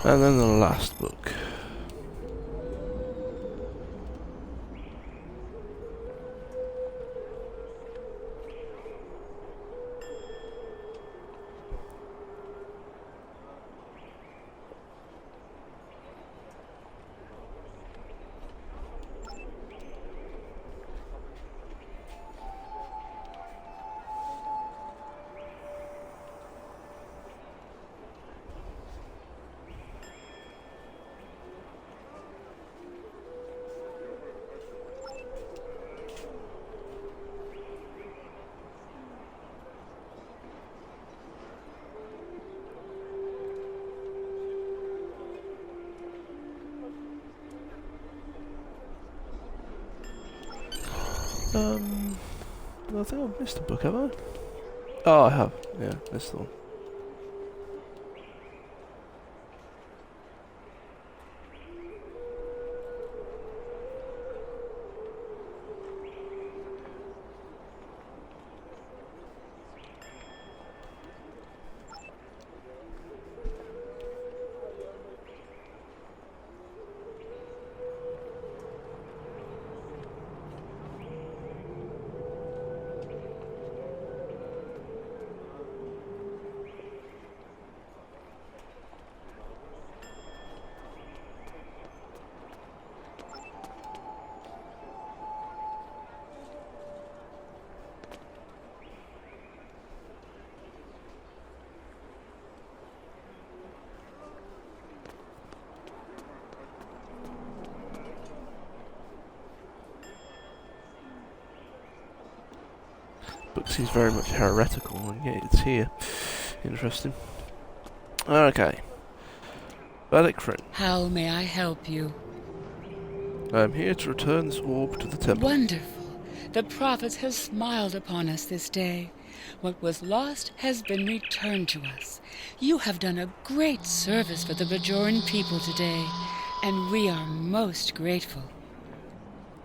And then the last book. I think I've missed a book, have I? Oh, I have. Yeah, this one. Book seems very much heretical, and yet it's here. Interesting. Okay. Vanik. How may I help you? I am here to return this orb to the temple. Wonderful. The prophets have smiled upon us this day. What was lost has been returned to us. You have done a great service for the Bajoran people today, and we are most grateful.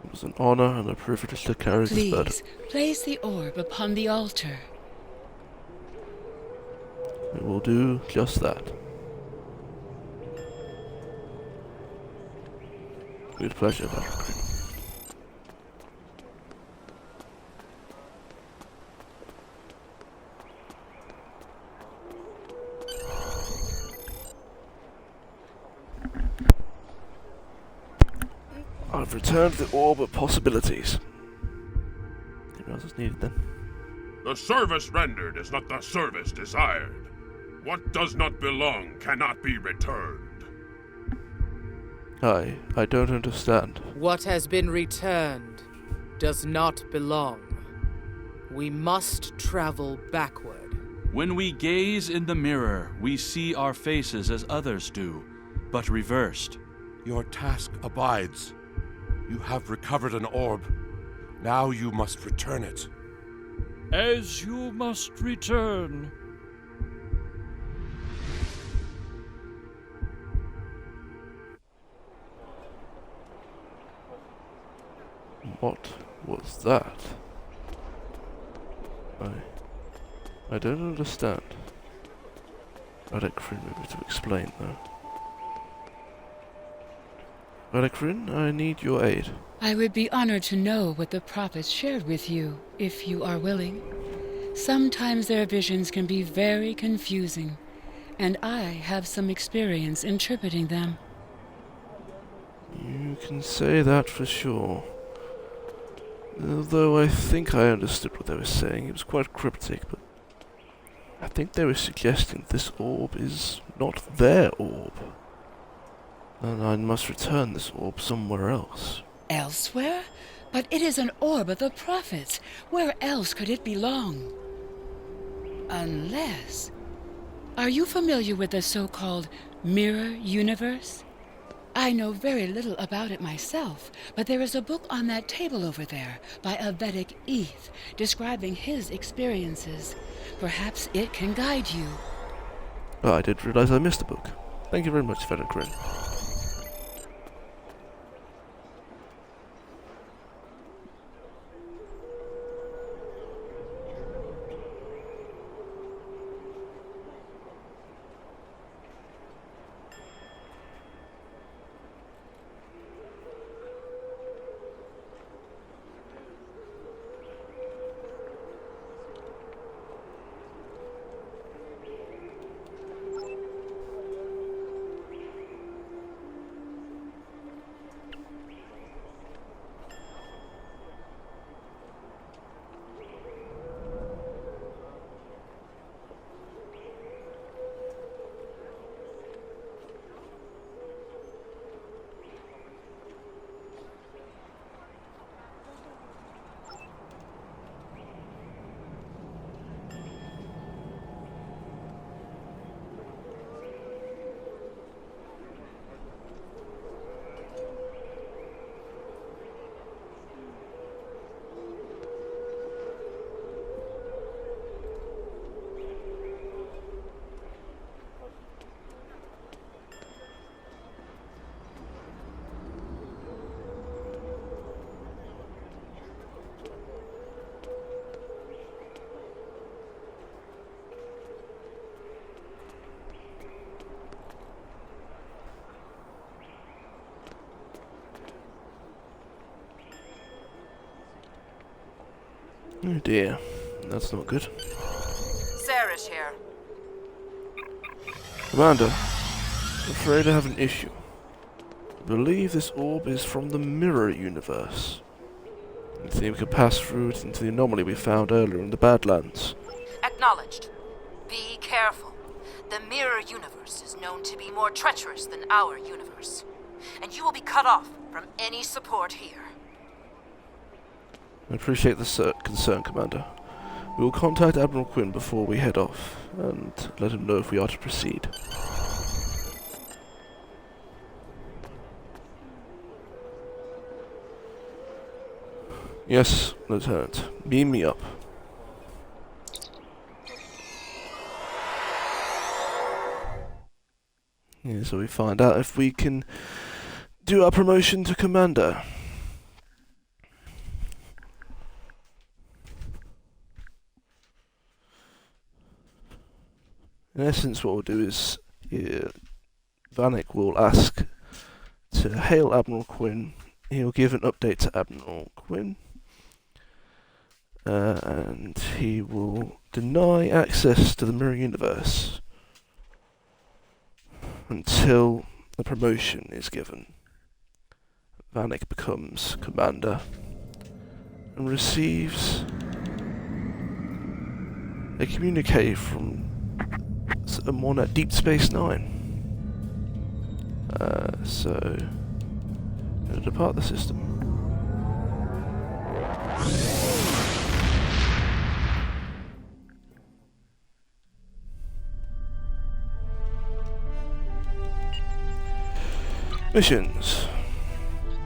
It was an honor and a privilege to carry this burden. Please, place the orb upon the altar. We will do just that. With pleasure, Vanik. I've returned the orb of possibilities. Anything else is needed then? The service rendered is not the service desired. What does not belong cannot be returned. I don't understand. What has been returned does not belong. We must travel backward. When we gaze in the mirror, we see our faces as others do, but reversed. Your task abides. You have recovered an orb. Now you must return it. As you must return, What was that? I don't understand. Vanik maybe to explain though. Vanik, I need your aid. I would be honored to know what the prophets shared with you, if you are willing. Sometimes their visions can be very confusing, and I have some experience interpreting them. You can say that for sure. Although I think I understood what they were saying, it was quite cryptic, but I think they were suggesting this orb is not their orb, and I must return this orb somewhere else. Elsewhere? But it is an orb of the prophets. Where else could it belong? Unless... Are you familiar with the so-called mirror universe? I know very little about it myself, but there is a book on that table over there by a Vedic Eth describing his experiences. Perhaps it can guide you. Oh, I did realize I missed a book. Thank you very much, Vanik. Oh dear, that's not good. Sarah's here. Commander, I'm afraid I have an issue. I believe this orb is from the mirror universe. I think we could pass through it into the anomaly we found earlier in the Badlands. Acknowledged. Be careful. The mirror universe is known to be more treacherous than our universe. And you will be cut off from any support here. I appreciate the concern, Commander. We will contact Admiral Quinn before we head off, and let him know if we are to proceed. Yes, Lieutenant. Beam me up. Yeah, so we find out if we can do our promotion to Commander. In essence, what we'll do is Vanik will ask to hail Admiral Quinn. He'll give an update to Admiral Quinn, and he will deny access to the mirror universe until the promotion is given. Vanik becomes commander and receives a communique from someone at Deep Space Nine. So, I'm going to depart the system. Missions.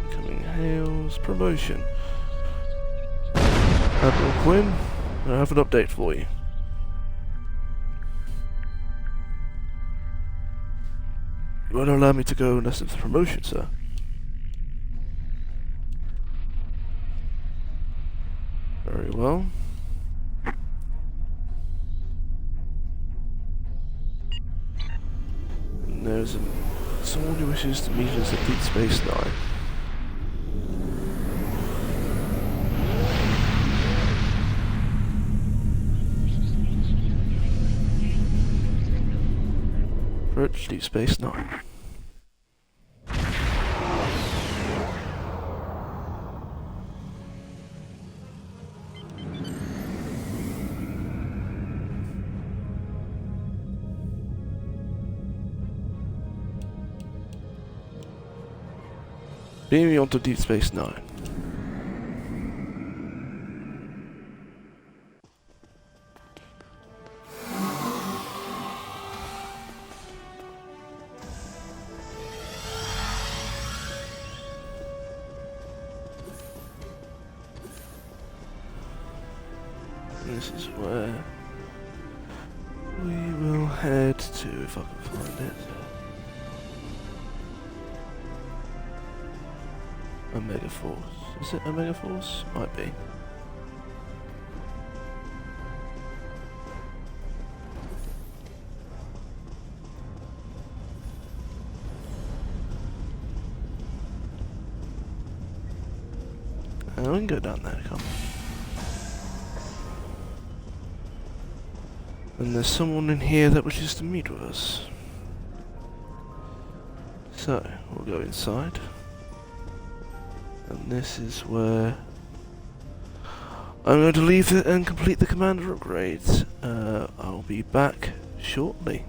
Incoming hails. Promotion. Admiral Quinn, I have an update for you. You won't allow me to go unless it's a promotion, sir. Very well. And there's someone who wishes to meet us at Deep Space Nine. Approach Deep Space Nine. Beam me onto Deep Space Nine. This is where we will head to, if I can find it. Omega Force. Is it Omega Force? Might be. We can go down there, come. And there's someone in here that wishes to meet with us. So, we'll go inside. And this is where I'm going to leave it and complete the commander upgrades. I'll be back shortly.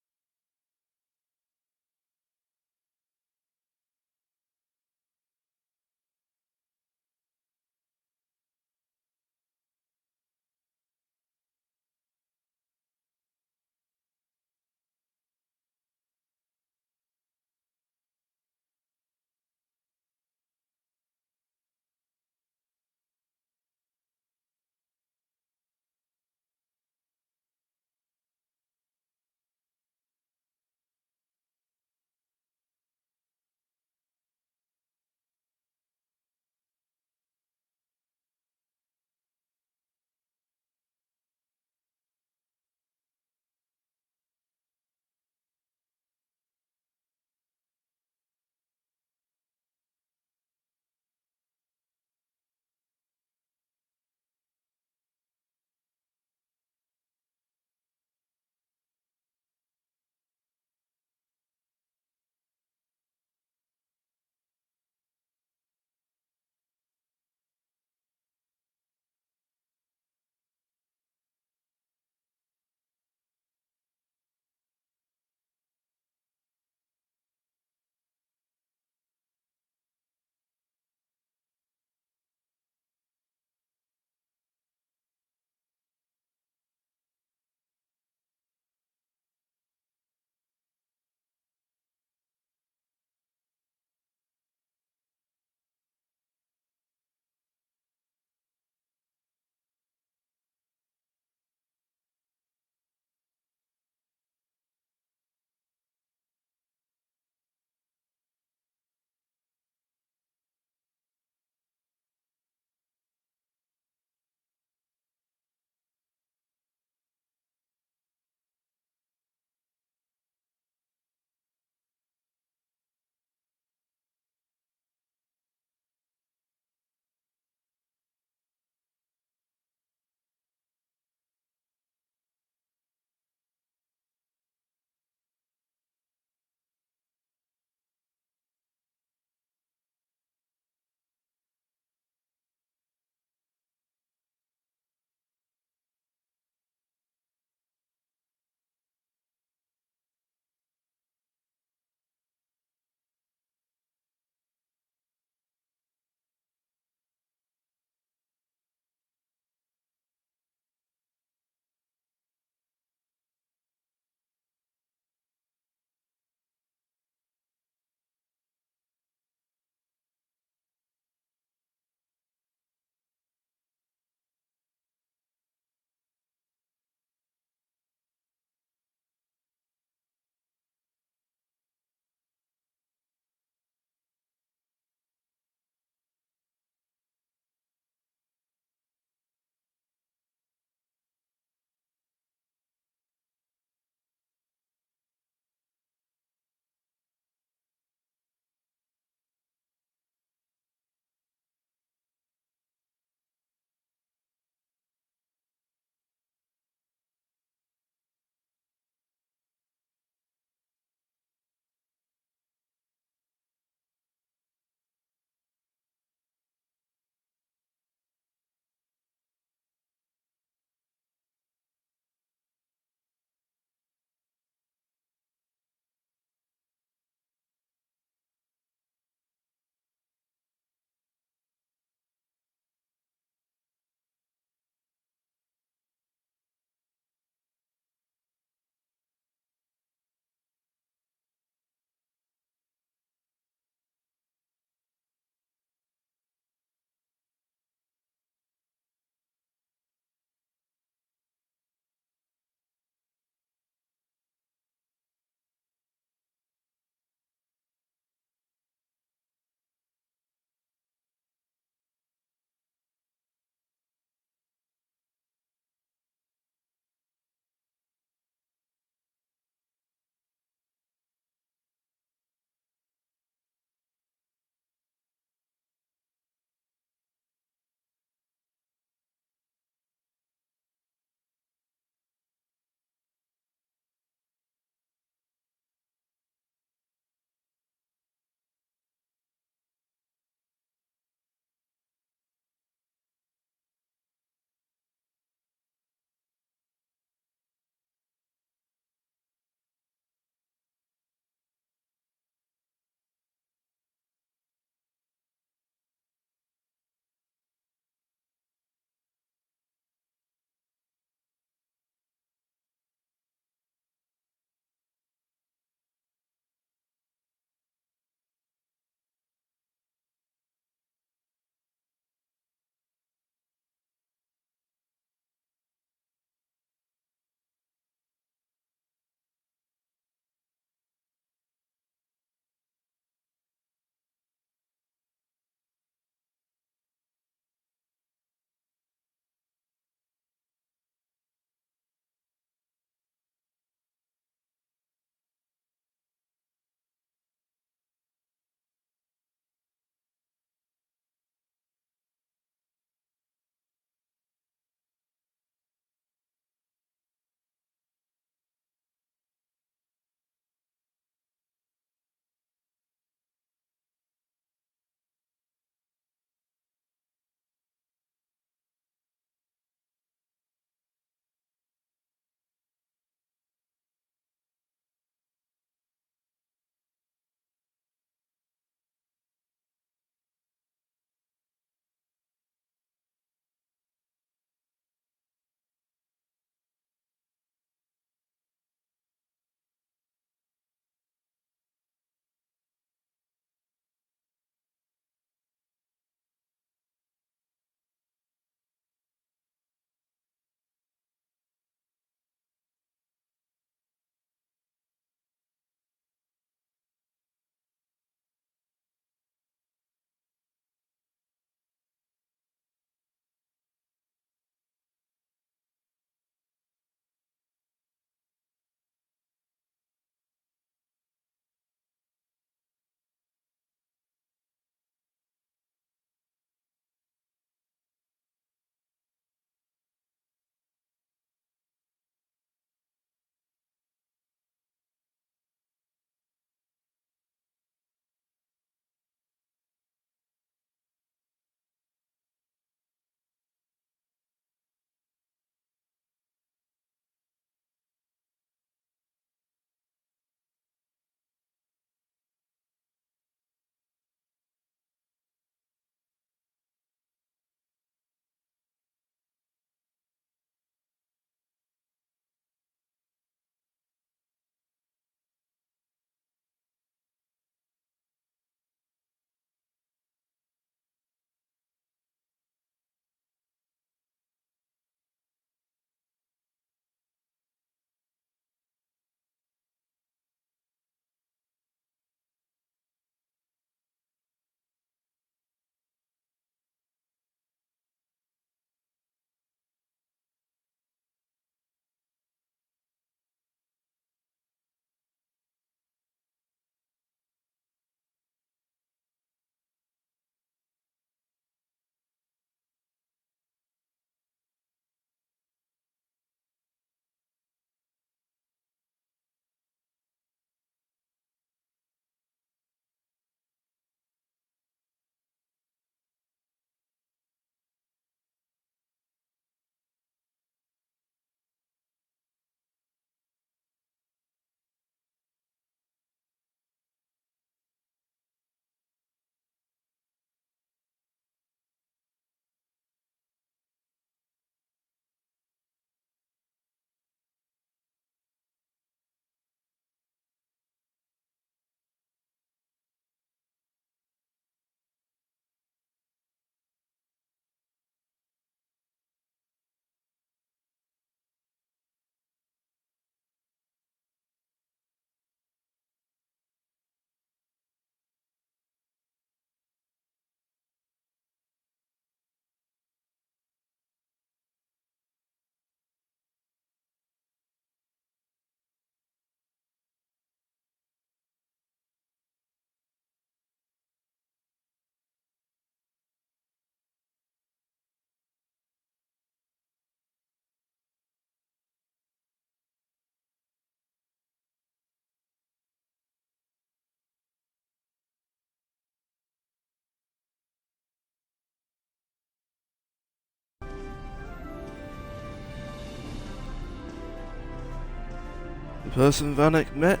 The person Vanik met,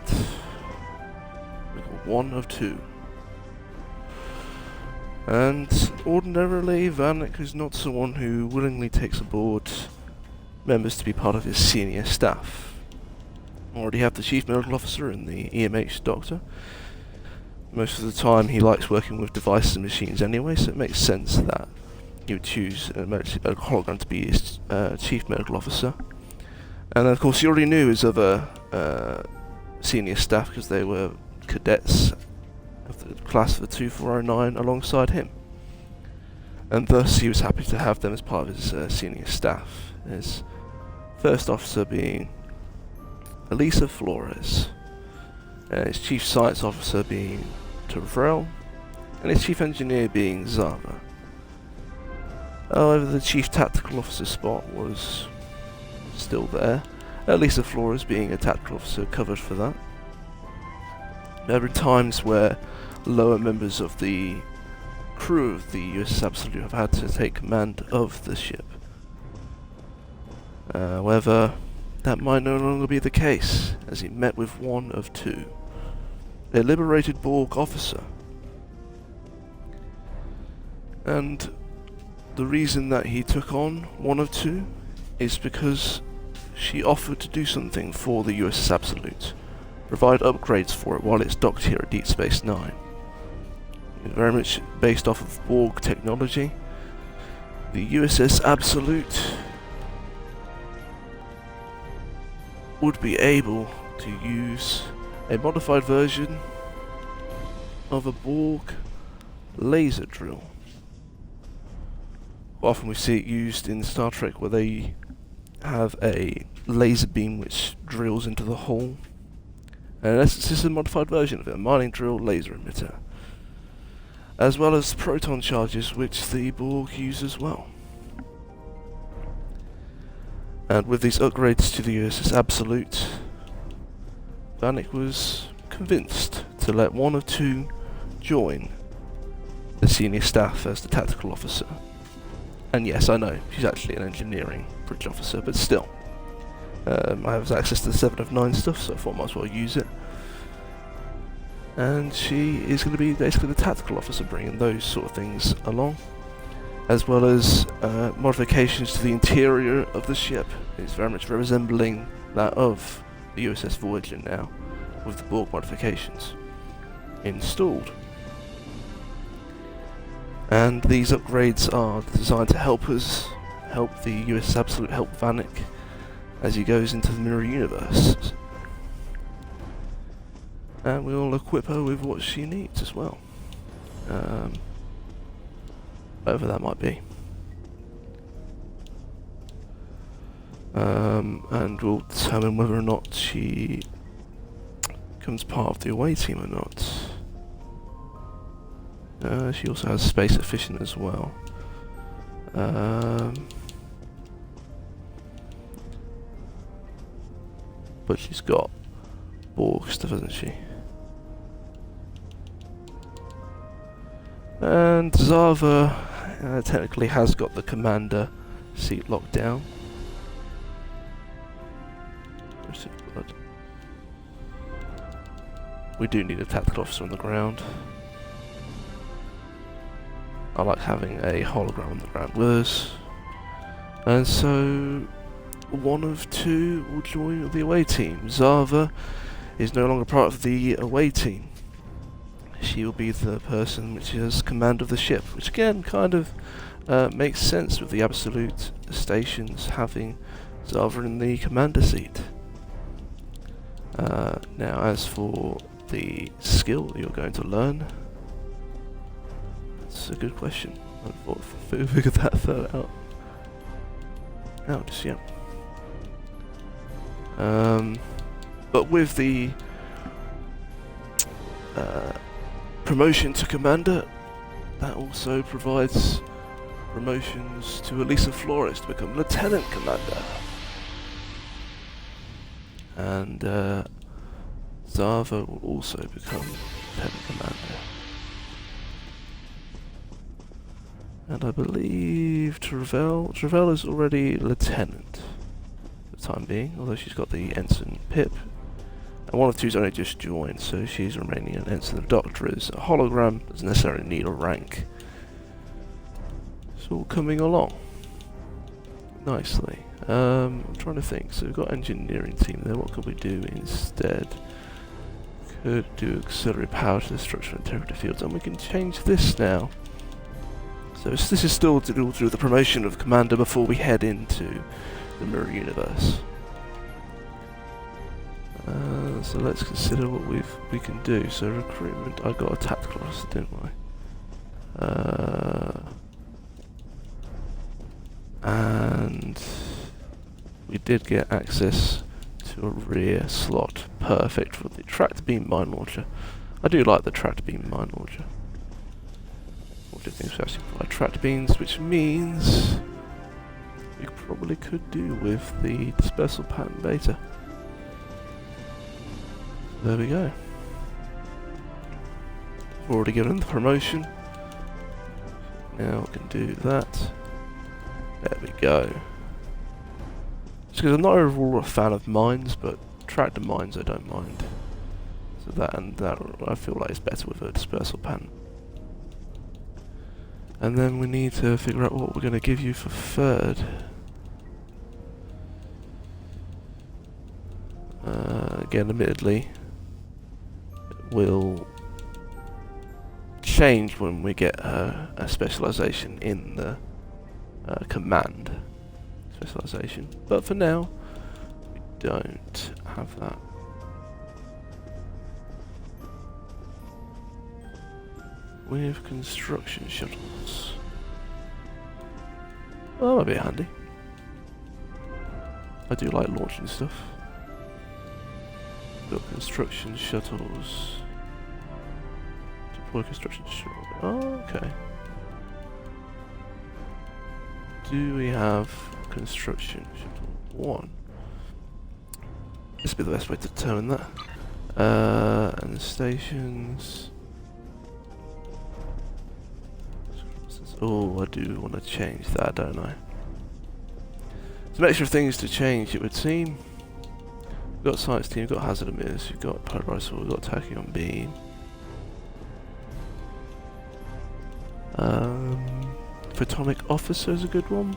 one of two. And ordinarily, Vanik is not someone who willingly takes aboard members to be part of his senior staff. Already have the Chief Medical Officer and the EMH Doctor. Most of the time he likes working with devices and machines anyway, so it makes sense that he would choose a medical hologram to be his Chief Medical Officer. And of course he already knew his other senior staff because they were cadets of the class of the 2409 alongside him. And thus he was happy to have them as part of his senior staff. His first officer being Elisa Flores, his chief science officer being Tavrel, and his chief engineer being Zava. However, the chief tactical officer spot was still there, Elisa Flores being a tactical officer covered for that. There have been times where lower members of the crew of the USS Absolute have had to take command of the ship. However, that might no longer be the case, as he met with one of two, a liberated Borg officer. And the reason that he took on one of two is because she offered to do something for the USS Absolute, provide upgrades for it while it's docked here at Deep Space Nine. It's very much based off of Borg technology. The USS Absolute would be able to use a modified version of a Borg laser drill. Often we see it used in Star Trek where they have a laser beam which drills into the hull. And in essence, this is a modified version of it, a mining drill laser emitter. As well as proton charges which the Borg use as well. And with these upgrades to the USS Absolute, Vanik was convinced to let one of two join the senior staff as the tactical officer. And yes, I know, she's actually an engineering bridge officer, but still. I have access to the 7 of 9 stuff, so I thought I might as well use it. And she is going to be basically the tactical officer, bringing those sort of things along, as well as modifications to the interior of the ship. It's very much resembling that of the USS Voyager now, with the Borg modifications installed. And these upgrades are designed to help us, help the USS Absolute, help Vanik as he goes into the mirror universe. And we'll equip her with what she needs as well. Whatever that might be. And we'll determine whether or not she becomes part of the away team or not. She also has space efficient as well. But she's got Borg stuff, hasn't she? And Zava technically has got the commander seat locked down. We do need a tactical officer on the ground. I like having a hologram on the ground with us. And so one of two will join the away team. Zava is no longer part of the away team. She will be the person which has command of the ship, which again kind of makes sense with the Absolute stations having Zava in the commander seat. Now as for the skill that you're going to learn, that's a good question. I thought I figured that out. Just yeah. But with the promotion to commander, that also provides promotions to Elisa Flores to become lieutenant commander. And Zava will also become lieutenant commander. And I believe Tavrel is already lieutenant for the time being, although she's got the ensign pip. And one of two's only just joined, so she's remaining an ensign. The Doctor is a hologram, doesn't necessarily need a rank. It's all coming along nicely. I'm trying to think. So we've got engineering team there. What could we do instead? Could do auxiliary power to the structural integrity fields, and we can change this now. So this is still to do through the promotion of commander before we head into the mirror universe. So let's consider what we can do. So recruitment, I got a tactical officer, didn't I? And we did get access to a rear slot, perfect for the tractor beam mine launcher. I do like the tractor beam mine launcher. What do things actually provide tractor beams, which means we probably could do with the dispersal pattern beta. There we go. Already given the promotion. Now we can do that. There we go. Just because I'm not overall a fan of mines, but tractor mines I don't mind. So that I feel like it's better with a dispersal pattern. And then we need to figure out what we're going to give you for third. Again, admittedly, it will change when we get a specialisation in the command specialisation. But for now, we don't have that. With construction shuttles. Oh, that might be handy. I do like launching stuff. Got construction shuttles. Deploy construction shuttle. Oh, okay. Do we have construction shuttle 1? This would be the best way to determine that. And the stations. Oh, I do want to change that, don't I? Some extra things to change, it would seem. We've got science team, we've got hazard emitters, we've got polarized, we've got tachyon beam. Photonic officer is a good one.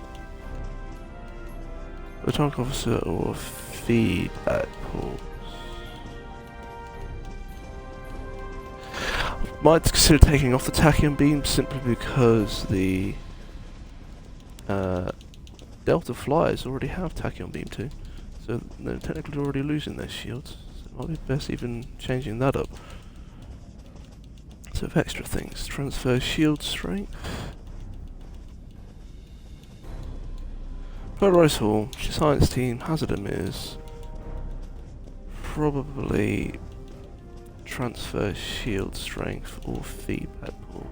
Photonic officer or feedback pulse. Might consider taking off the tachyon beam simply because the Delta flyers already have tachyon beam too, so they're technically already losing their shields. So it might be best even changing that up. So of extra things, transfer shield strength. Polarized Hall, science team, hazard emitters. Probably transfer shield strength or feedback pulse.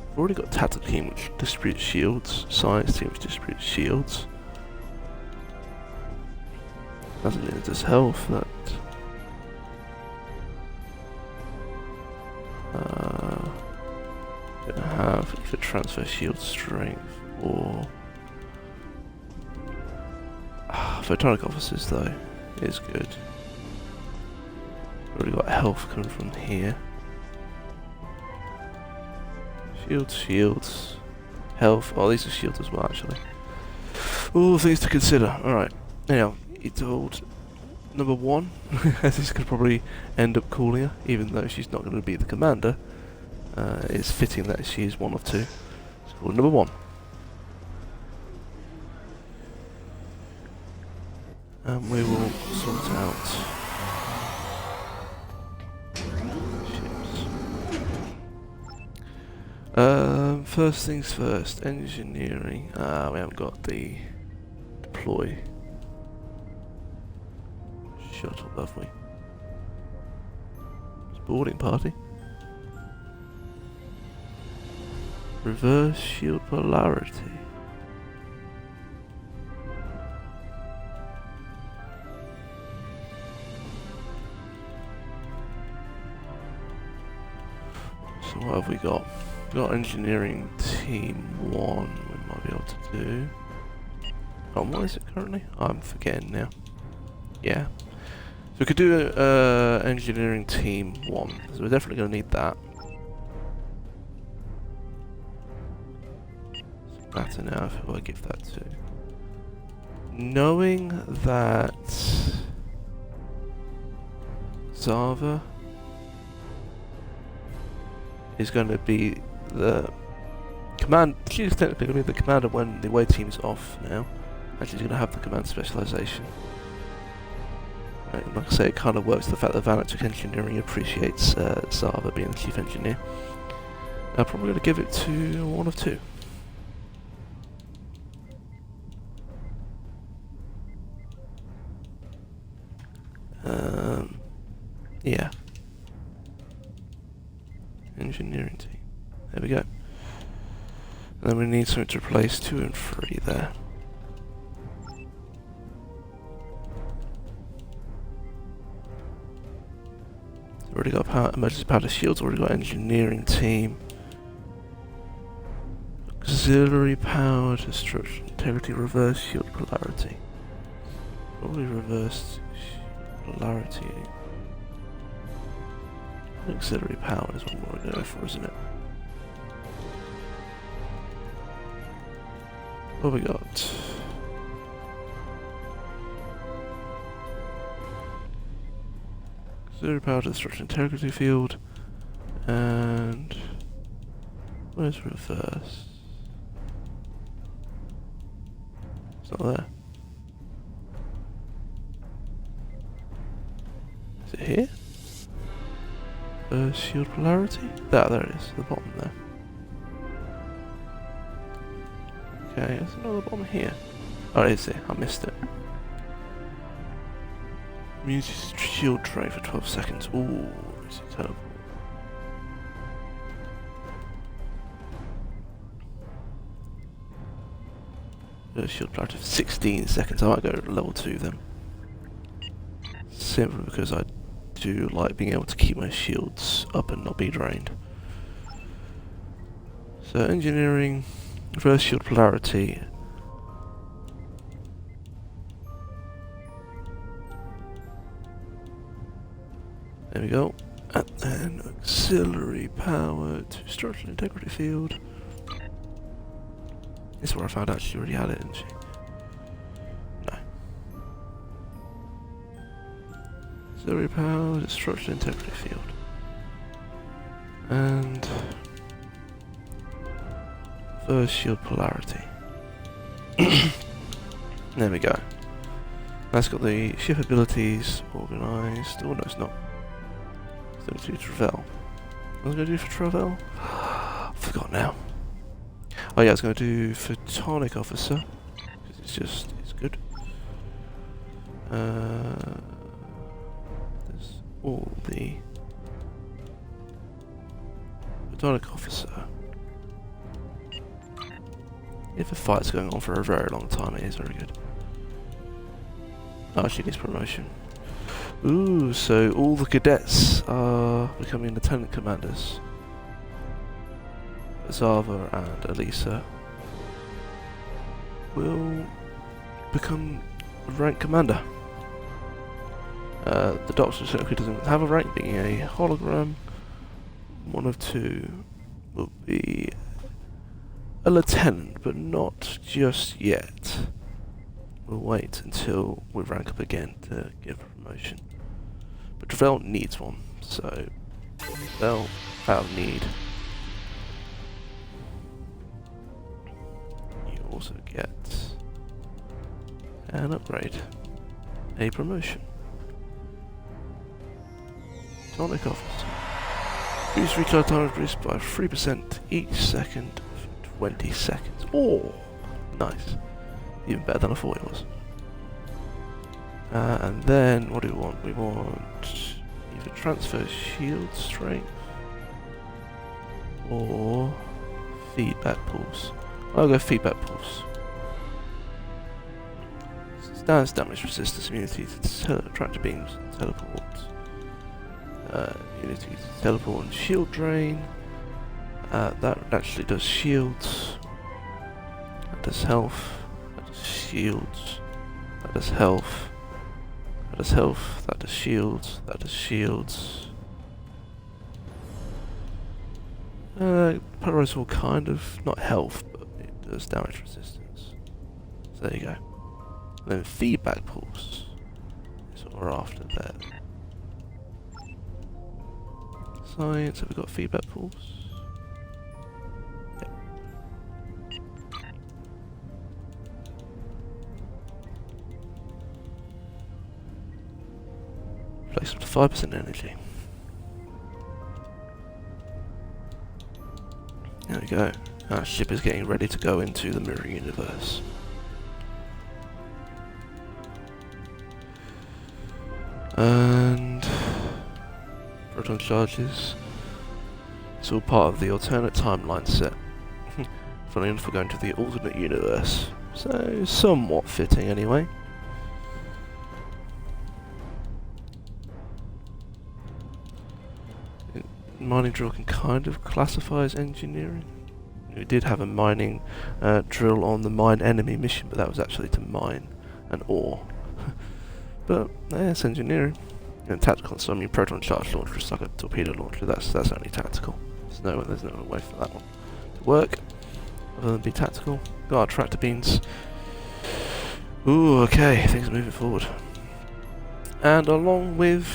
We've already got tactical team which distributes shields, science team which distributes shields. Doesn't mean it does health, that. Gonna have either transfer shield strength or photonic officers though is good. Already got health coming from here. Shields, health. Oh, these are shields as well actually. All things to consider. Alright. Anyhow, he told number 1, this could probably end up calling her, even though she's not going to be the commander. It's fitting that she is one of 2. So called number 1. And we will sort out ships. First things first, engineering. We haven't got the deploy shuttle, have we? It's boarding party. Reverse shield polarity. So what have we got? Got engineering team 1 we might be able to do. Oh, what is it currently? I'm forgetting now. Yeah. So we could do engineering team 1, so we're definitely going to need that. Matter now who I give that to. Knowing that Zava is going to be the command, she's technically going to be the commander when the away team's off now, and she's going to have the command specialization. Like I say, it kind of works the fact that Vanik Engineering appreciates Zava being the chief engineer. I'm probably going to give it to one of two. Yeah. Engineering team. There we go. And then we need something to replace 2 and 3 there. Already got emergency powder shields, already got engineering team. Auxiliary power, destruction, integrity, reverse shield polarity. Probably reversed polarity. Auxiliary power is what we're going to go for, isn't it? What have we got? Auxiliary power, destruction, integrity field, and where's reverse? It's not there. Is it here? Shield polarity? There it is, the bottom there. Okay, there's another bottom here. Oh, it is here, I missed it. Immunity shield tray for 12 seconds. Ooh, is it teleport? Shield polarity for 16 seconds. I might go to level 2 then. Simply because I do like being able to keep my shields up and not be drained. So engineering, reverse shield polarity. There we go. And then auxiliary power to structural integrity field. This is where I found out she already had it, didn't she? Auxiliary power, destruction, integrity field. And first shield polarity. There we go. That's got the ship abilities organised. Oh no, it's not. It's going to do Travel. What was I going to do for Travel? I forgot now. Oh yeah, I was going to do Photonic Officer. Because it's good. All the Photonic Officer. If a fight's going on for a very long time, it is very good. Oh, she gets promotion. Ooh, so all the cadets are becoming lieutenant commanders. Zava and Elisa will become rank commander. The Doctor certainly doesn't have a rank, being a hologram. One of two will be a lieutenant, but not just yet. We'll wait until we rank up again to give promotion. But Travel needs one, so they'll have need. You also get an upgrade, a promotion. Photonic Officer. Boost recoil time increased by 3% each second for 20 seconds. Oh, nice. Even better than I thought it was. And then, what do we want? We want either transfer shield strength or feedback pulse. I'll go feedback pulse. Stands damage resistance immunity to tractor beams and teleport. Immunity to teleport and shield drain. That actually does shields. That does health. That does shields. That does health. That does health. That does shields. That does shields. Polarized all kind of, not health, but it does damage resistance. So there you go. And then feedback pulse is what we're after there. Science, have we got feedback pulse? Yep. Place up to 5% energy. There we go. Our ship is getting ready to go into the mirror universe. And proton charges. It's all part of the alternate timeline set. Funny enough, we're going to the alternate universe. So, somewhat fitting anyway. Mining drill can kind of classify as engineering. We did have a mining drill on the mine enemy mission, but that was actually to mine an ore. But yeah, it's engineering. And tactical, so I mean proton charge launcher is like a torpedo launcher, that's only tactical. There's no way for that one to work other than be tactical. Got our tractor beams. Ooh, okay, things are moving forward. And along with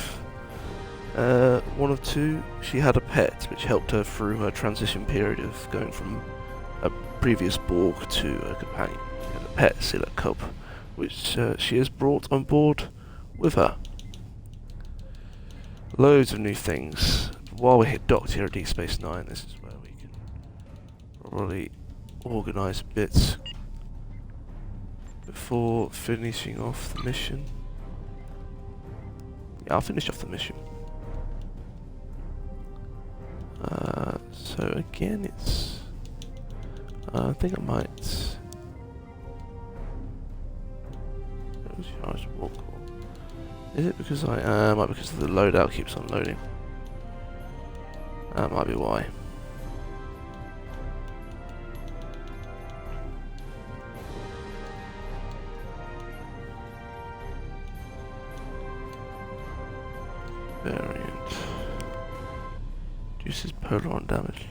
one of two, she had a pet which helped her through her transition period of going from a previous Borg to a companion. She had a pet, Scylla cub, which she has brought on board with her. Loads of new things. While we're docked here at Deep Space Nine, this is where we can probably organise bits before finishing off the mission. Yeah, I'll finish off the mission. So again, it's... I think I might... Charge walk. Is it because I might because the loadout keeps on loading? That might be why. Variant. Reduces polar damage.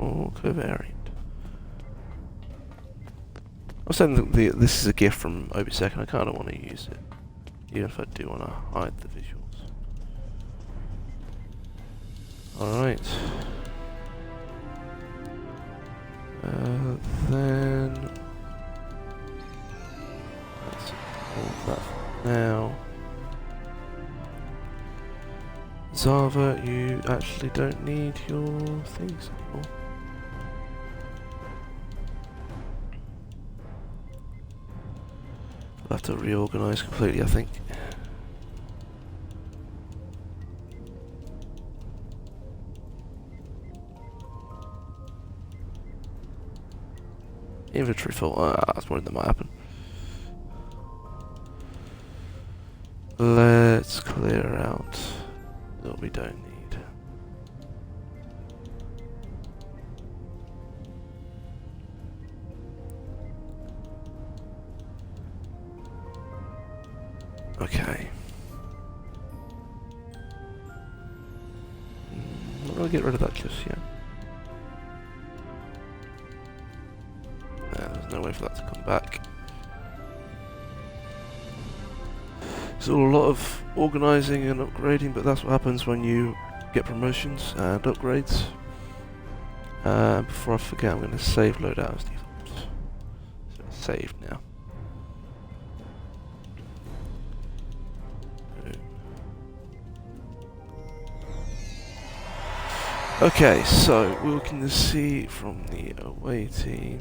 Or covariant. I'm saying this is a gift from OBSEC and I kind of want to use it, even if I do want to hide the visuals. Alright. Then... let's hold that for now. Zava, you actually don't need your things anymore. I'll have to reorganise completely, I think. Inventory full. That's more than might happen. Let's clear out what we don't need. Okay. I'm gonna get rid of that just yet. There's no way for that to come back. It's all a lot of organising and upgrading, but that's what happens when you get promotions and upgrades. Before I forget, I'm going to save loadout as default. So it's saved now. Okay, so we can see from the away team.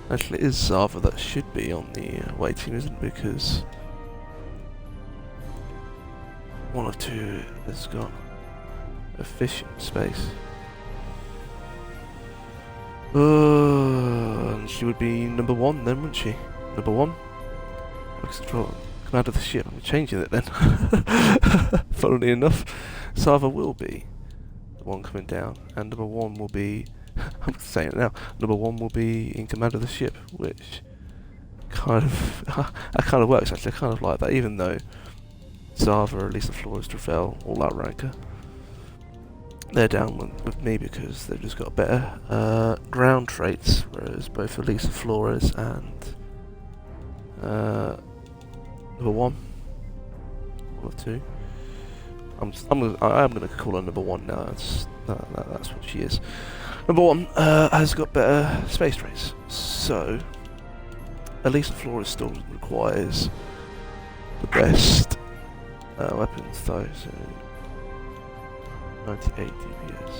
Actually, it is Zava that should be on the away team, isn't it? Because one of two has got efficient space. And she would be number one then, wouldn't she? Number one? Control. command of the ship. I'm changing it then. Funnily enough, Sava will be the one coming down, and number 1 will be, I'm saying it now, number 1 will be in command of the ship, which kind of, that kind of works actually. I kind of like that, even though Zava, Elisa Flores, Travel, all Outranker, they're down with me because they've just got better ground traits, whereas both Elisa Flores and number 1 of 2. I am going to call her number 1 now. That's what she is. Number 1 has got better space traits, so Elisa Flores still requires the best weapons though. So 98 DPS.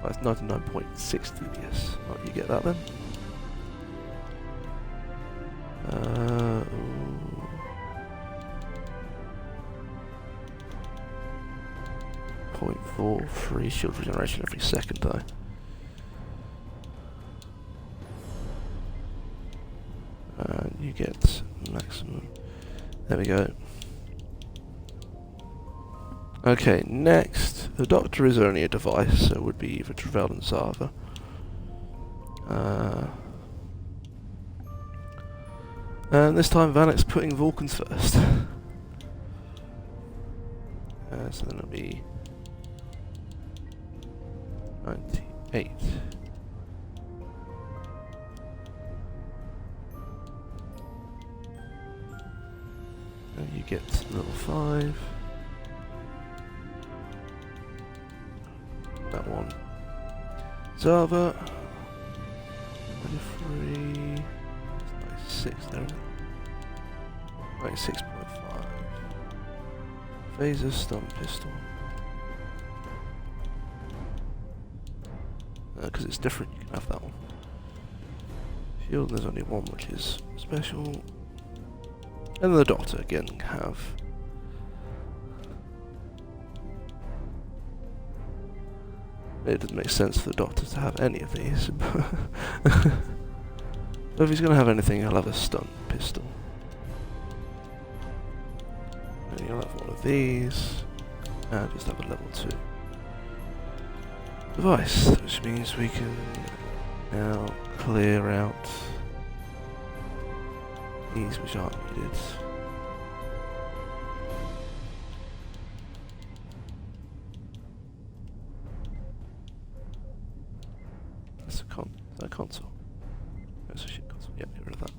That's 99.6 DPS. Oh, you get that then? 0.43 shield regeneration every second though. And you get maximum. There we go. Okay, next. The Doctor is only a device, so it would be either Travel and Zava. And this time Vanik's putting Vulcans first. So then it'll be 98. And you get level 5. That one. Zava. 93. 96 there. 96.5. Phaser, stun pistol. Because it's different, you can have that one. Shield, there's only one which is special. And the Doctor again can have. It doesn't make sense for the Doctor to have any of these. But if he's going to have anything, he'll have a stun pistol. And he'll have one of these. And just have a level 2 device, which means we can now clear out these which aren't needed. That's a console. That's a shit console. Yeah, get rid of that.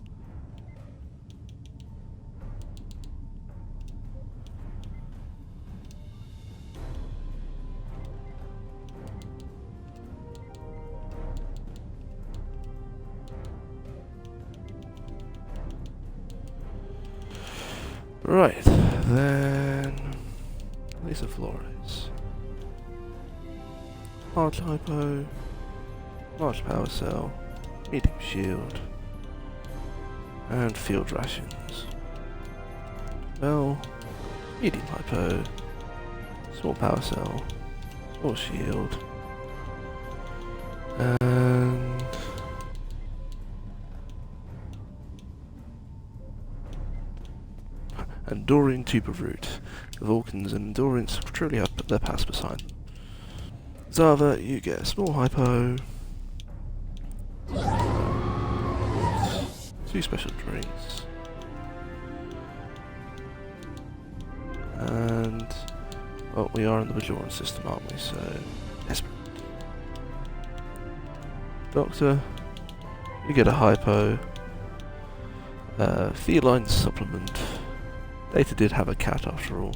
Right, then Elisa Flores. Large hypo, large power cell, medium shield, and field rations. Well, medium hypo, small power cell, small shield, and Enduring Tube of Root. The Vulcans and Endurance truly have their past beside them. Zava, you get a small hypo, 2 special drinks, and well, we are in the Bajoran system, aren't we? So desperate. Doctor, you get a hypo, feline supplement. Data did have a cat after all.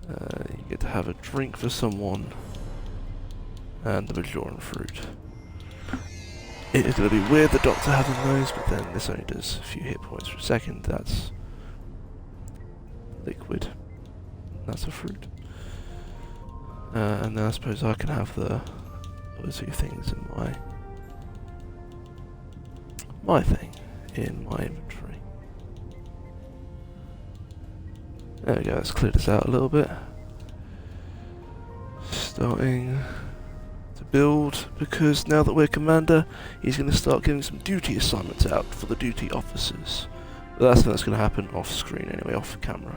You get to have a drink for someone, and the Bajoran fruit. It is going to be weird the Doctor having those, but then this only does a few hit points per second. That's liquid. That's a fruit. And then I suppose I can have the other 2 things in my thing in my inventory. There we go, let's clear this out a little bit. Starting to build, because now that we're commander, he's going to start giving some duty assignments out for the duty officers. But that's going to happen off screen anyway, off camera.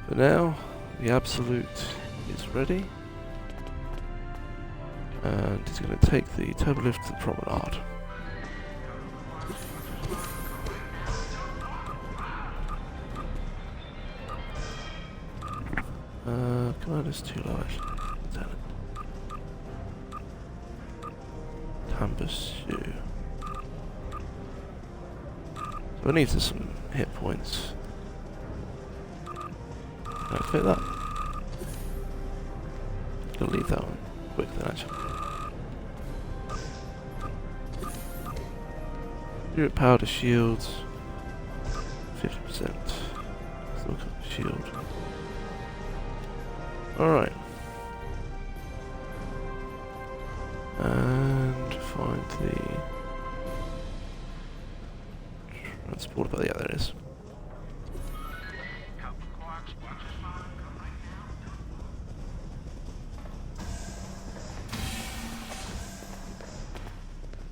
For now, the Absolute is ready, and he's going to take the turbolift to the promenade. Commander's too large. Lieutenant. Tambasue. So I need some hit points. Can I fit that? I'll leave that one quick then actually. Spirit powder shields. 50%. Still got the shield. Alright. And find the transporter. Yeah, there it is.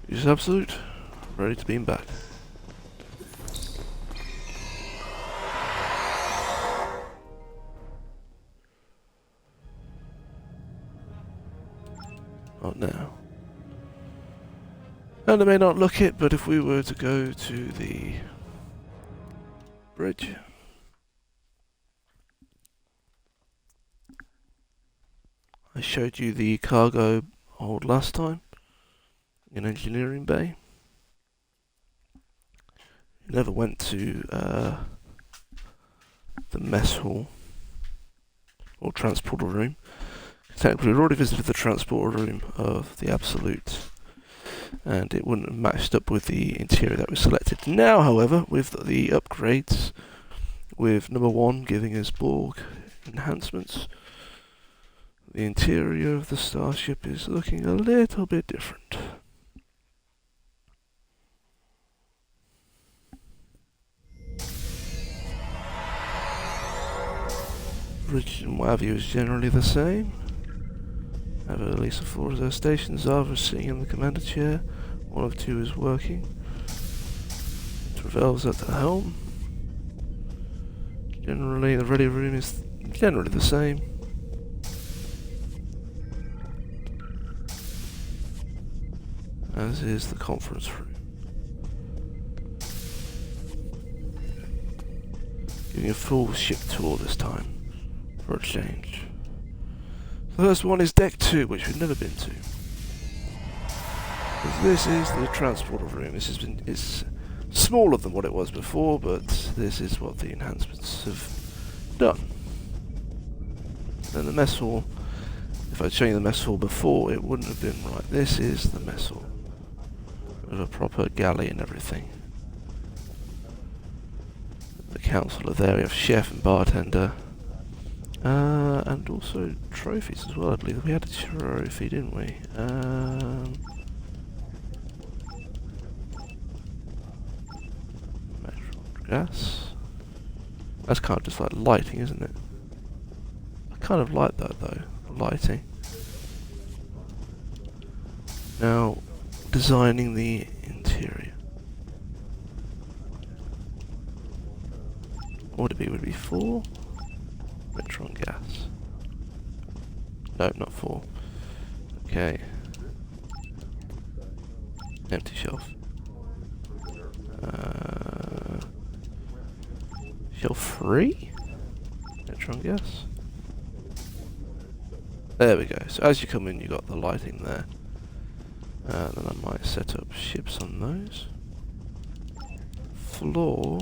Use Absolute. Ready to beam back. Not now. And I may not look it, but if we were to go to the bridge. I showed you the cargo hold last time in engineering bay. Never went to the mess hall or transporter room. Technically, we'd already visited the transporter room of the Absolute, and it wouldn't have matched up with the interior that we selected. Now, however, with the upgrades, with number 1 giving us Borg enhancements, the interior of the starship is looking a little bit different. Bridge and what have you is generally the same. Have at least 4 reserve stations. Zava is sitting in the commander chair. 1 of 2 is working. Trevel's at the helm. Generally, the ready room is generally the same. As is the conference room. Giving a full ship tour this time. For a change. The first one is Deck 2, which we've never been to. This is the transporter room. It's smaller than what it was before, but this is what the enhancements have done. And the mess hall, if I'd shown you the mess hall before, it wouldn't have been right. This is the mess hall. With a proper galley and everything. The council are there. We have chef and bartender. And also trophies as well, I believe. We had a trophy, didn't we? Gas. That's kind of just like lighting, isn't it? I kind of like that though, lighting. Now, designing the interior. What would it be 4? Metron gas. No, not 4. Okay. Empty shelf. Shelf 3? Metron gas. There we go. So as you come in, you got the lighting there. Then I might set up ships on those. Floor.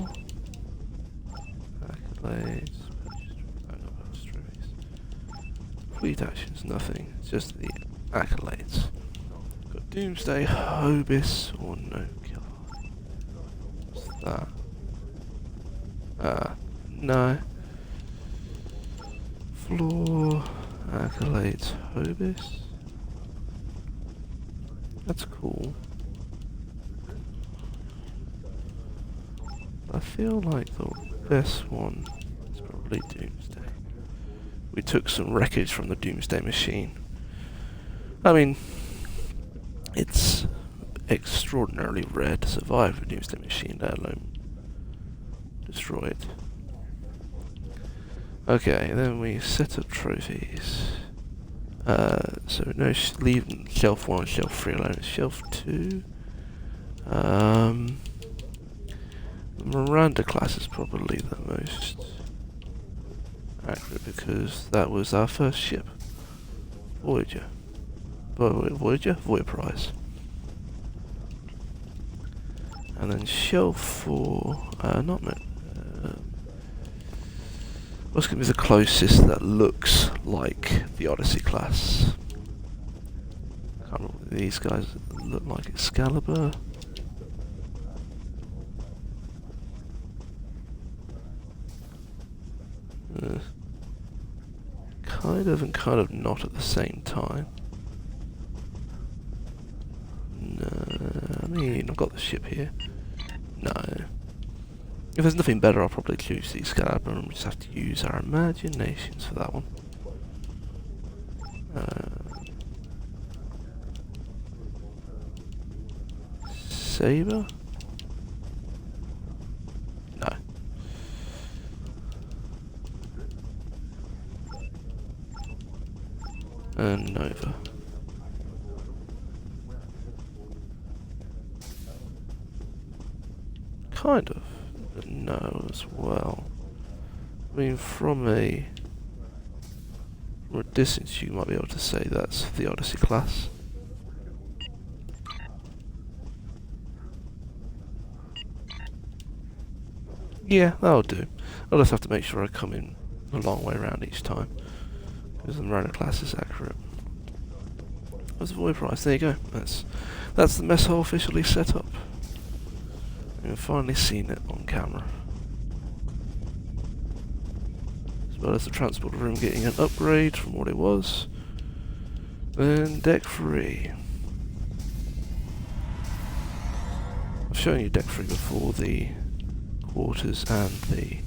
Accolades. Fleet actions, nothing. It's just the accolades. Got Doomsday, Hobis, or no killer. What's that? No. Floor, accolades, Hobis. That's cool. I feel like the best one is probably Doomsday. We took some wreckage from the Doomsday machine I mean, it's extraordinarily rare to survive a nuclear machine, let alone destroy it. Okay, then we set up trophies. So no, leave shelf 1 and shelf 3 alone. Shelf 2. Miranda class is probably the most accurate because that was our first ship. Voyager. Voyager? Voyager Prize. And then shelf 4, what's going to be the closest that looks like the Odyssey class? I can't remember what these guys look like. Excalibur? Kind of and kind of not at the same time. No, I mean, I've got the ship here. No. If there's nothing better, I'll probably choose the Excalibur, and we just have to use our imaginations for that one. Saber? No. And Nova. Kind of, but no as well. I mean, from a distance, you might be able to say that's the Odyssey class. Yeah, that'll do. I'll just have to make sure I come in a long way around each time, because the Miranda class is accurate. That's the Void Prize. There you go. That's the mess hall officially set up. We've finally seen it on camera. As well as the transport room getting an upgrade from what it was. Then deck 3. I've shown you deck 3 before, the quarters and the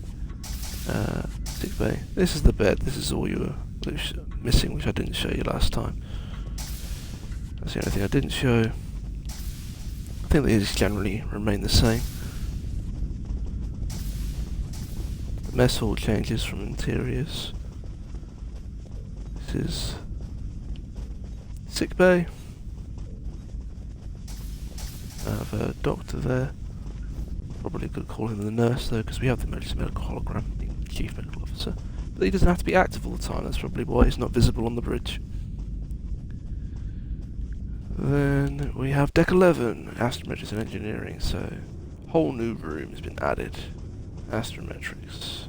sick bay. This is the bed. This is all you were missing, which I didn't show you last time. That's the only thing I didn't show. I think these generally remain the same. The mess hall changes from interiors. This is sick bay. I have a doctor there. Probably could call him the nurse though, because we have the emergency medical hologram, the chief medical officer. But he doesn't have to be active all the time. That's probably why he's not visible on the bridge. Then we have deck 11, astrometrics and engineering, so whole new room has been added. Astrometrics.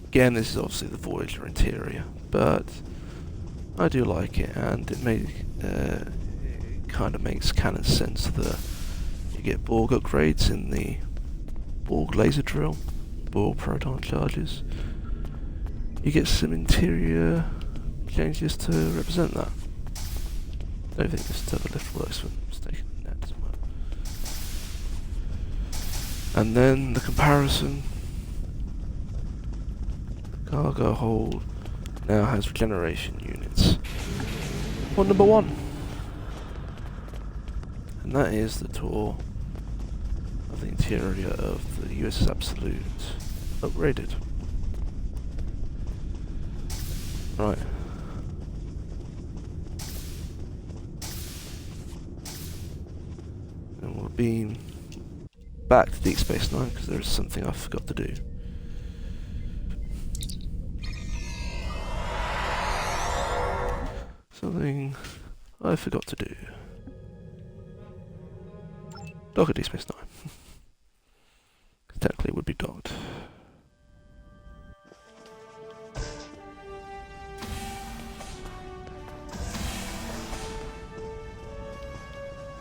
Again, this is obviously the Voyager interior, but I do like it, and it kind of makes canon sense that you get Borg upgrades in the Borg laser drill, Borg proton charges. You get some interior changes to represent that. I don't think this turbo lift works for station net. And then the comparison. Cargo hold now has regeneration units. One number 1. And that is the tour of the interior of the USS Absolute upgraded. Right. And we'll beam back to Deep Space Nine because there is something I forgot to do. Something I forgot to do. Dock at Deep Space Nine. Technically it would be docked.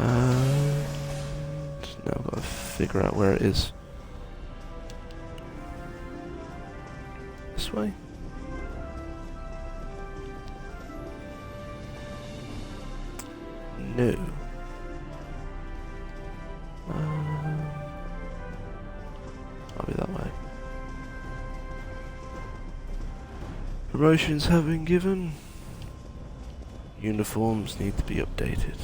And now I've got to figure out where it is. This way? No. I'll be that way. Promotions have been given. Uniforms need to be updated.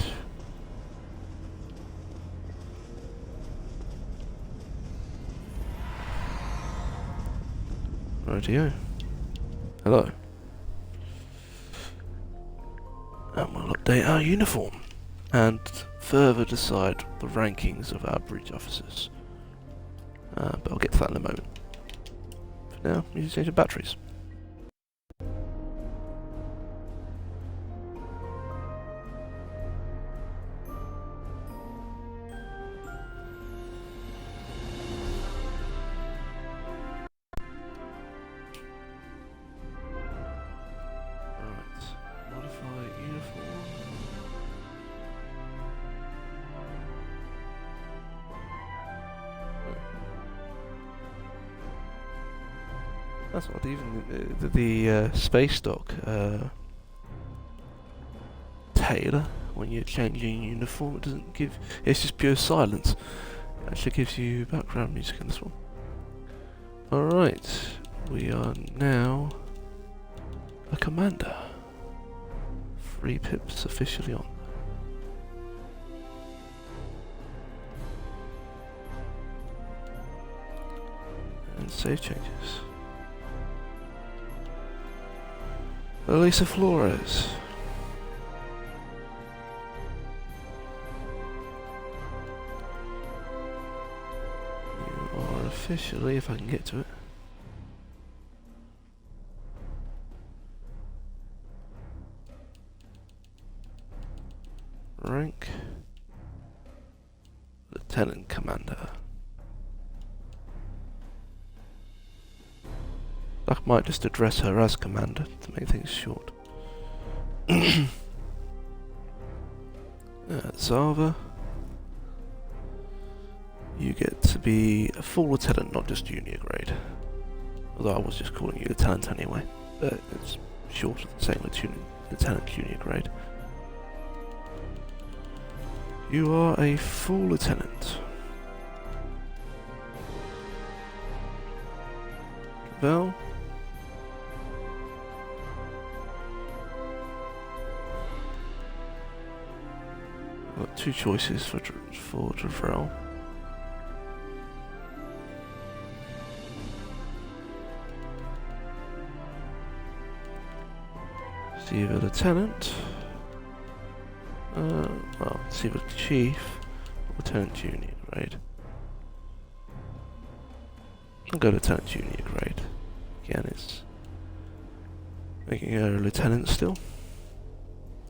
Rightio. Hello. And we'll update our uniform and further decide the rankings of our bridge officers. But I'll get to that in a moment. For now, we need to change the batteries. That's what even the space dock tailor, when you're changing uniform, it doesn't give. It's just pure silence. It actually gives you background music in this one. Alright, we are now a commander. 3 pips officially on. And save changes. Elisa Flores. You are officially, if I can get to it. Rank Lieutenant Commander. I might just address her as Commander to make things short. Zava, you get to be a full lieutenant, not just junior grade. Although I was just calling you lieutenant anyway, but it's shorter than saying lieutenant junior grade. You are a full lieutenant. Val. Got 2 choices for Drell. It's either lieutenant, well, it's either chief or lieutenant junior grade. I'll go lieutenant junior grade. Again, it's making her a lieutenant still.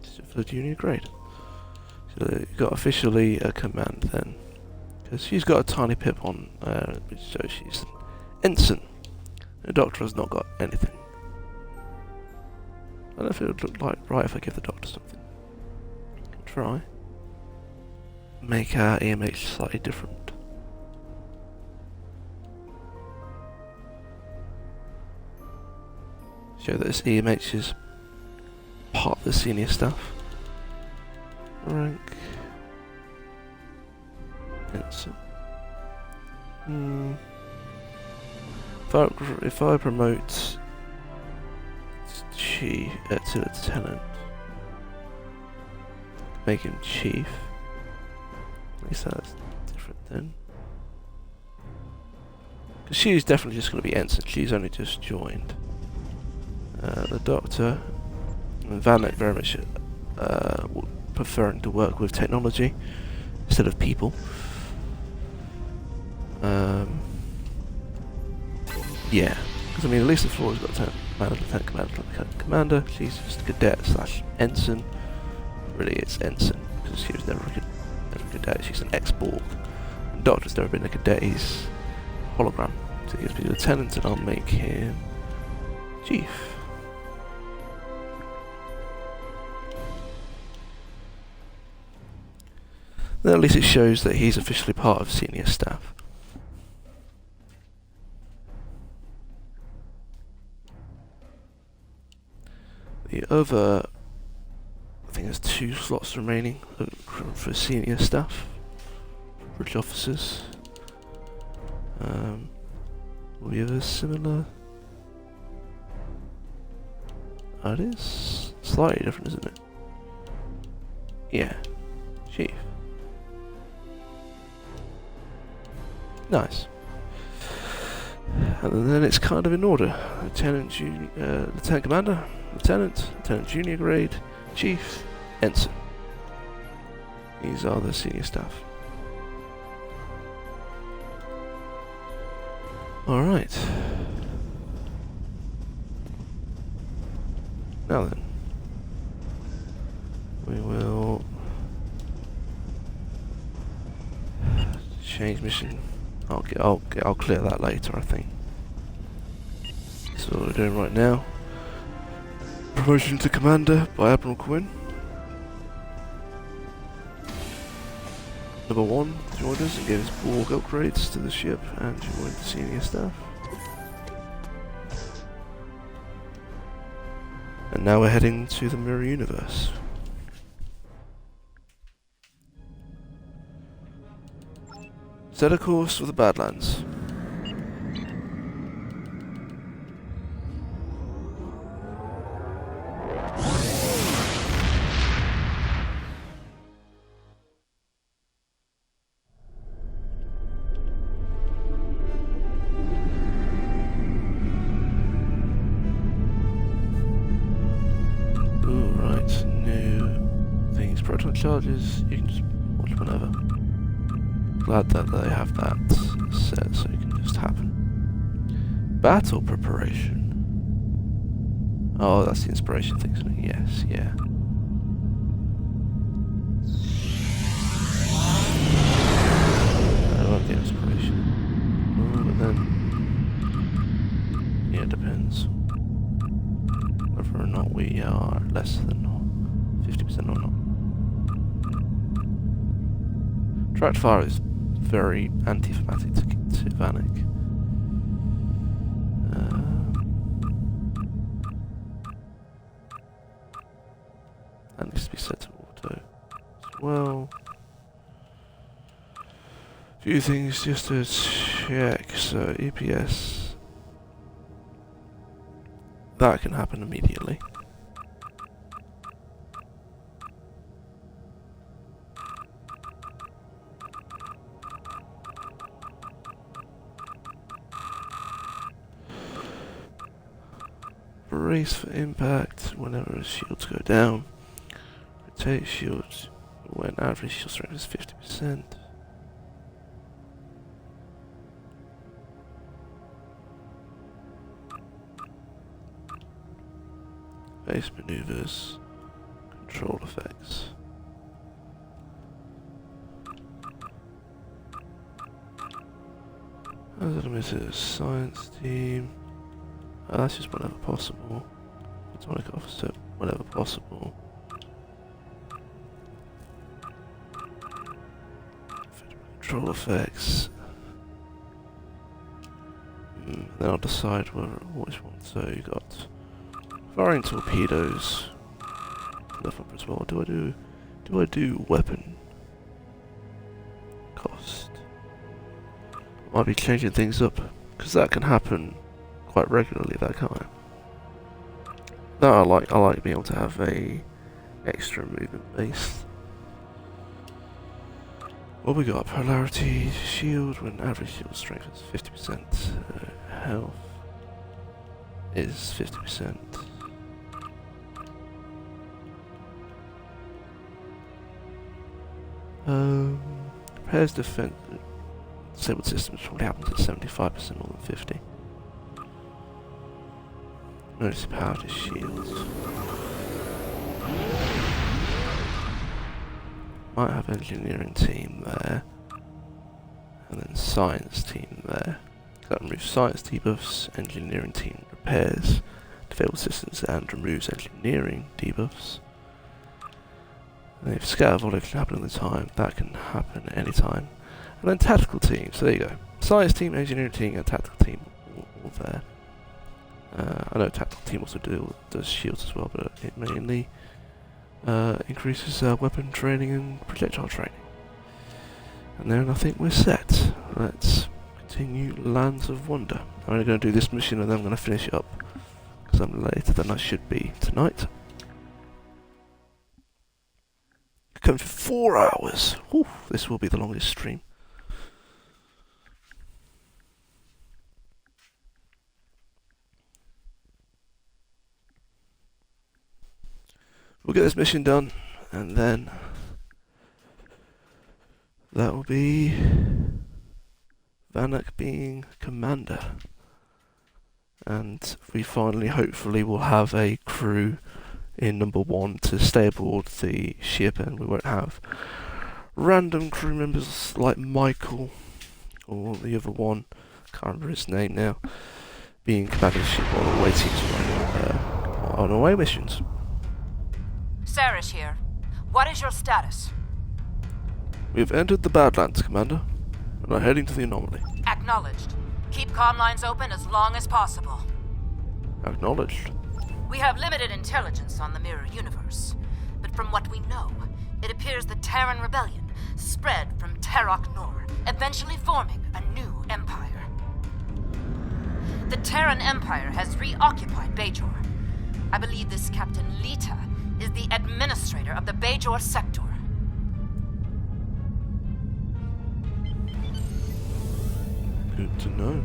Just for the junior grade. So you've got officially a command then. Because she's got a tiny pip on, which shows she's an ensign. The doctor has not got anything. I don't know if it would look like right if I give the doctor something. I can try. Make our EMH slightly different. Show that this EMH is part of the senior staff. Rank. Ensign. If I promote Chief to lieutenant, make him chief. At least that's different then. Because she's definitely just going to be ensign. She's only just joined. The doctor and Vanik very much preferring to work with technology instead of people. Yeah, because I mean, at least the floor's got lieutenant commander. She's just a cadet / ensign. Really, it's ensign because she was never a cadet. She's an ex-Borg. The doctor's never been a cadet. He's hologram. So he's be lieutenant, and I'll make him chief. Then at least it shows that he's officially part of senior staff. The other, I think there's 2 slots remaining for senior staff, bridge officers. Will we have a similar? Oh, it is slightly different, isn't it? Yeah. Chief. Nice. And then it's kind of in order. Lieutenant Commander, Lieutenant Junior Grade, Chief, Ensign. These are the senior staff. Alright. Now then. We will change mission. I'll clear that later, I think. So what we're doing right now. Promotion to Commander by Admiral Quinn. Number 1 joined us and gave his Borg upgrades to the ship and joined the senior staff. And now we're heading to the Mirror Universe. Set a course for the Badlands. Charges, you can just watch whenever. Glad that they have that set so it can just happen. Battle preparation. Oh, that's the inspiration thing, isn't it? Yes, yeah. I love the inspiration. But then, yeah, it depends. Whether or not we are less than 50% or not. Tracked fire is very anti-thematic to Vanik. That needs to be set to auto as well. Few things just to check. So EPS, that can happen immediately. Brace for impact whenever shields go down. Rotate shields when average shield strength is 50%. Base maneuvers, control effects. Hazard emitters, science team. That's just whenever possible. Atomic officer, whenever possible. Control effects. Then I'll decide which one. So you got firing torpedoes. Left up as well. Do I do weapon cost? Might be changing things up because that can happen quite regularly, that can't I? That I like being able to have a extra movement base. What we got? Polarity shield when average shield strength is 50%. Health is 50%. Repairs defense. Disabled systems probably happens at 75% more than 50. Notice power to shields. Might have engineering team there, and then science team there. That removes science debuffs, engineering team repairs, disabled systems, and removes engineering debuffs. And if scatter volley can happen at the time, that can happen at any time. And then tactical team. So there you go. Science team, engineering team, and tactical team all there. I know tactical team also does shields as well, but it mainly increases weapon training and projectile training. And then I think we're set. Let's continue Lands of Wonder. I'm only going to do this mission and then I'm going to finish it up because I'm later than I should be tonight. going for 4 hours. Whew, this will be the longest stream. We'll get this mission done, and then that will be Vanik being commander. And we finally, hopefully, will have a crew in number 1 to stay aboard the ship, and we won't have random crew members like Michael or the other one, can't remember his name now, being commander of the ship while we're waiting to on away missions. Sarish here. What is your status? We have entered the Badlands, Commander, and are heading to the anomaly. Acknowledged. Keep comm lines open as long as possible. Acknowledged. We have limited intelligence on the Mirror Universe, but from what we know, it appears the Terran Rebellion spread from Terok Nor, eventually forming a new empire. The Terran Empire has reoccupied Bajor. I believe this Captain Lita is the administrator of the Bajor sector. Good to know.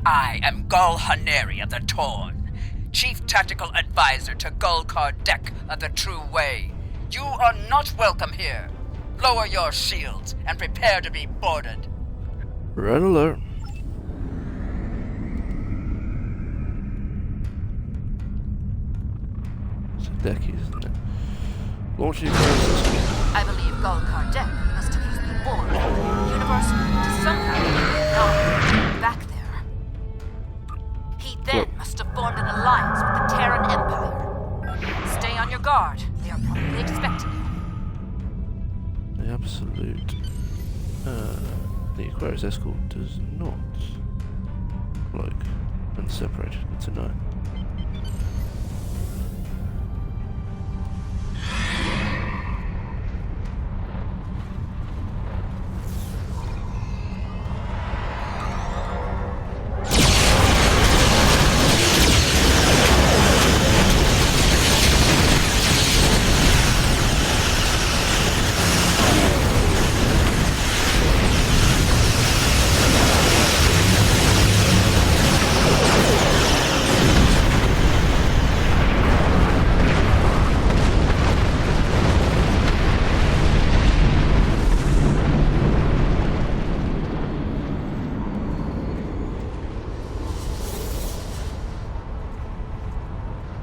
I am Gul Haneri of the Torn, Chief Tactical Advisor to Gul Kardec of the True Way. You are not welcome here. Lower your shields and prepare to be boarded. Red alert. It's a decky, isn't it? Launching process. I believe Gul Kardec must have used the orb from the universe to somehow get back there. He then must have formed an alliance with the Terran Empire. Stay on your guard. They are probably expecting you. The absolute. The Aquarius escort does not like unseparate. Good to know.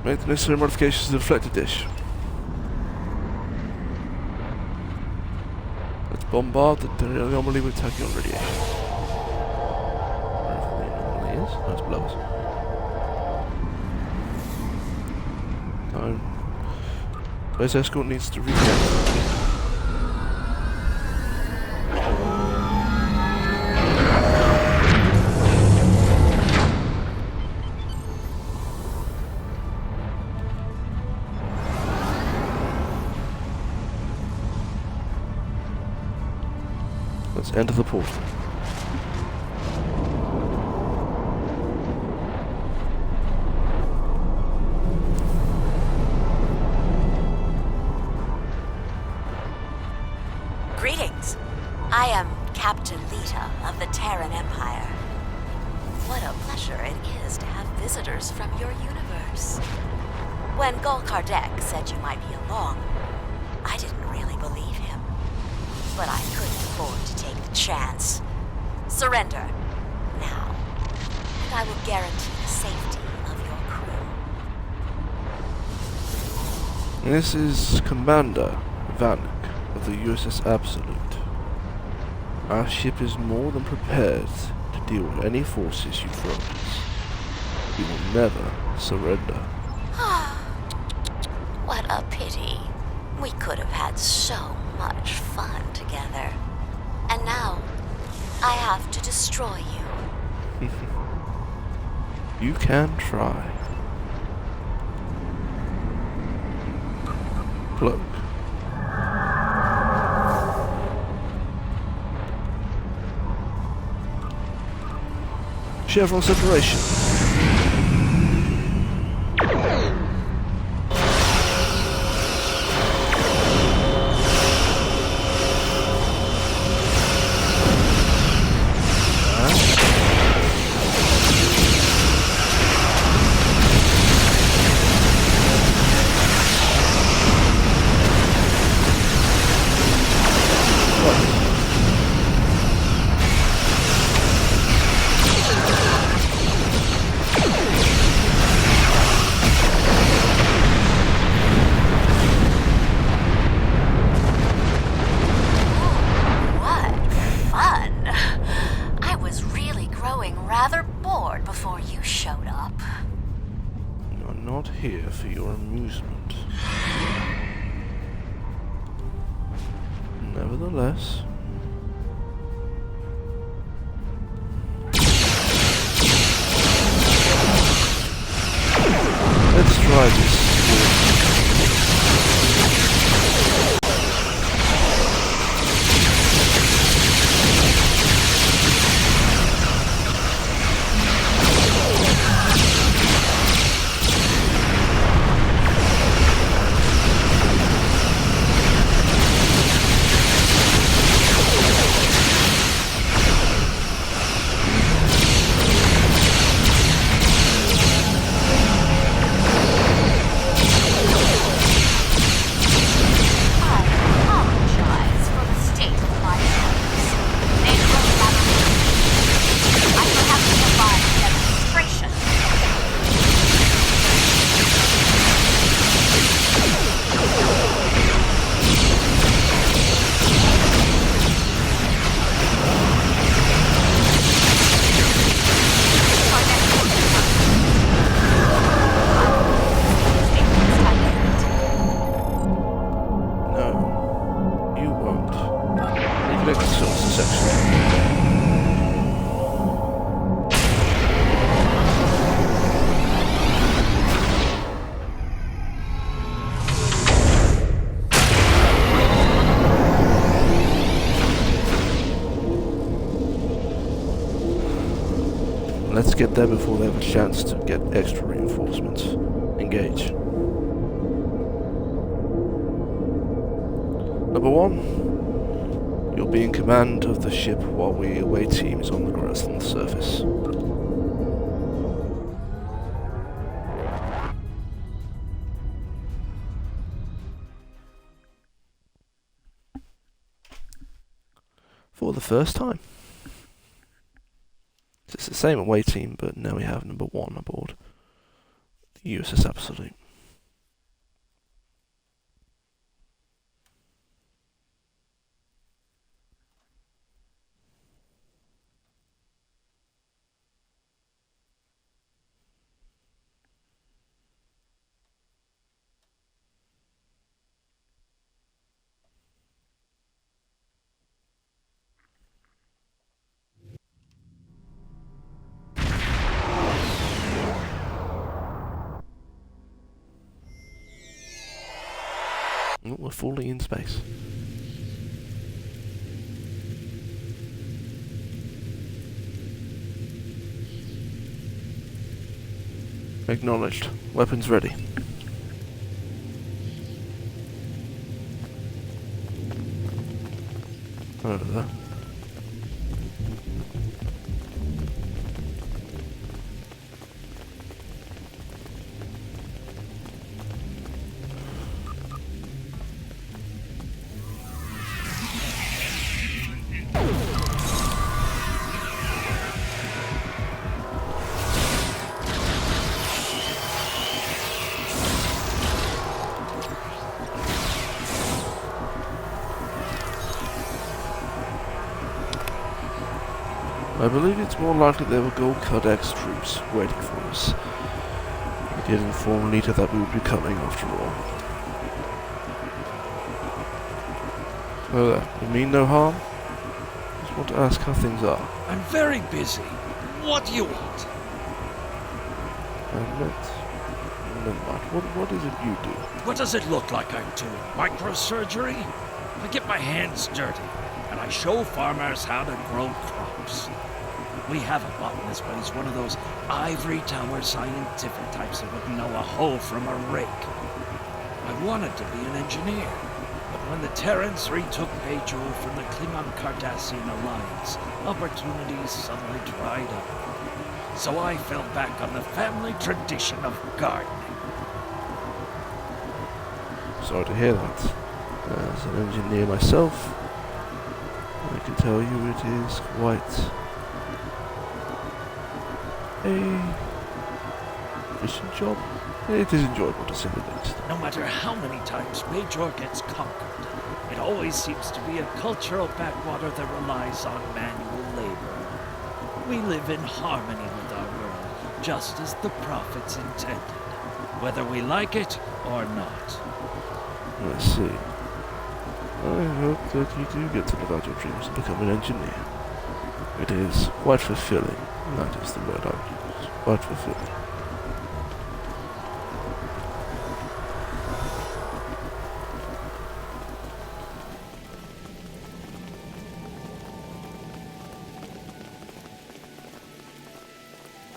Make the necessary modifications to the reflector dish. Let's bombard the anomaly with tachyon radiation. Wherever the anomaly is. That's below us. Base escort needs to reconnect. Let's enter the portal. Greetings. I am Captain Lita of the Terran Empire. What a pleasure it is to have visitors from your universe. When Gul Kardec said you might be along, I didn't really believe him. But I couldn't afford to take the chance. Surrender now, and I will guarantee the safety of your crew. This is Commander Vanik of the USS Absolute. Our ship is more than prepared to deal with any forces you throw at us. We will never surrender. What a pity. We could have had so much fun together. And now, I have to destroy you. You can try. Cloak. Chevron separation. Here for your amusement. Nevertheless, let's try this. Let's get there before they have a chance to get extra reinforcements. Engage. Number 1, you'll be in command of the ship while we await teams on the ground and the surface. For the first time. It's the same away team, but now we have number 1 aboard the USS Absolute. Oh, we're fully in space. Acknowledged. Weapons ready. Over there. I believe it's more likely there were Gold Codex troops waiting for us. We did inform Nita that we would be coming after all. Oh there, you mean no harm? Just want to ask how things are. I'm very busy. What do you want? Never mind. What is it you do? What does it look like I'm doing? Microsurgery? I get my hands dirty, and I show farmers how to grow crops. We have a botanist, but he's one of those ivory tower scientific types that wouldn't know a hole from a rake. I wanted to be an engineer, but when the Terrans retook Bajor from the Klingon-Cardassian alliance, opportunities suddenly dried up. So I fell back on the family tradition of gardening. Sorry to hear that. As an engineer myself, I can tell you it is quite a efficient job. It is enjoyable to say the least. No matter how many times Bajor gets conquered, it always seems to be a cultural backwater that relies on manual labor. We live in harmony with our world, just as the prophets intended, whether we like it or not. I see. I hope that you do get to live out your dreams and become an engineer. It is quite fulfilling. That is the word I would use. Quite fulfilling.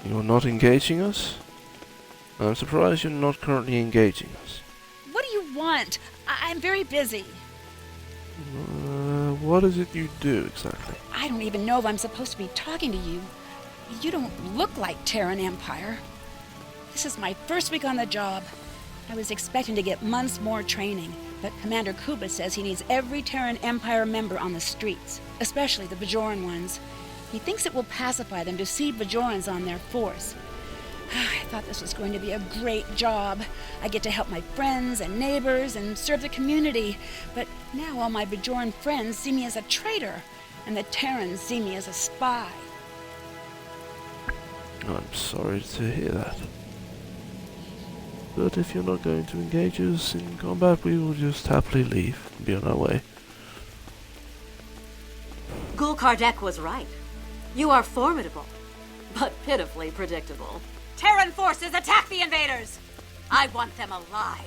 You're not engaging us? I'm surprised you're not currently engaging us. What do you want? I'm very busy. What is it you do exactly? I don't even know if I'm supposed to be talking to you. You don't look like Terran Empire. This is my first week on the job. I was expecting to get months more training, but Commander Kuba says he needs every Terran Empire member on the streets, especially the Bajoran ones. He thinks it will pacify them to see Bajorans on their force. I thought this was going to be a great job. I get to help my friends and neighbors and serve the community. But now all my Bajoran friends see me as a traitor, and the Terrans see me as a spy. I'm sorry to hear that. But if you're not going to engage us in combat, we will just happily leave and be on our way. Gul Kardec was right. You are formidable, but pitifully predictable. Terran forces, attack the invaders! I want them alive.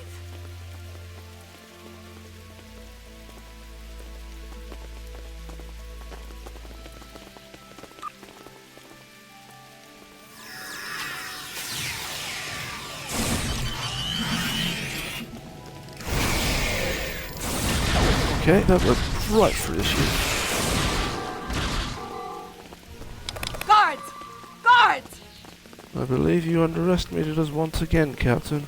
Okay, that went right through the shield. Guards! Guards! I believe you underestimated us once again, Captain.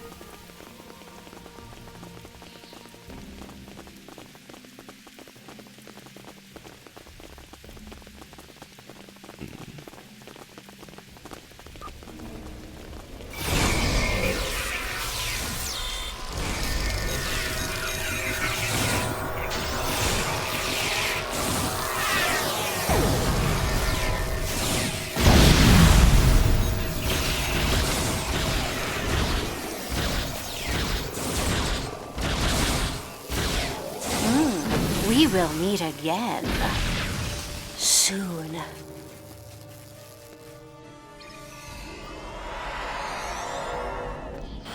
We will meet again. Soon.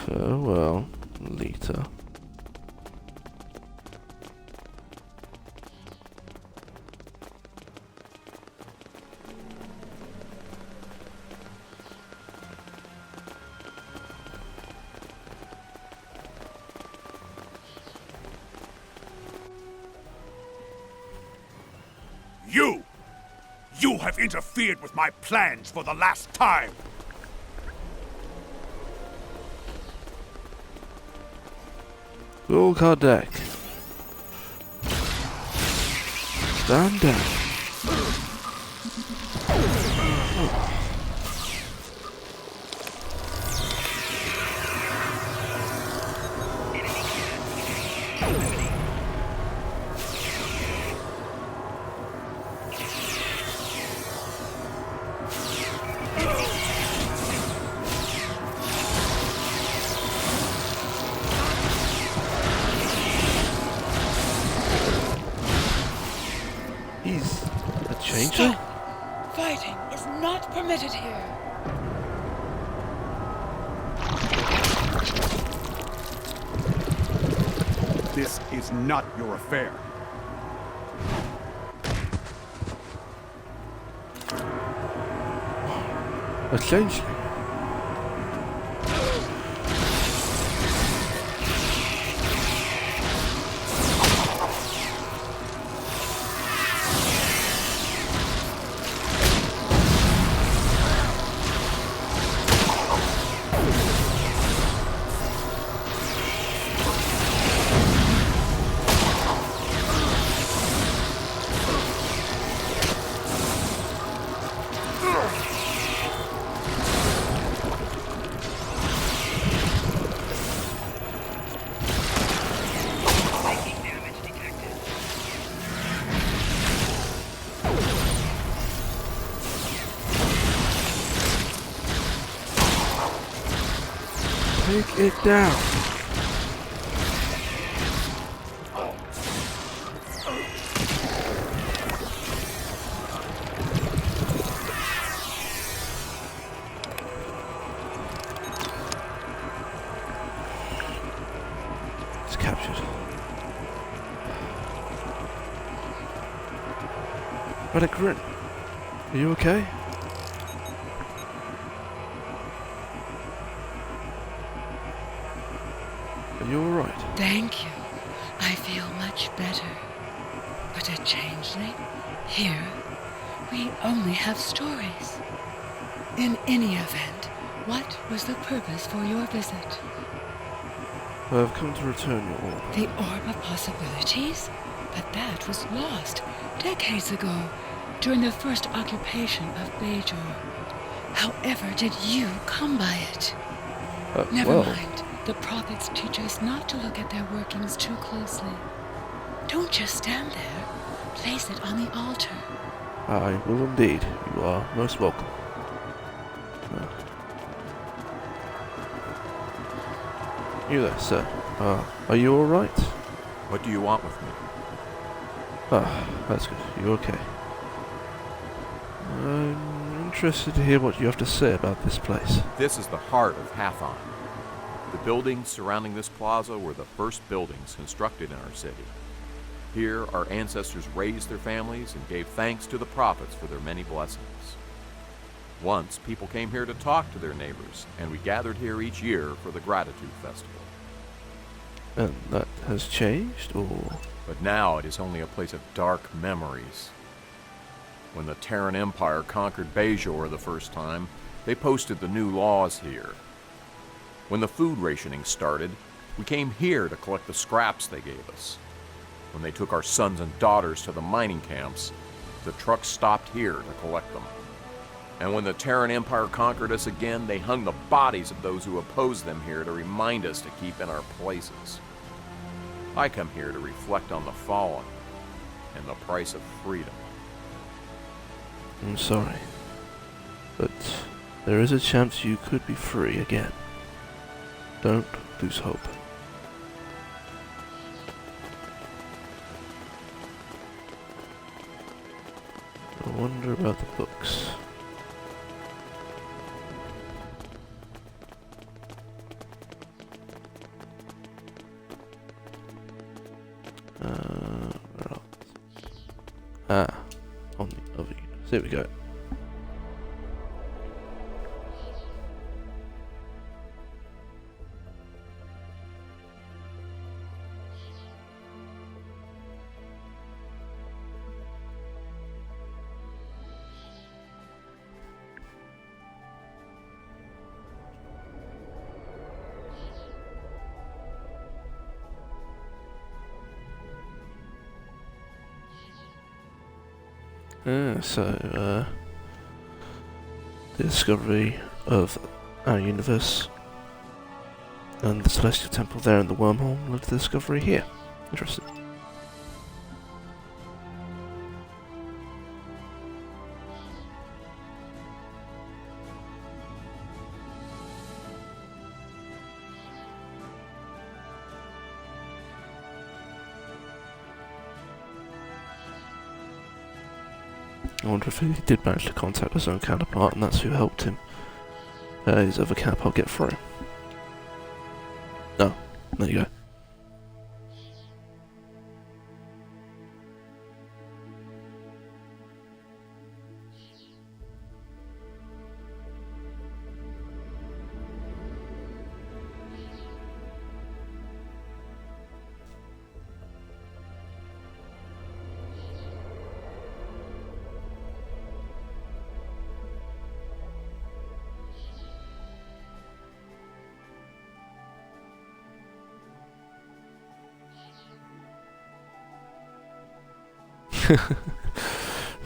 Farewell, Lita. You have interfered with my plans for the last time! Gul Kardec. Stand down. He's a changer? Stop! Fighting is not permitted here. This is not your affair. A changeling? Take it down. It's captured. Vanik, are you okay? Are you alright? Thank you. I feel much better. But a changeling? Here, we only have stories. In any event, what was the purpose for your visit? I've come to return your orb. The Orb of Possibilities? But that was lost decades ago, during the first occupation of Bajor. However did you come by it? Never mind. The prophets teach us not to look at their workings too closely. Don't just stand there. Place it on the altar. I will indeed. You are most welcome. You there, sir. Are you alright? What do you want with me? That's good. You okay? I'm interested to hear what you have to say about this place. This is the heart of Hathon. The buildings surrounding this plaza were the first buildings constructed in our city. Here, our ancestors raised their families and gave thanks to the prophets for their many blessings. Once, people came here to talk to their neighbors, and we gathered here each year for the Gratitude Festival. And that has changed, or...? But now it is only a place of dark memories. When the Terran Empire conquered Bajor the first time, they posted the new laws here. When the food rationing started, we came here to collect the scraps they gave us. When they took our sons and daughters to the mining camps, the trucks stopped here to collect them. And when the Terran Empire conquered us again, they hung the bodies of those who opposed them here to remind us to keep in our places. I come here to reflect on the fallen and the price of freedom. I'm sorry, but there is a chance you could be free again. Don't lose hope. I wonder about the books. On the other units. There we go. The discovery of our universe and the Celestial Temple there in the wormhole led to the discovery here. Interesting. I wonder if he did manage to contact his own counterpart, and that's who helped him, his other counterpart, get through. Oh, there you go.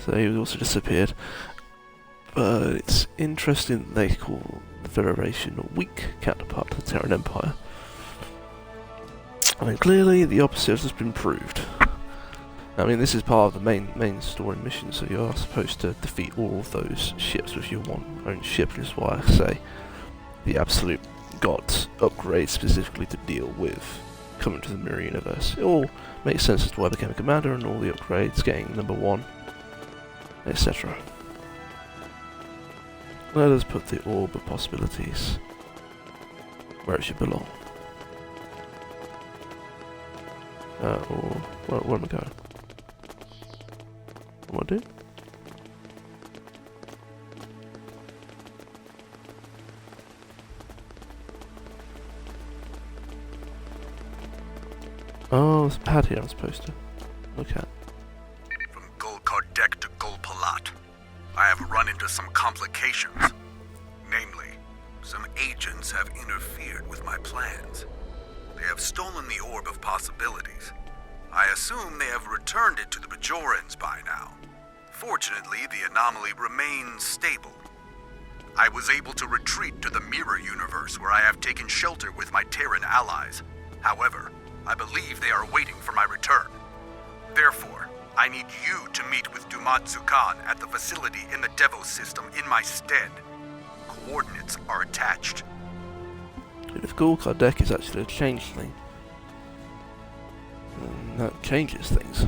So he also disappeared. But it's interesting that they call the Federation a weak counterpart to the Terran Empire. I mean, clearly the opposite has been proved. I mean, this is part of the main story mission, so you are supposed to defeat all of those ships with your own ship, which is why I say the Absolute got upgrades specifically to deal with coming to the Mirror Universe. It all makes sense as to why I became a commander and all the upgrades, getting number 1, etc. Let us put the Orb of Possibilities where it should belong. Or where am I going? What do I do? Oh, there's a pad here I'm supposed to look at. From Gul Kardec to Gul Palat, I have run into some complications. Namely, some agents have interfered with my plans. They have stolen the Orb of Possibilities. I assume they have returned it to the Bajorans by now. Fortunately, the anomaly remains stable. I was able to retreat to the Mirror Universe where I have taken shelter with my Terran allies. However, I believe they are waiting for my return. Therefore, I need you to meet with Dumatsu Khan at the facility in the Devos system in my stead. Coordinates are attached. If Gul Kardec is actually a changeling, then that changes things.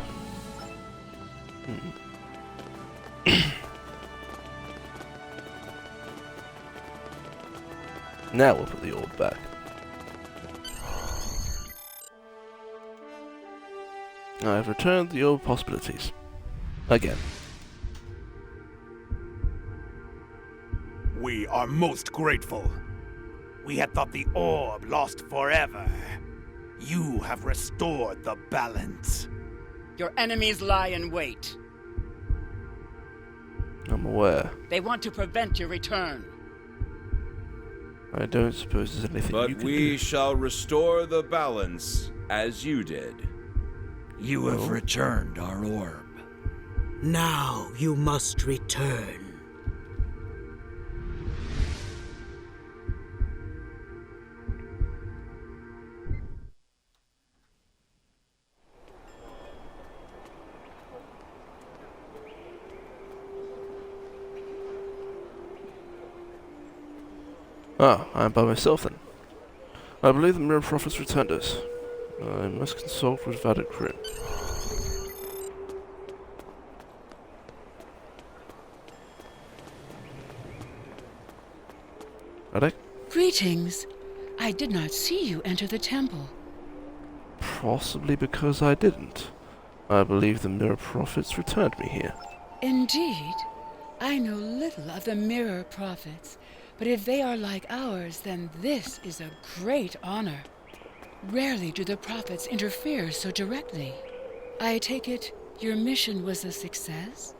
Now we'll put the orb back. I have returned the Orb of Possibilities. Again. We are most grateful. We had thought the orb lost forever. You have restored the balance. Your enemies lie in wait. I'm aware. They want to prevent your return. I don't suppose there's anything you can do. But we shall restore the balance, as you did. You have returned our orb. Now you must return. Ah, I'm by myself then. I believe the Mirror Prophets returned us. I must consult with Vanik. Vanik? Greetings. I did not see you enter the temple. Possibly because I didn't. I believe the Mirror Prophets returned me here. Indeed. I know little of the Mirror Prophets, but if they are like ours, then this is a great honor. Rarely do the Prophets interfere so directly. I take it your mission was a success?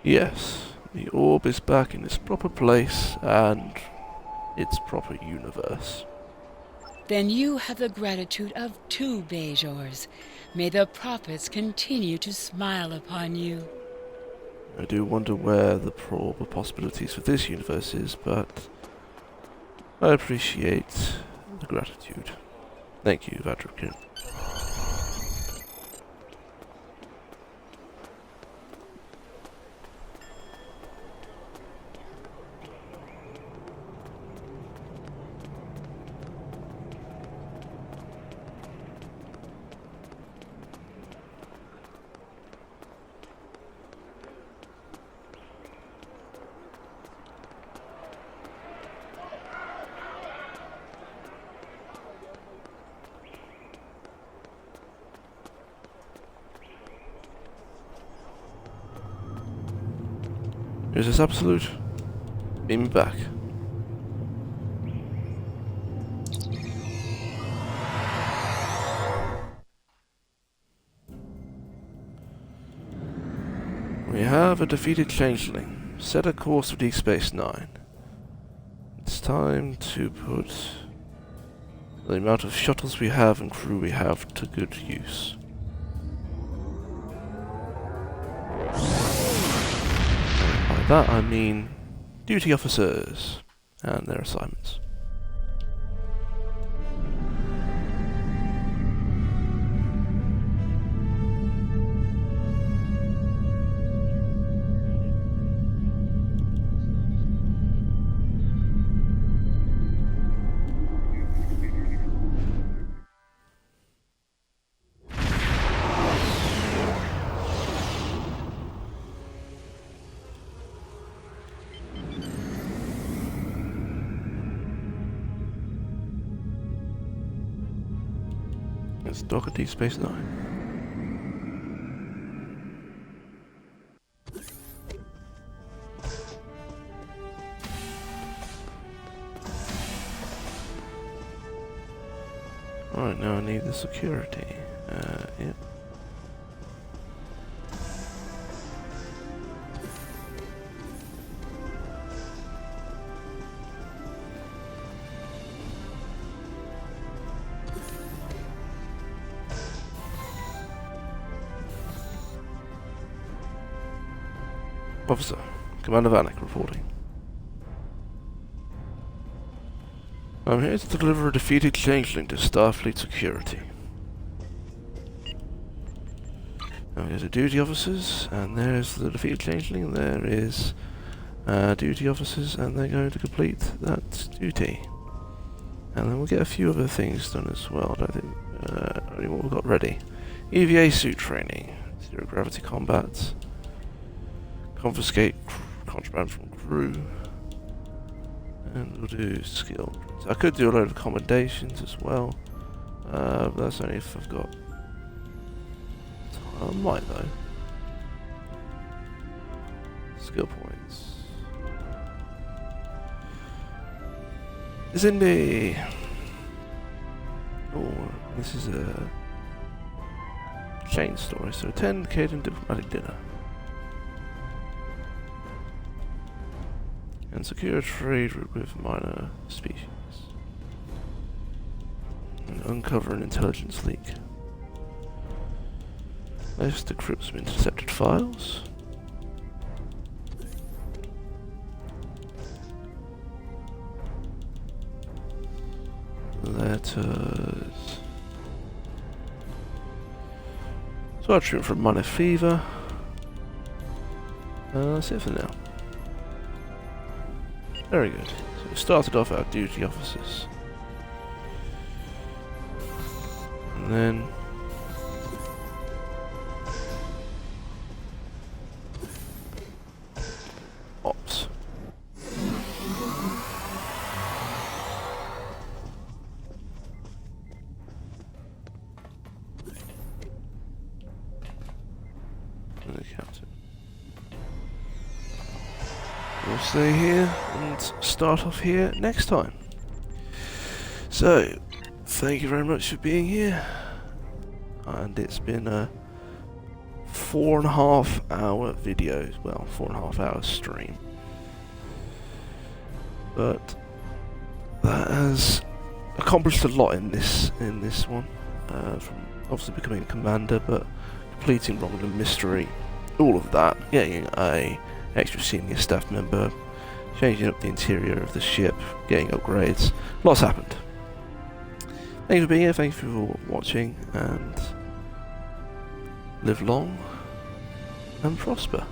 Yes, the orb is back in its proper place and its proper universe. Then you have the gratitude of 2 Bajors. May the Prophets continue to smile upon you. I do wonder where the orb of possibilities for this universe is, but I appreciate the gratitude. Thank you, Vanik. Is this absolute? Beam me back. We have a defeated changeling. Set a course for Deep Space Nine. It's time to put the amount of shuttles we have and crew we have to good use. that I mean duty officers and their assignments. It's Dock at Deep Space Nine. Alright, now I need the security. Yep. Officer, Commander Vanik reporting. I'm here to deliver a defeated changeling to Starfleet security. Now there's the duty officers, and there's the defeated changeling, and there is duty officers, and they're going to complete that duty. And then we'll get a few other things done as well. I don't think only what we've got ready. EVA suit training, zero gravity combat. Confiscate contraband from crew, and we'll do skill. So I could do a load of commendations as well, but that's only if I've got time. I might though. Skill points. Zindi! Oh, this is a chain story, so attend Caden diplomatic dinner. And secure trade route with minor species. And uncover an intelligence leak. Let's decrypt some intercepted files. Letters. So I'll treatment for minor fever. That's it for now. Very good. So we started off our duty officers. And then ops. And the captain. We'll stay here and start off here next time. So, thank you very much for being here. And it's been a 4.5 hour video, well, 4.5 hour stream. But that has accomplished a lot in this one. From obviously becoming a commander, but completing Romulan mystery, all of that, getting a extra senior staff member, changing up the interior of the ship, getting upgrades. Lots happened. Thank you for being here, thank you for watching, and live long and prosper.